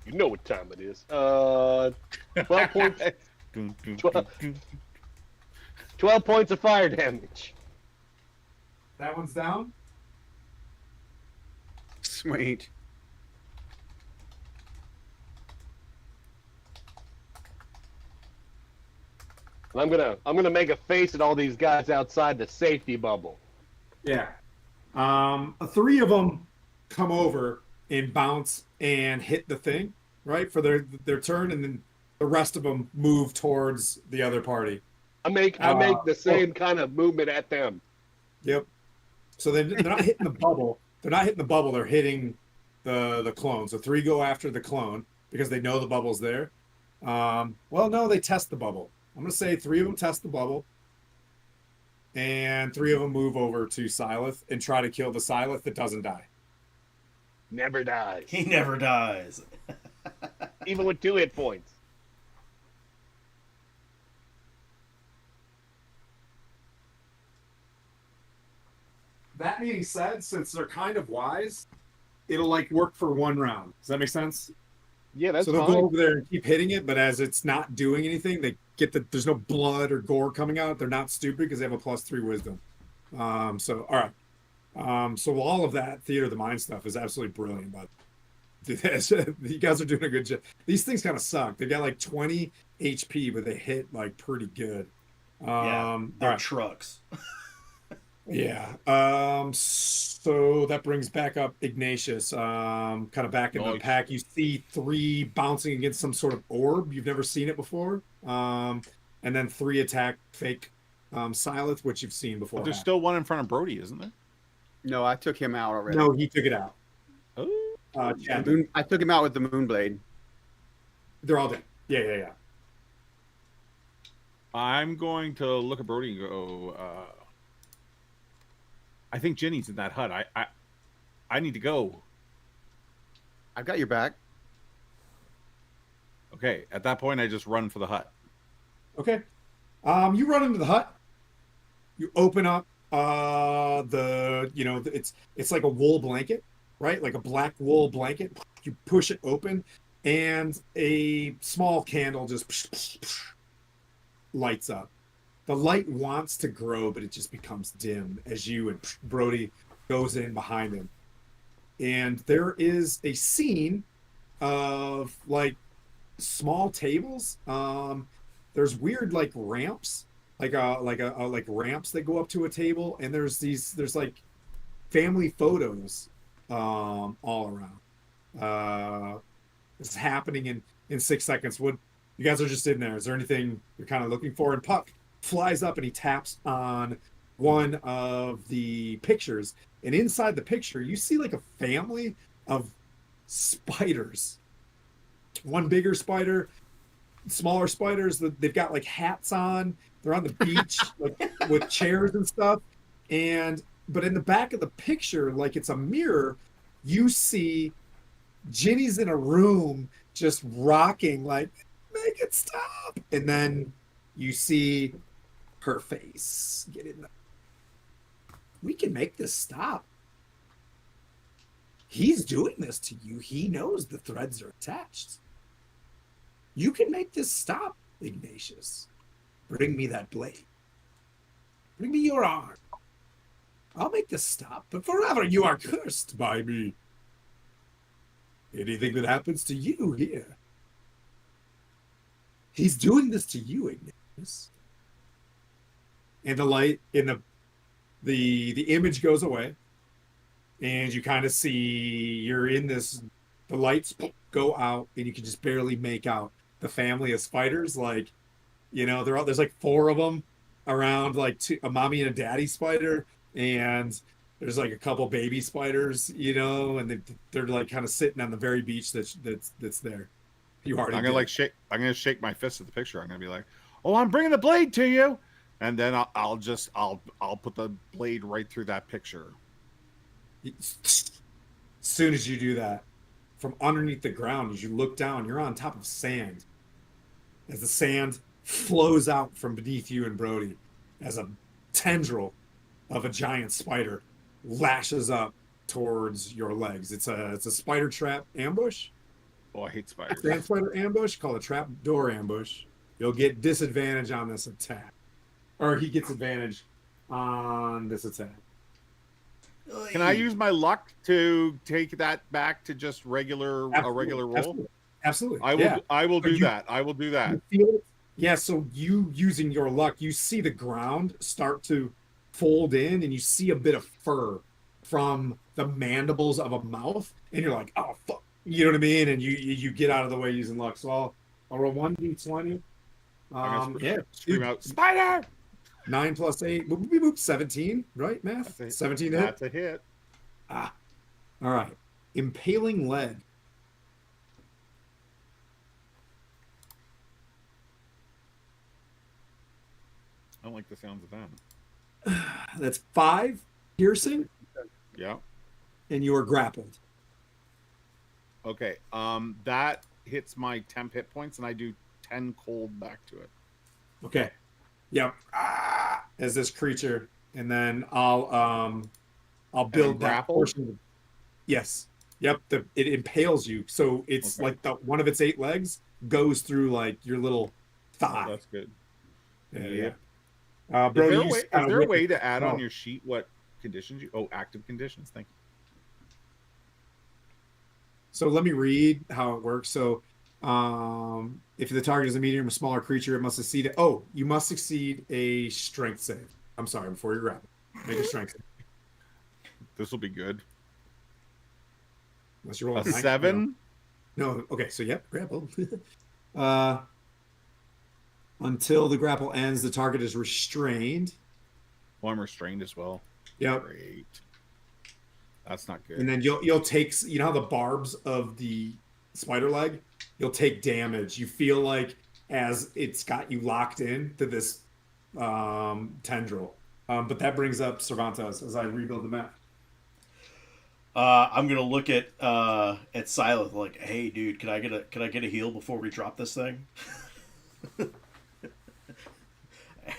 You know what time it is. 12 points. Dun, dun, 12. dun, dun. 12 points of fire damage. That one's down. Sweet. And I'm gonna make a face at all these guys outside the safety bubble. Yeah. Three of them come over and bounce and hit the thing, right, for their turn, and then the rest of them move towards the other party. I make the same kind of movement at them. Yep. So they're not hitting the bubble. They're not hitting the bubble. They're hitting the clone. So three go after the clone because they know the bubble's there. Well, no, they test the bubble. I'm going to say three of them test the bubble, and three of them move over to Silith and try to kill the Silith that doesn't die. Never dies. He never dies. Even with 2 hit points. That being said, since they're kind of wise, it'll like work for one round. Does that make sense? Yeah, that's So they'll fine. go over there and keep hitting it, but as it's not doing anything, they get there's no blood or gore coming out. They're not stupid because they have a +3 wisdom. So all right. So all of that theater of the mind stuff is absolutely brilliant. But you guys are doing a good job. These things kind of suck. They got like 20 HP, but they hit like pretty good. Yeah, All they're right. trucks. Yeah. So that brings back up Ignatius, kind of back in the Nice. pack. You see three bouncing against some sort of orb. You've never seen it before. And then three attack fake Silith, which you've seen before. But there's still one in front of Brody, isn't there? No, I took him out already. No, he took it out. Oh. Chad, I took him out with the Moonblade. they're all dead. Yeah. I'm going to look at Brody and go, I think Jenny's in that hut. I need to go. I've got your back. Okay, at that point, I just run for the hut. Okay. You run into the hut. You open up it's like a wool blanket, right? Like a black wool blanket. You push it open, and a small candle just lights up. The light wants to grow, but it just becomes dim as you and Brody goes in behind him. And there is a scene of like small tables, there's weird like ramps, like like ramps that go up to a table, and there's like family photos all around. It's happening in 6 seconds. What you guys are just in there? Is there anything you're kind of looking for? And Puck flies up and he taps on one of the pictures, and inside the picture you see like a family of spiders. One bigger spider, smaller spiders. They've got like hats on. They're on the beach like with chairs and stuff. But in the back of the picture, like it's a mirror, you see Ginny's in a room just rocking, like, make it stop. And then you see her face get in there. We can make this stop. He's doing this to you. He knows the threads are attached. You can make this stop, Ignatius. Bring me that blade. Bring me your arm. I'll make this stop, but forever you are cursed by me. Anything that happens to you here. He's doing this to you, Ignatius. And the light in the image goes away. And you kind of see you're in this, the lights go out and you can just barely make out the family of spiders. Like, you know, there's like 4 of them around, like a mommy and a daddy spider. And there's like a couple baby spiders, you know, and they're like kind of sitting on the very beach that's there. You already. I'm gonna shake my fist at the picture. I'm gonna be like, "Oh, I'm bringing the blade to you," and then I'll put the blade right through that picture. As soon as you do that, from underneath the ground, as you look down, you're on top of sand. As the sand flows out from beneath you and Brody, as a tendril of a giant spider lashes up towards your legs. It's a spider trap ambush. Oh, I hate spiders. Sand spider ambush, called a trap door ambush. You'll get disadvantage on this attack, or he gets advantage on this attack. Can I use my luck to take that back to just a regular roll? Absolutely. I will do that. I will do that. Yeah, so you using your luck, you see the ground start to fold in and you see a bit of fur from the mandibles of a mouth, and you're like, oh fuck, you know what I mean? And you get out of the way using luck. So I'll roll 1d20. Scream out, spider! 9 plus 8, boop, boop, boop, 17, right, math? 17 to hit? That's a hit. All right. Impaling leg. I don't like the sounds of that. That's 5 piercing. Yeah. And you are grappled. Okay. That hits my temp hit points, and I do 10 cold back to it. Okay. Yep. As this creature, and then I'll build that portion. Yes. Yep. It impales you, so it's like one of its 8 legs goes through like your little thigh. Oh, that's good. Yeah. Bro, is there a way to add on your sheet what conditions you? Oh, active conditions. Thank you. So let me read how it works. So, if the target is a medium or smaller creature, it must succeed. You must succeed a strength save. I'm sorry, before you grab it, make a strength save. This will be good. Unless you roll a 7. No. Okay. So grapple. Until the grapple ends, the target is restrained. Oh, I'm restrained as well. Yep. Great. That's not good. And then you'll take, you know how the barbs of the spider leg, you'll take damage. You feel like as it's got you locked in to this tendril. But that brings up Cervantes as I rebuild the map. I'm gonna look at Silas like, hey dude, can I get a heal before we drop this thing?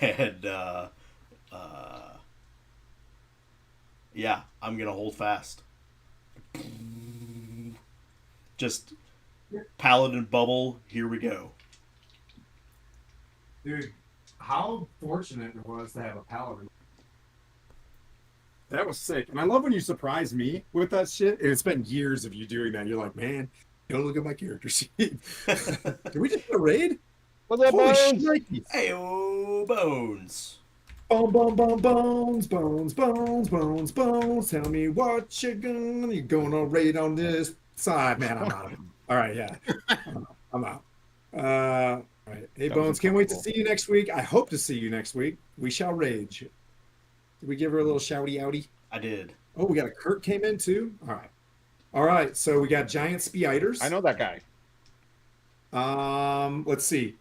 And yeah, I'm gonna hold fast. Just paladin bubble. Here we go. Dude, how fortunate it was to have a paladin. That was sick. And I love when you surprise me with that shit. And it's been years of you doing that. You're like, man, don't look at my character sheet. Did we just get a raid? What's up, Holy Bones? shnikes. Hey, bones. Bones. Tell me what you're gonna rate on this side. Man, I'm out of it. All right, yeah. I'm out. All right. Hey, That was Bones, can't wait to uncomfortable. see you next week. I hope to see you next week. We shall rage. Did we give her a little shouty outy? I did. Oh, we got a Kurt came in too. All right. All right. So we got giant speiders. I know that guy. Let's see.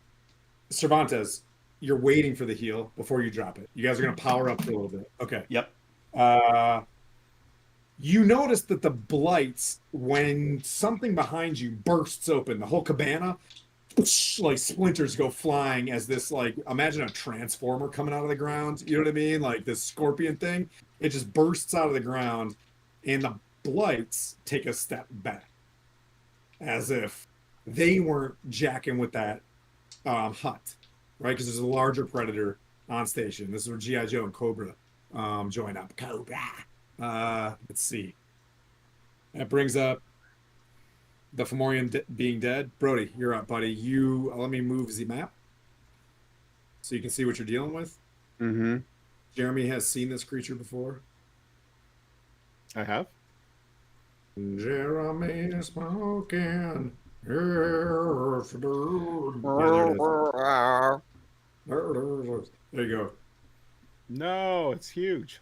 Cervantes, you're waiting for the heal before you drop it. You guys are gonna power up for a little bit. Okay. Yep. You notice that the blights, when something behind you bursts open, the whole cabana, like splinters go flying as this, like, imagine a transformer coming out of the ground. You know what I mean? Like this scorpion thing. It just bursts out of the ground, and the blights take a step back, as if they weren't jacking with that hut, right? Because there's a larger predator on station. This is where G.I. Joe and Cobra join up. Cobra. Let's see. That brings up the Fomorian being dead. Brody, you're up, buddy. Let me move the map so you can see what you're dealing with. Mm-hmm. Jeremy has seen this creature before. I have. Jeremy is smoking. There it is. There you go. No, it's huge.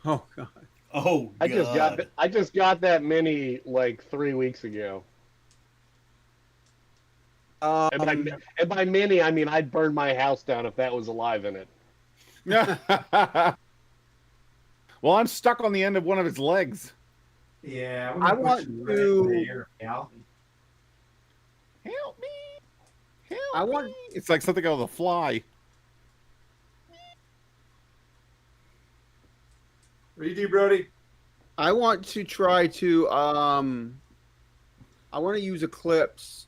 Oh God. Oh, I just got God. I just got that mini like 3 weeks ago. And by mini, I mean I'd burn my house down if that was alive in it. Well, I'm stuck on the end of one of his legs. Yeah, I want to. Help me! Help I want. me! It's like something out of the fly. What do you do, Brody? I want to try to. I want to use Eclipse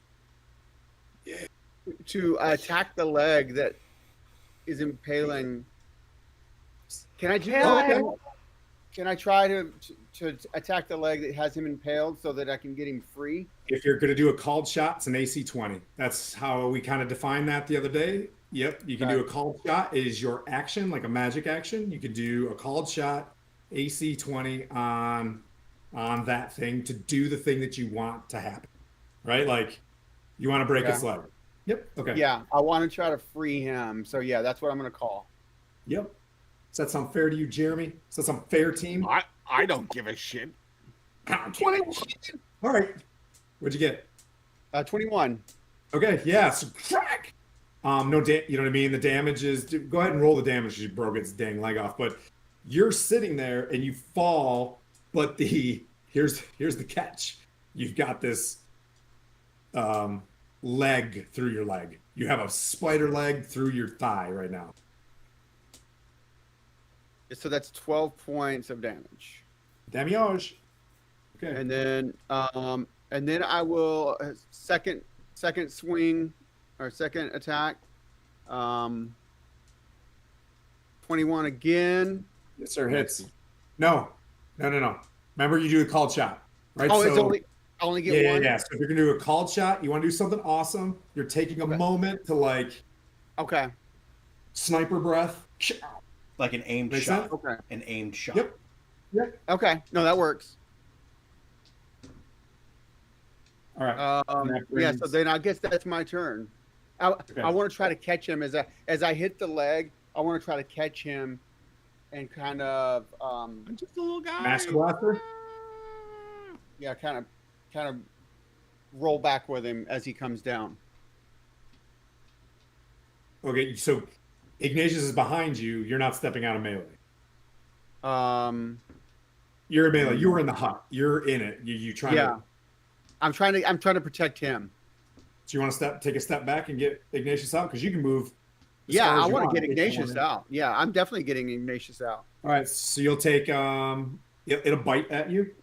to attack the leg that is impaling. Can I do that? Can I try to attack the leg that has him impaled so that I can get him free? If you're going to do a called shot, it's an AC 20. That's how we kind of defined that the other day. Yep, you can do a called shot. It is your action, like a magic action. You could do a called shot, AC 20 on that thing to do the thing that you want to happen, right? Like you want to break its leg. Yep. Okay. Yeah, I want to try to free him. So yeah, that's what I'm going to call. Yep. Does that sound fair to you, Jeremy? Does that sound fair, team? I don't give a shit. 21. All right. What'd you get? 21. Okay. Yeah. So crack. You know what I mean? The damage is. Go ahead and roll the damage. You broke its dang leg off, but you're sitting there and you fall. But here's the catch. You've got this leg through your leg. You have a spider leg through your thigh right now. So that's 12 points of damage. Damage. Okay. And then I will second swing or second attack. 21 again. Yes, sir. Hits. No. Remember, you do a called shot, right? Oh, so, it's I only get one. Yeah. So if you're gonna do a called shot, you want to do something awesome. You're taking a moment to like Okay. sniper breath. Like an aimed Makes shot. sense? Okay. An aimed shot. Yep. Okay. No, that works. All right. Yeah. brings- So then I guess that's my turn. I want to try to catch him as I hit the leg. I want to try to catch him, and kind of I'm just a little guy. Master Blaster. yeah, kind of roll back with him as he comes down. Okay. So Ignatius is behind you. You're not stepping out of melee. You're in melee. You were in the hut. You're in it. You trying Yeah. to. I'm trying to protect him. So you want to take a step back and get Ignatius out because you can move. as Yeah, far as I you want to get if you Ignatius want. out. Yeah, I'm definitely getting Ignatius out. All right. So you'll take it'll bite at you.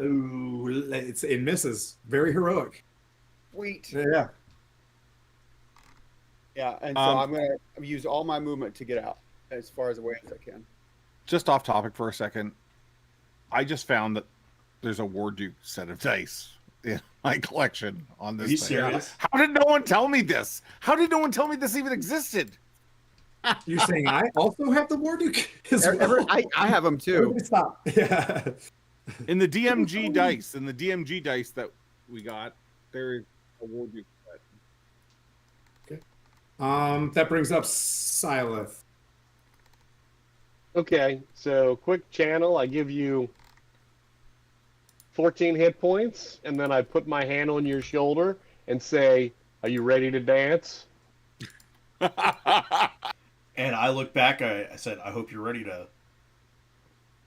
Ooh, it misses. Very heroic. Sweet. Yeah. Yeah, and so I'm gonna use all my movement to get out as far as away as I can. Just off topic for a second. I just found that there's a War Duke set of dice in my collection on this Are you thing. serious? How did no one tell me this? How did no one tell me this even existed? You're saying I also have the Warduke as well? I have them too. Everybody stop. Yeah. In the DMG dice, that we got, there is a Warduke set. That brings up Silith. Okay, so quick channel. I give you 14 hit points, and then I put my hand on your shoulder and say, "Are you ready to dance?" And I look back. I said, "I hope you're ready to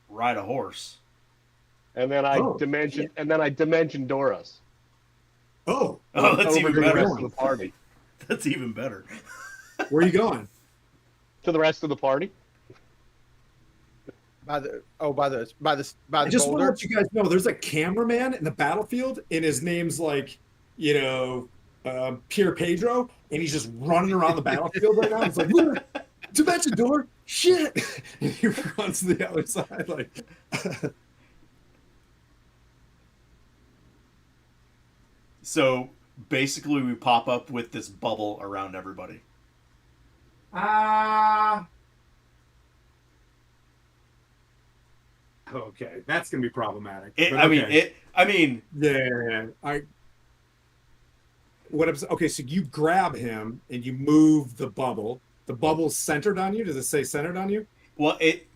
ride a horse." And then I dimension Doris Oh, Oh, that's over even to the rest better. of the party. That's even better. where are you going? To the rest of the party. By the I just want to boulder. let you guys know there's a cameraman in the battlefield, and his name's like, Pier Pedro, and he's just running around the battlefield right now. It's like, look, dimension door, shit. And he runs to the other side, like. So basically, we pop up with this bubble around everybody. Okay, that's gonna be problematic. It, but I okay. mean, I mean, Yeah, okay, so you grab him and you move the bubble. The bubble's centered on you. Does it say centered on you? well, it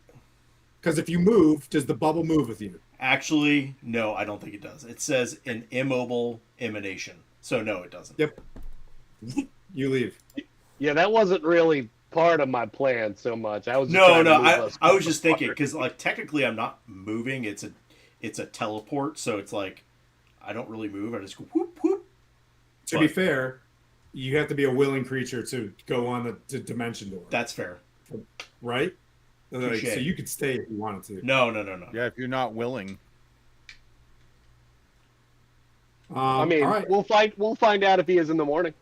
Because if you move, does the bubble move with you? actually no, I don't think it does. It says an immobile emanation, so no, it doesn't. Yep. You leave. Yeah, that wasn't really part of my plan so much. I was just No, trying to no, move us I was just apart. thinking because like technically I'm not moving. It's a teleport, so it's like I don't really move. I just go whoop whoop. To be fair, you have to be a willing creature to go on the dimension door, That's fair. right? Like, Touche. so you could stay if you wanted to. No. Yeah, if you're not willing. I mean, all right. we'll find out if he is in the morning.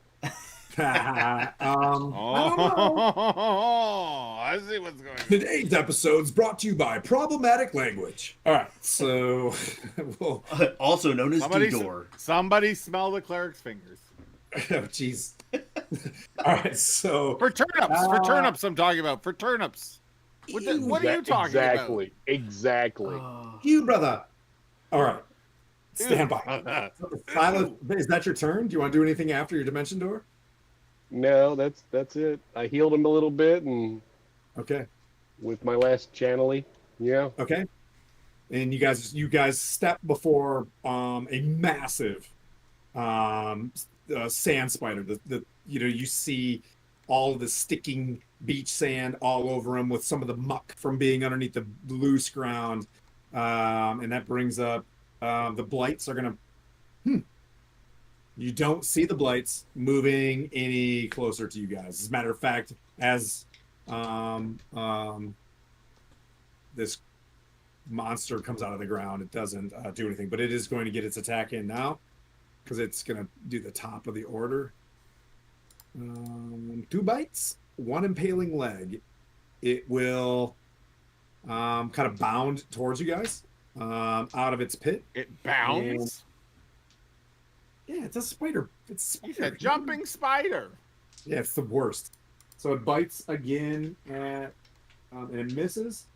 I don't know. Oh, I see what's going on. Today's episode's brought to you by Problematic Language. All right, so well, Also known as D-door. Somebody smell the cleric's fingers. oh jeez. All right, so For turnips, I'm talking about. For turnips. What are you talking about? Exactly. you brother. All right, stand by. Silent, is that your turn? Do you want to do anything after your dimension door? No, that's it. I healed him a little bit, and Okay. with my last channeling, yeah. Okay. And you guys step before a massive sand spider. You see all of the sticking beach sand all over him with some of the muck from being underneath the loose ground. And that brings up the blights are gonna you don't see the blights moving any closer to you guys. As a matter of fact, as this monster comes out of the ground, it doesn't do anything, but it is going to get its attack in now because it's going to do the top of the order. 2 bites, 1 impaling leg. It will kind of bound towards you guys out of its pit. It bounds. Yeah, it's a spider. It's He's a jumping spider. Yeah, it's the worst. So it bites again and it misses.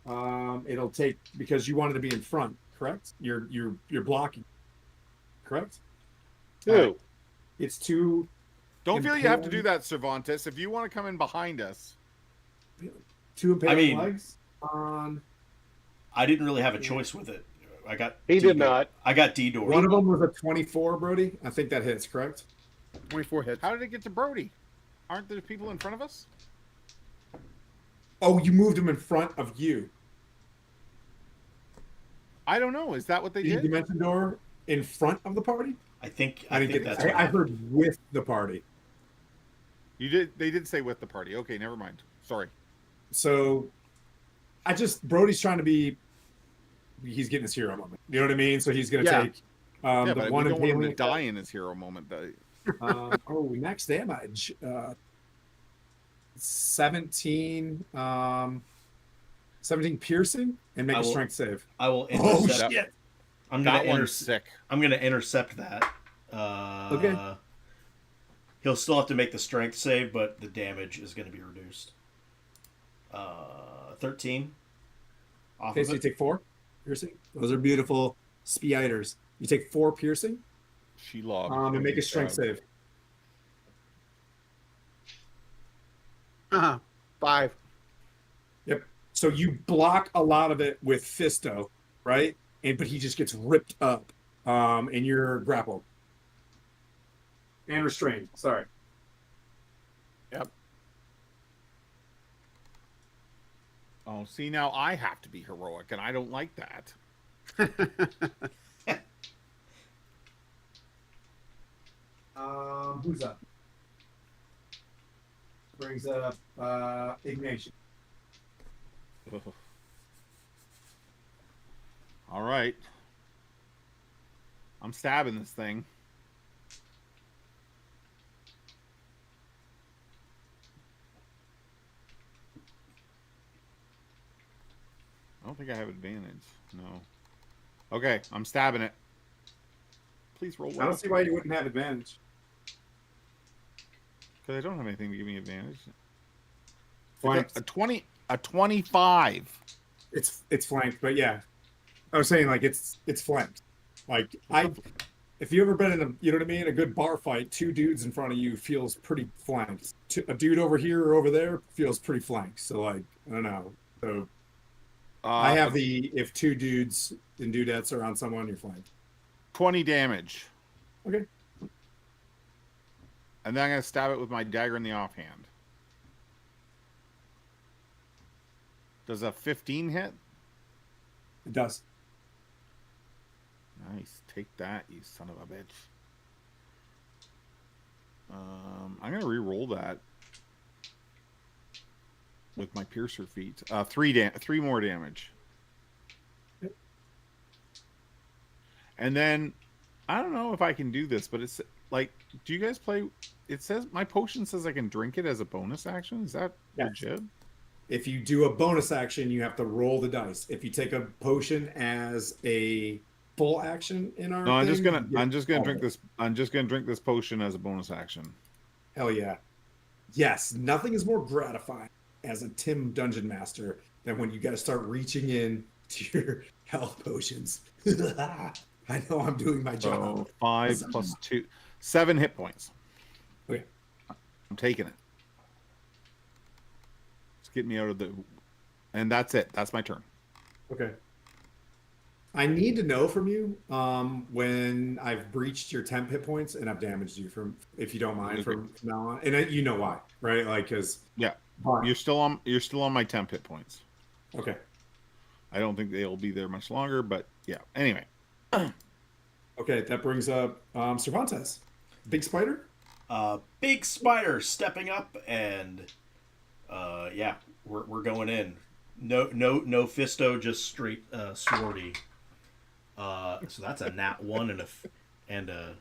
It'll take because you wanted to be in front, correct? You're blocking, correct? Two. It's 2. Don't feel you have to do that, Cervantes. If you want to come in behind us. 2 impaling I mean- legs on. I didn't really have a choice with it. I got. He D-door. did not. I got D-door. One of them was a 24, Brody. I think that hits, correct? 24 hits. How did it get to Brody? Aren't there people in front of us? Oh, you moved him in front of you. I don't know. Is that what they Did you did? dimension door in front of the party? I think I didn't think get that's that. what I heard with the party. You did. They did say with the party. Okay, never mind. Sorry. So Brody's trying to be. He's getting his hero moment. You know what I mean? So he's going to Yeah. take Yeah, the but we one don't want him to impaling. die in his hero moment. Max damage. 17 17 piercing and make I a will- strength save. I will Oh intercept. shit. That one's sick. I'm gonna intercept that. Okay. He'll still have to make the strength save, but the damage is going to be reduced. 13. Off Okay, of so you it. take 4 piercing. Those are beautiful spiders. You take 4 piercing. She logged. And make a strength save. 5. Yep. So you block a lot of it with Fisto, right? But he just gets ripped up, and you're grappled and restrained. Sorry. Yep. Oh, see, now I have to be heroic, and I don't like that. Who's up? Brings up Ignatius. All right. I'm stabbing this thing. I don't think I have advantage. No. Okay, I'm stabbing it. Please roll well. I don't see why you wouldn't have advantage. Because I don't have anything to give me advantage. Flanked. A 25. It's flanked, but yeah. I was saying like it's flanked. Like if you ever been in a, you know what I mean, a good bar fight, 2 dudes in front of you feels pretty flanked. A dude over here or over there feels pretty flanked. So like I don't know. So I have the if 2 dudes and dudettes are on someone, you're flanked. 20 damage. Okay. And then I'm going to stab it with my dagger in the offhand. Does a 15 hit? It does. Nice. Take that, you son of a bitch. I'm going to re-roll that with my piercer feat. 3 more damage. And then, I don't know if I can do this, but it's like, do you guys play? It says, my potion says I can drink it as a bonus action. Is that legit? If you do a bonus action, you have to roll the dice. If you take a potion as a full action in our I'm just gonna drink this. this. I'm just gonna drink this potion as a bonus action. Hell yeah. Yes, nothing is more gratifying as a Tim Dungeon Master than when you got to start reaching in to your health potions. I know I'm doing my job. So 5 plus 2, 7 hit points. Okay. I'm taking it. Just get me out of the, and that's it. That's my turn. Okay. I need to know from you when I've breached your temp hit points and I've damaged you from, if you don't mind, from now on. And you know why, right? Like, because you're still on my temp hit points. Okay. I don't think they'll be there much longer, but yeah. Anyway. Okay, that brings up Cervantes. Big spider. Big spider stepping up, and we're going in. No Fisto, just straight swordy. So that's a nat 1 and a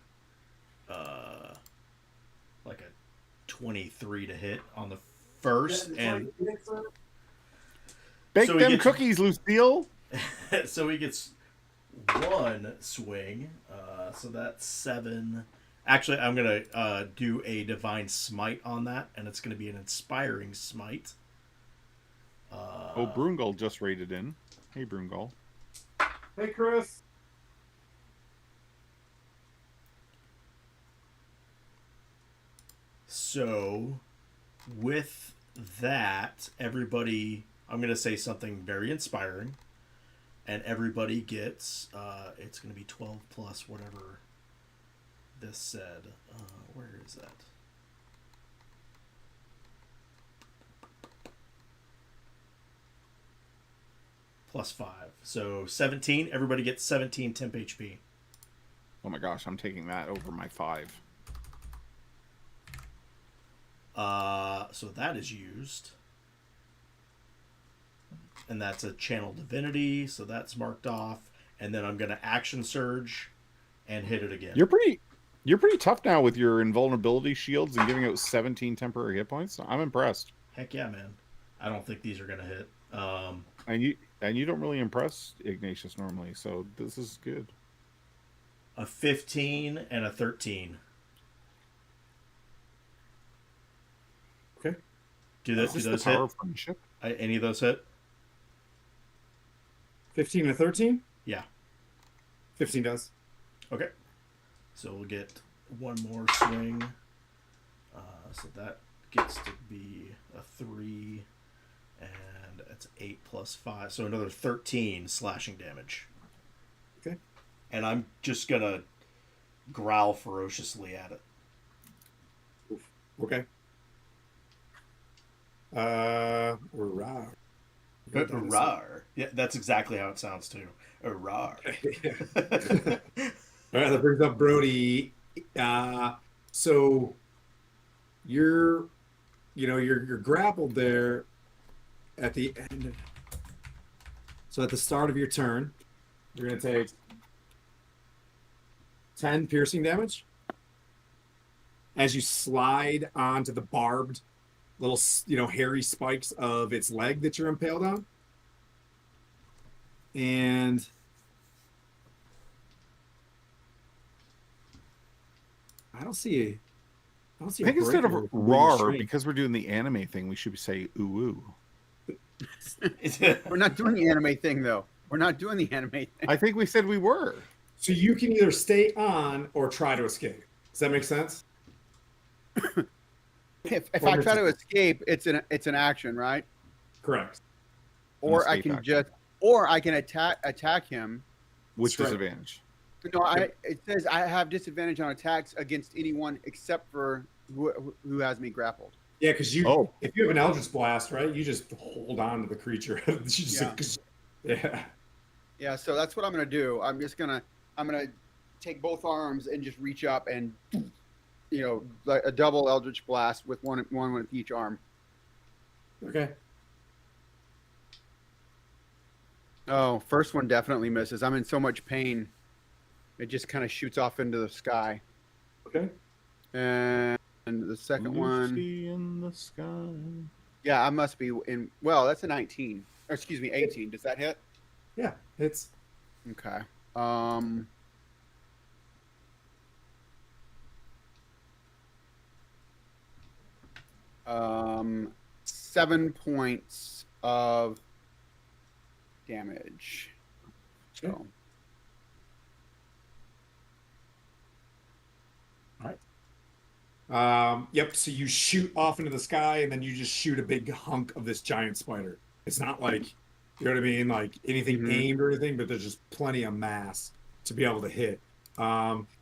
like a 23 to hit on the first, and bake them cookies, Lucille. So he gets 1 swing. So that's 7. Actually, I'm gonna do a divine smite on that, and it's gonna be an inspiring smite. Brungal just raided in. Hey, Brungal. Hey, Chris. So, with that, everybody, I'm going to say something very inspiring, and everybody gets, it's going to be 12 plus whatever this said. Where is that? Plus 5. So 17. Everybody gets 17 temp HP. Oh my gosh, I'm taking that over my 5. So that is used. And that's a channel divinity, so that's marked off. And then I'm going to action surge and hit it again. You're pretty tough now with your invulnerability shields and giving out 17 temporary hit points. I'm impressed. Heck yeah, man. I don't think these are going to hit. And you don't really impress Ignatius normally, so this is good. A 15 and a 13. Okay. Do Is this the those power hit? of friendship? Any of those hit? 15 and 13? Yeah. 15 does. Okay. So we'll get one more swing. So that gets to be a 3, and it's 8 plus 5. So another 13 slashing damage. Okay. And I'm just going to growl ferociously at it. Oof. Okay. Rawr. Rawr. Yeah, that's exactly how it sounds too. Rawr. All right, that brings up Brody. So you're grappled there at the end. So at the start of your turn, you're going to take 10 piercing damage as you slide onto the barbed little, hairy spikes of its leg that you're impaled on. And I don't see I think instead of roar, because we're doing the anime thing, we should say ooh ooh. We're not doing the anime thing, though. We're not doing the anime thing. I think we said we were. So you can either stay on or try to escape. Does that make sense? If I try to escape, it's an action, right? Correct. Or I escape can action. I can attack him. With Straight. disadvantage. No, it says I have disadvantage on attacks against anyone except for who has me grappled. Yeah, because if you have an Eldritch Blast, right, you just hold on to the creature. Yeah, so that's what I'm gonna do. I'm gonna take both arms and just reach up and, like a double Eldritch Blast with one with each arm. Okay. Oh, first one definitely misses. I'm in so much pain. It just kind of shoots off into the sky. Okay. And the second one, Lucy in the sky. yeah, I must be in. Well, that's a 19. Or excuse me, 18. Does that hit? Yeah, it's Okay. 7 points of damage. So. all right. Yep. So you shoot off into the sky, and then you just shoot a big hunk of this giant spider. It's not like, you know what I mean, like anything aimed or anything, but there's just plenty of mass to be able to hit.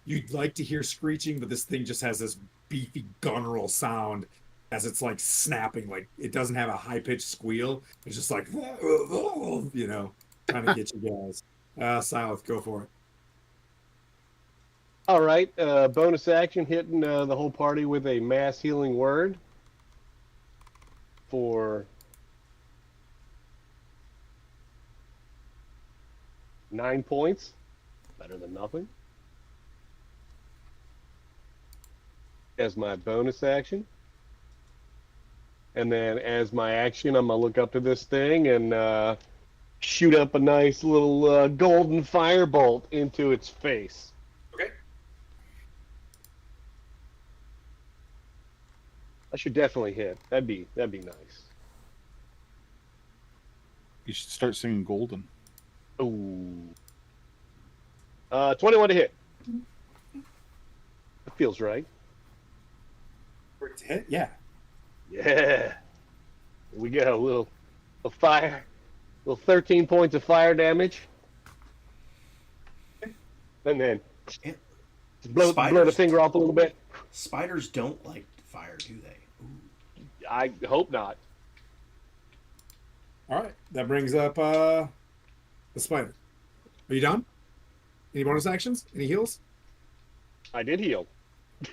You'd like to hear screeching, but this thing just has this beefy guttural sound as it's like snapping. Like it doesn't have a high pitched squeal. It's just like, trying to get you guys. Silith, go for it. All right, bonus action, hitting the whole party with a mass healing word for 9 points. Better than nothing. As my bonus action. And then as my action, I'm going to look up to this thing and shoot up a nice little golden firebolt into its face. Okay. I should definitely hit. That'd be nice. You should start singing Golden. Ooh. 21 to hit. That feels right. For it to hit? Yeah. Yeah. Here we go. A fire. Little 13 points of fire damage. And then It- just blow the finger off a little bit. Spiders don't like fire, do they? Ooh. I hope not. All right. That brings up the spider. Are you done? Any bonus actions? Any heals? I did heal.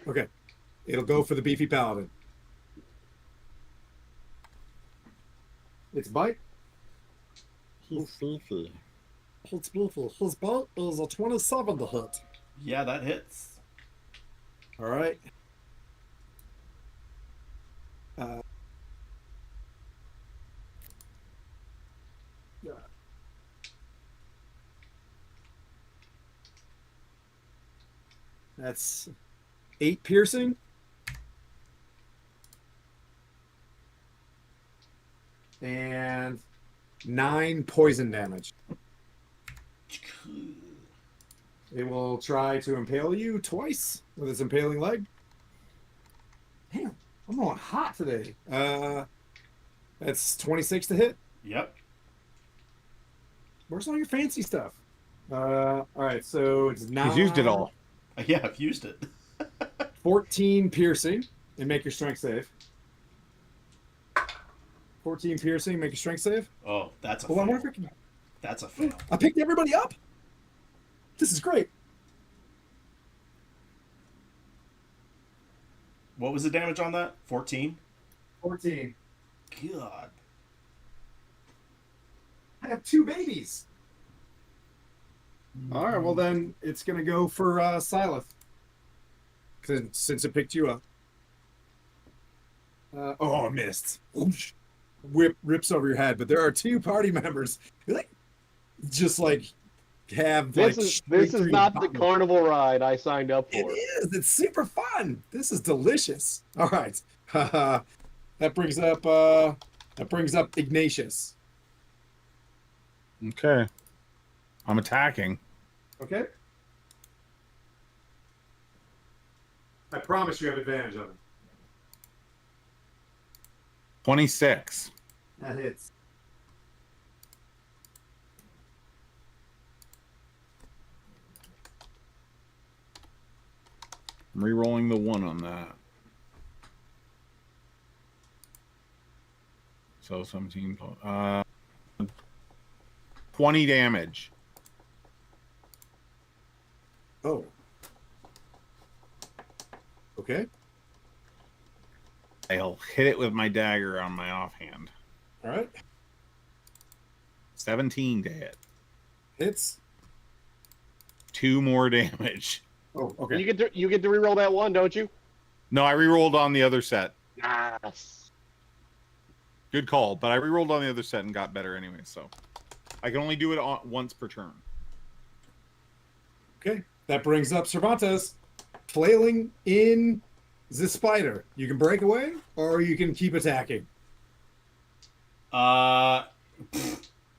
Okay. It'll go for the beefy paladin. It's bite. He's beefy. It's beefy. His bite is a 27 to hit. Yeah, that hits. All right. That's 8 piercing. And 9 poison damage. It will try to impale you twice with its impaling leg. Damn, I'm going hot today. That's 26 to hit. Yep. Where's all your fancy stuff? All right, so it's 9. He's used it all. Yeah, I've used it. 14 piercing, and make your strength save. 14 piercing, make your strength save. Oh, that's a Hold on, fail. what if I- That's a fail. I picked everybody up. This is great. What was the damage on that? 14? 14. God. I have 2 babies. All right, well then it's gonna go for Silith, since it picked you up. Oh, I missed. Oosh. Whip rips over your head, but there are 2 party members who just have This is straight through not your the body. carnival ride I signed up It for. is. It's super fun. This is delicious. All right, that brings up Ignatius. Okay. I'm attacking. Okay. I promise you have advantage on it. 26. That hits. I'm re-rolling the 1 on that. So 17. 20 damage. Oh. Okay. I'll hit it with my dagger on my offhand. All right. 17 to hit. Hits. 2 more damage. Oh, okay. You get to reroll that 1, don't you? No, I re-rolled on the other set. Yes. Good call, but I re-rolled on the other set and got better anyway, so I can only do it once per turn. Okay. That brings up Cervantes, flailing in the spider. You can break away, or you can keep attacking. Well,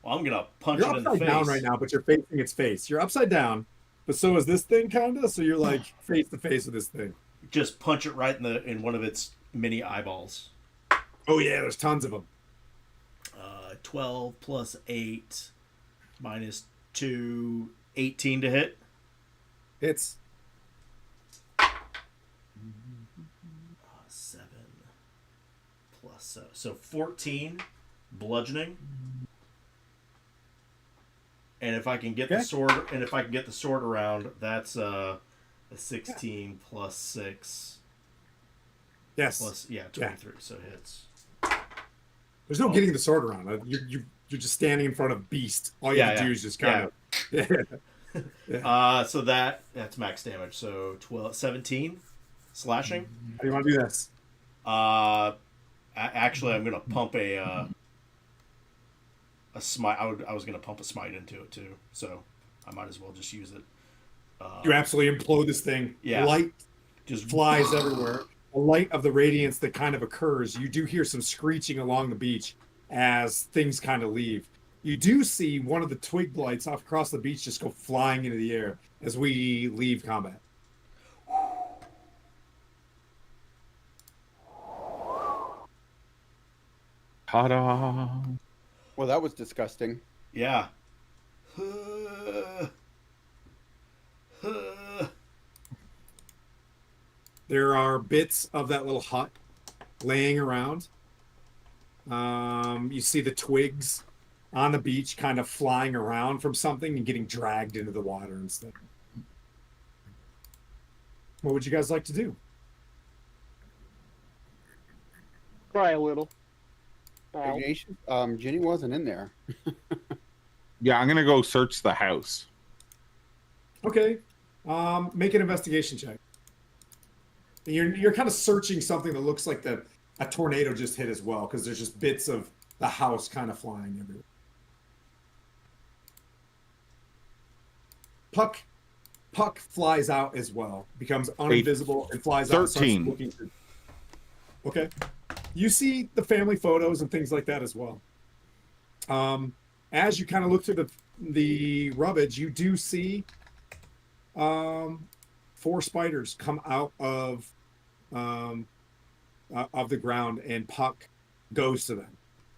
I'm gonna punch You're it in the upside face. down right now, but you're facing its face. You're upside down, but so is this thing, kind of. So you're like face to face with this thing. Just punch it right in one of its mini eyeballs. Oh yeah, there's tons of them. 12 plus 8 minus 2, 18 to hit. Hits. 7 plus 7. So 14 bludgeoning. And if I can get the sword around, that's a 16 plus 6 Yes. plus 23. So it hits. There's no getting the sword around. You're just standing in front of Beast. All you have to do is just kind of. So that's max damage. So 17 slashing. How do you want to do this? Actually, I'm gonna pump a smite. I was gonna pump a smite into it too, so I might as well just use it. You absolutely implode this thing. Yeah. Light Just flies everywhere. The light of the radiance that kind of occurs. You do hear some screeching along the beach as things kind of leave. You do see one of the twig blights off across the beach just go flying into the air as we leave combat. Ta-da! Well, that was disgusting. Yeah. There are bits of that little hut laying around. You see the twigs on the beach kind of flying around from something and getting dragged into the water and stuff. What would you guys like to do? Cry a little. Ow. Ignatius, Ginny wasn't in there. Yeah, I'm gonna go search the house. Okay. Make an investigation check. You're kind of searching something that looks like a tornado just hit as well, because there's just bits of the house kind of flying everywhere. Puck, Puck flies out as well, becomes uninvisible, and flies out and starts 13. looking through. Okay. You see the family photos and things like that as well. As you kind of look through the rubbish, you do see 4 spiders come out of the ground, and Puck goes to them.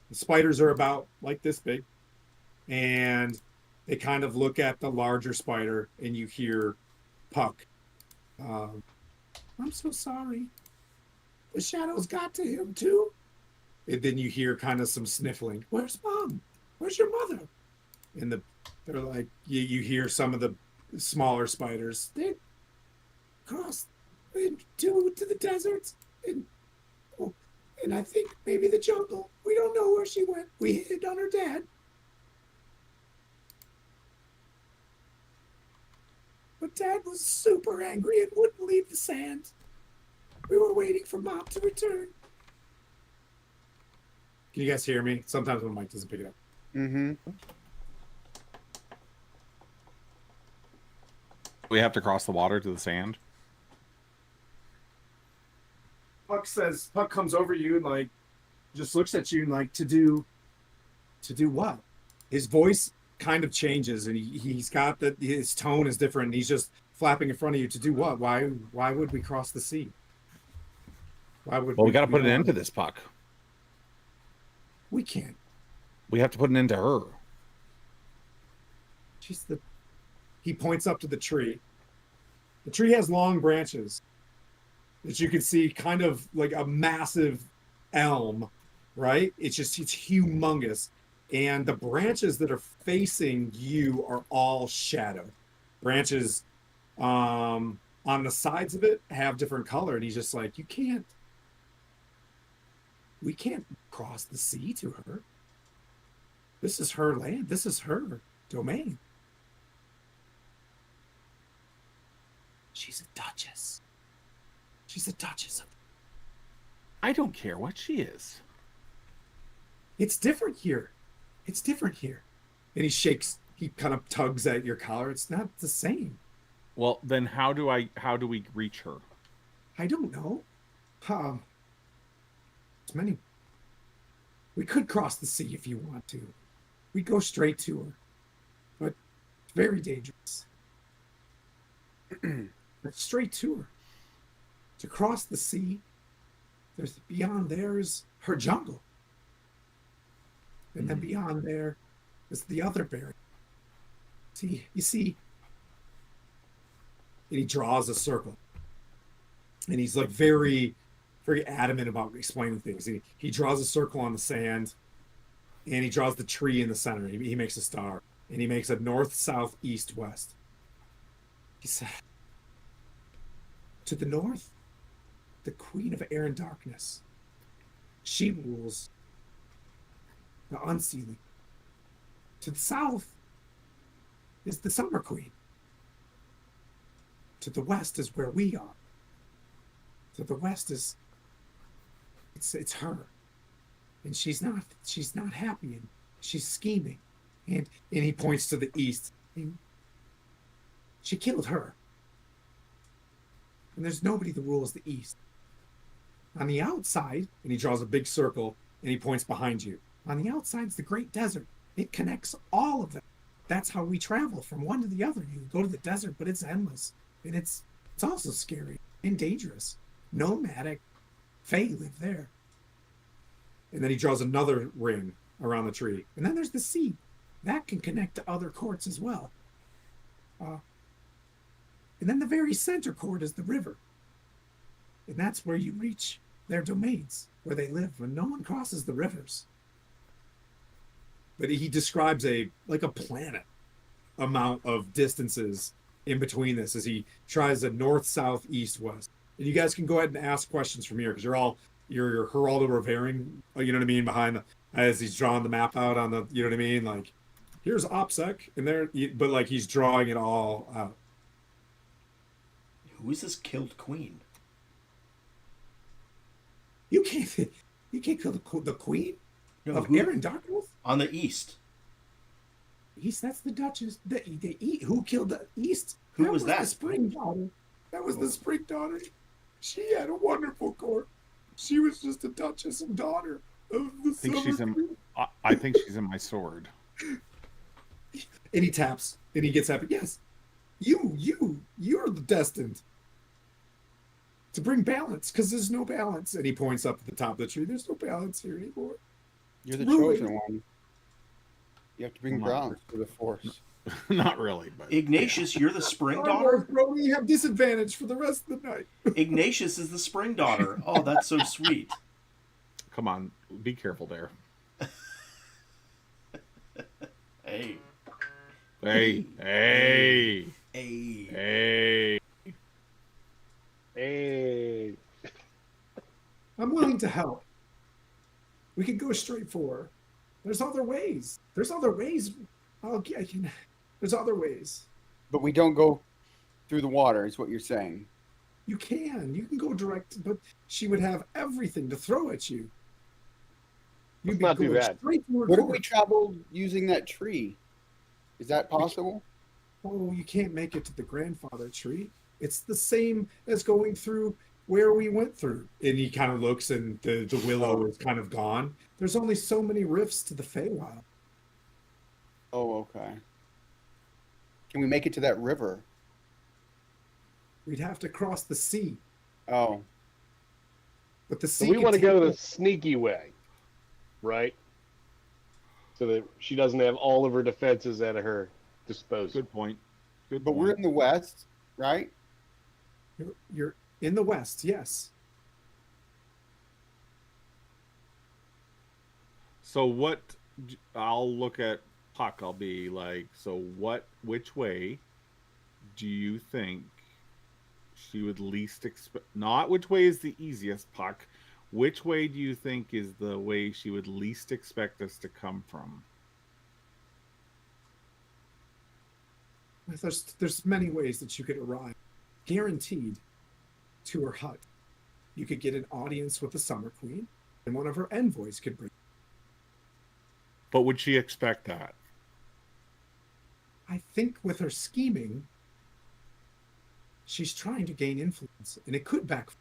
The spiders are about like this big, and they kind of look at the larger spider, and you hear Puck. I'm so sorry. The shadows got to him too. And then you hear kind of some sniffling. Where's Mom? Where's your mother? And they're like, you hear some of the smaller spiders. They crossed into the deserts, and I think maybe the jungle. We don't know where she went. We hid on her dad. But Dad was super angry and wouldn't leave the sand. We were waiting for Mom to return. Can you guys hear me? Sometimes my mic doesn't pick it up. Mm-hmm. We have to cross the water to the sand. Puck comes over you and like just looks at you and like to do what? His voice kind of changes, and he's got his tone is different, and he's just flapping in front of you to do what? Why would we cross the sea? Why would Well, we got to put an end to this, Puck. We can't. We have to put an end to her. He points up to the tree. The tree has long branches that you can see, kind of like a massive elm, right? It's humongous. And the branches that are facing you are all shadow. Branches on the sides of it have different color. And he's just like, we can't cross the sea to her. This is her land. This is her domain. She's a duchess. She's a duchess of... I don't care what she is. It's different here. It's different here. And he kind of tugs at your collar. It's not the same. Well, then how do we reach her? I don't know. It's many. We could cross the sea if you want to. We'd go straight to her. But it's very dangerous. But straight to her. To cross the sea, beyond there is her jungle. And then beyond there is the other barrier. You see, and he draws a circle. And he's like very, very adamant about explaining things. He draws a circle on the sand, and he draws the tree in the center. He makes a star, and he makes a north, south, east, west. He said, to the north, the Queen of Air and Darkness. She rules the unsealing. To the south is the Summer Queen. To the west is where we are. To the west is it's her. And she's not happy, and she's scheming. And he points to the east. And she killed her. And there's nobody that rules the east. On the outside, and he draws a big circle, and he points behind you. On the outside is the Great Desert. It connects all of them. That's how we travel from one to the other. You go to the desert, but it's endless. And it's also scary and dangerous. Nomadic. Fae live there. And then he draws another ring around the tree. And then there's the sea. That can connect to other courts as well. And then the very center court is the river. And that's where you reach their domains, where they live, when no one crosses the rivers. But he describes a planet amount of distances in between this as he tries a north, south, east, west. And you guys can go ahead and ask questions from here, because you're Geraldo Rivering, you know what I mean, behind as he's drawing the map out on the, you know what I mean, like here's OPSEC and there, but like he's drawing it all out. Who is this killed queen? You can't kill the queen of Air and Darkness On the east. East, that's the Duchess. They eat. Who killed the East? Who was The that? Spring Daughter. That was the Spring Daughter. She had a wonderful court. She was just a Duchess and daughter of the I think Summer she's in. Queen. I think she's in my sword. And he taps, and he gets happy. Yes, you're the destined to bring balance, because there's no balance. And he points up at the top of the tree. There's no balance here anymore. You're the Ruined. chosen one. You have to bring Come on. balance to the force. Not really, but Ignatius, you're the spring Star daughter? Wars, bro, you have disadvantage for the rest of the night. Ignatius is the spring daughter. Oh, that's so sweet. come on, be careful there. Hey. Hey, hey, Hey. hey. Hey. I'm willing to help. We could go straight for her. There's other ways. There's other ways. There's other ways. But we don't go through the water, is what you're saying. You can go direct, but she would have everything to throw at you. Let's not do going that. straight toward What if her. we traveled using that tree? Is that possible? Oh, you can't make it to the grandfather tree. It's the same as going through where we went through. And he kind of looks, and the willow is kind of gone. There's only so many rifts to the Feywild. Oh, okay. Can we make it to that river? We'd have to cross the sea. Oh, But the So sea we could want to take go the us- sneaky way, right? So that she doesn't have all of her defenses at her disposal. Good point. Good but point. we're in the west, right? You're in the west, yes. So what? I'll look at Puck. I'll be like, so what? Which way do you think she would least expect? Not which way is the easiest, Puck. Which way do you think is the way she would least expect us to come from? There's many ways that you could arrive. Guaranteed to her hut. You could get an audience with the Summer Queen, and one of her envoys could bring. But would she expect that? I think with her scheming, she's trying to gain influence, and it could backfire.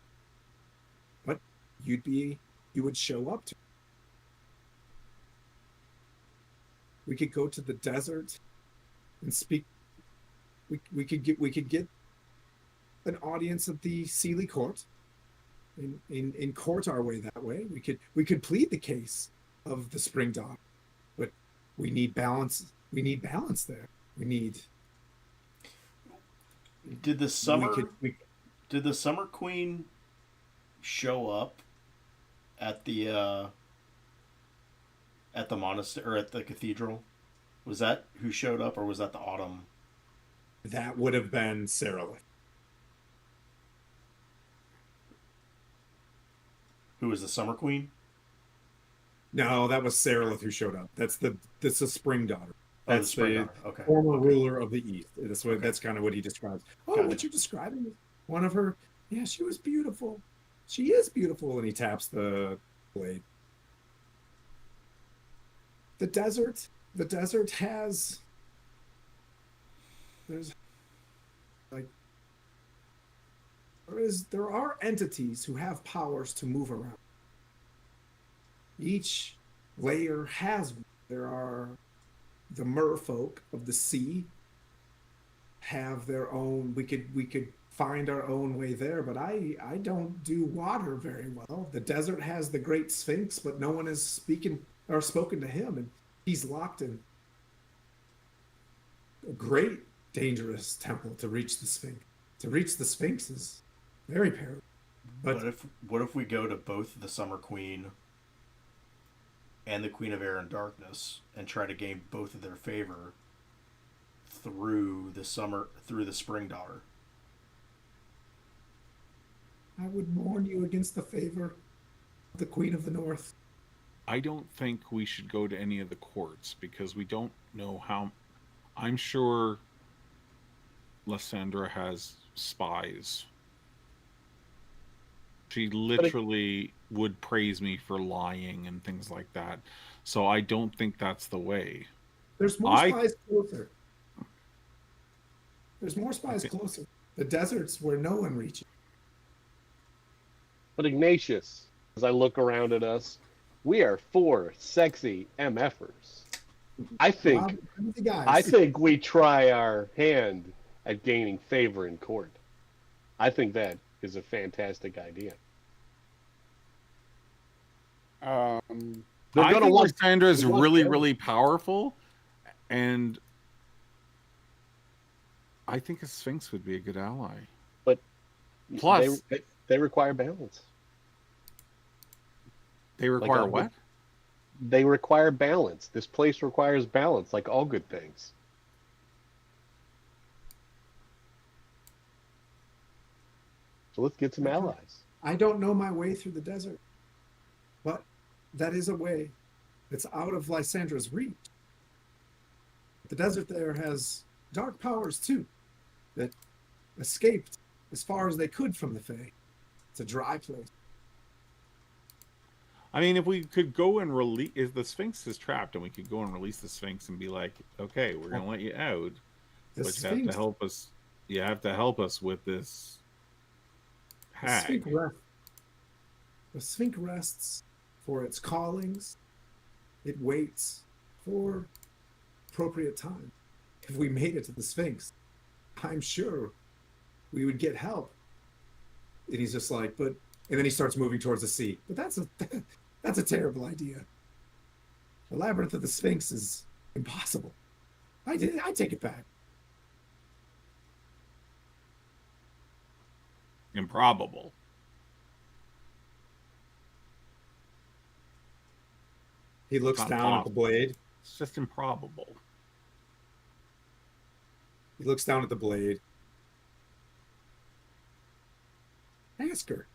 But you would show up to her. We could go to the desert and speak. We could get an audience at the Sealy court, in court our way that way. We could plead the case of the Spring Daughter, but we need balance. We need balance there. We need. Did the summer we did the Summer Queen show up at the monastery or at the cathedral? Was that who showed up, or was that the autumn? That would have been Sarah. Who was the Summer Queen? No, that was Sarah who showed up. That's the Spring Daughter. Oh, the That's Spring the Daughter. Okay. former ruler of the East. That's what. Okay. That's kind of what he describes. Oh, Got what it. you're describing is one of her. Yeah, she was beautiful. She is beautiful, and he taps the blade. The desert. The desert has. There's. Like. There are entities who have powers to move around. Each layer has one. There are the merfolk of the sea have their own. We could find our own way there, but I don't do water very well. The desert has the great Sphinx, but no one has spoken to him, and he's locked in a great dangerous temple to reach the Sphinx. To reach the Sphinx is very perilous. But What if we go to both the Summer Queen and the Queen of Air and Darkness and try to gain both of their favor through the Spring Daughter? I would warn you against the favor of the Queen of the North. I don't think we should go to any of the courts because we don't know how. I'm sure Lysandra has spies. She literally would praise me for lying and things like that. So I don't think that's the way. There's more I- spies closer. There's more spies closer. The desert's where no one reaches. But Ignatius, as I look around at us, we are 4 sexy MFers. I think we try our hand at gaining favor in court. I think that is a fantastic idea. They're I gonna think want Lysandra is they want really, Joe. really powerful, and I think a Sphinx would be a good ally. But Plus, they require balance. they require Like, what? They require balance. This place requires balance, like all good things. So let's get some allies. I don't know my way through the desert, but that is a way that's out of Lysandra's reach. The desert there has dark powers too, that escaped as far as they could from the Fae. It's a dry place. I mean, if we could go and release, if the Sphinx is trapped, and we could go and release the Sphinx and be like, okay, we're gonna let you out, The but you have to help us. You have to help us with this hag. The Sphinx rests for its callings. It waits for appropriate time. If we made it to the Sphinx, I'm sure we would get help. And he's just like, and then he starts moving towards the sea. But that's a terrible idea. The labyrinth of the Sphinx is impossible. I take it back. Improbable. He looks Not down at the possible. blade. It's just improbable. He looks down at the blade. Ask her.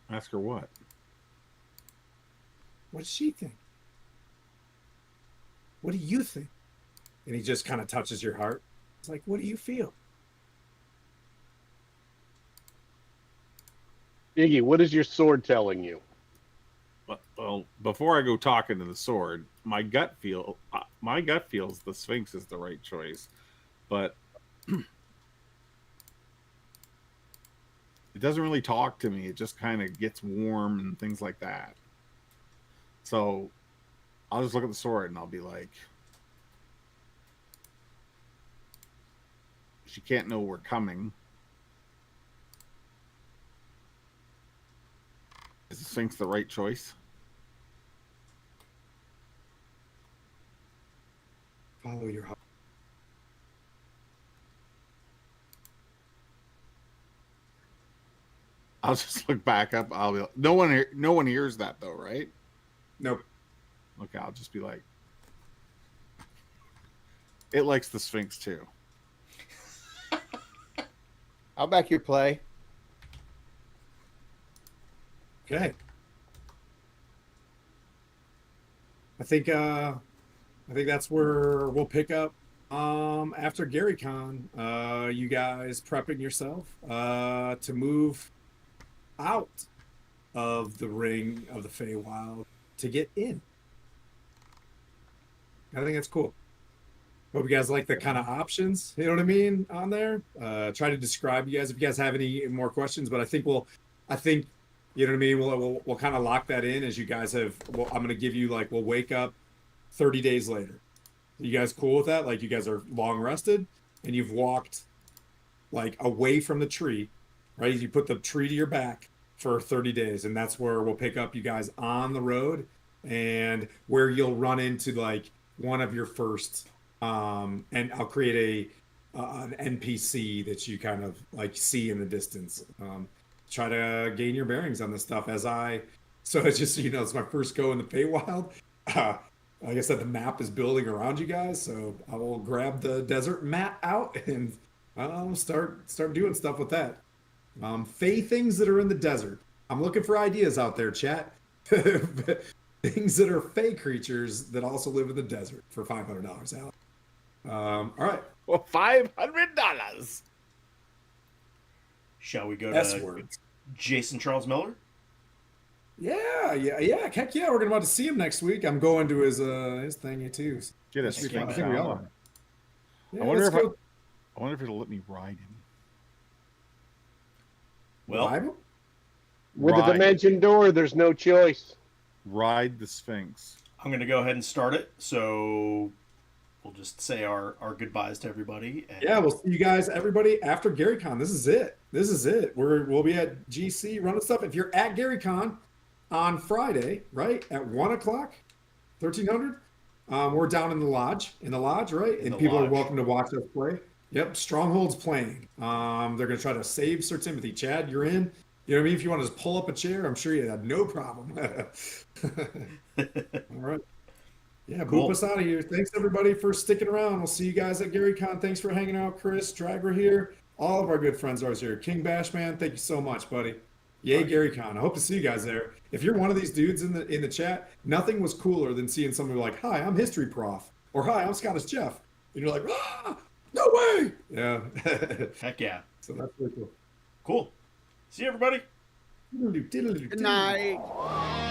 Ask her what? What does she think? What do you think? And he just kind of touches your heart. It's like, what do you feel? Iggy, what is your sword telling you? Well, before I go talking to the sword, my gut feels the Sphinx is the right choice, but it doesn't really talk to me. It just kind of gets warm and things like that. So I'll just look at the sword and I'll be like, she can't know we're coming. Is the Sphinx the right choice? Follow your heart. I'll just look back up. I'll be like, no one hears that though, right? Nope. Okay, I'll just be like, it likes the Sphinx too. I'll back your play. Okay. I think that's where we'll pick up after GaryCon. You guys prepping yourself to move out of the ring of the Feywild to get in. I think that's cool. Hope you guys like the kind of options, you know what I mean, on there. Try to describe you guys if you guys have any more questions, but I think you know what I mean? We'll kind of lock that in as you guys have. Well, I'm gonna give you we'll wake up 30 days later. You guys cool with that? Like you guys are long rested and you've walked away from the tree, right? You put the tree to your back for 30 days, and that's where we'll pick up you guys on the road, and where you'll run into one of your first. And I'll create an NPC that you kind of see in the distance. Try to gain your bearings on this stuff so it's just, it's my first go in the Feywild. Like I said, the map is building around you guys, so I will grab the desert mat out and start doing stuff with that. Fey things that are in the desert. I'm looking for ideas out there, chat. Things that are Fey creatures that also live in the desert for $500, Alex. All right. Well, $500. Shall we go S to words. Jason Charles Miller? Yeah. Heck yeah, we're about to see him next week. I'm going to his thingy too. Get a That's fun. Sphinx I think we down. are. Yeah, I wonder let's if go. I wonder if it'll let me ride him. Well, Bible? With the Ride. dimension door, there's no choice. Ride the Sphinx. I'm going to go ahead and start it. So we'll just say our goodbyes to everybody. And Yeah, we'll see you guys, everybody, after GaryCon. This is it. We'll be at GC running stuff. If you're at GaryCon on Friday, right, at 1 o'clock, 1300, we're down in the lodge, right? And the people lodge. are welcome to watch us play. Yep, Stronghold's playing. They're going to try to save Sir Timothy. Chad, you're in. You know what I mean? If you want to just pull up a chair, I'm sure you have no problem. All right. Yeah, Cool. boop us out of here. Thanks, everybody, for sticking around. We'll see you guys at GaryCon. Thanks for hanging out, Chris. Dragger here. All of our good friends are here. King Bashman, thank you so much, buddy. Yay, GaryCon. I hope to see you guys there. If you're one of these dudes in the chat, nothing was cooler than seeing somebody like, "Hi, I'm History Prof," or "Hi, I'm Scottish Jeff," and you're like, "Ah, no way!" Yeah. heck yeah. So that's really cool. Cool. See you, everybody. Diddle-doo, diddle-doo, Good diddle-doo. night.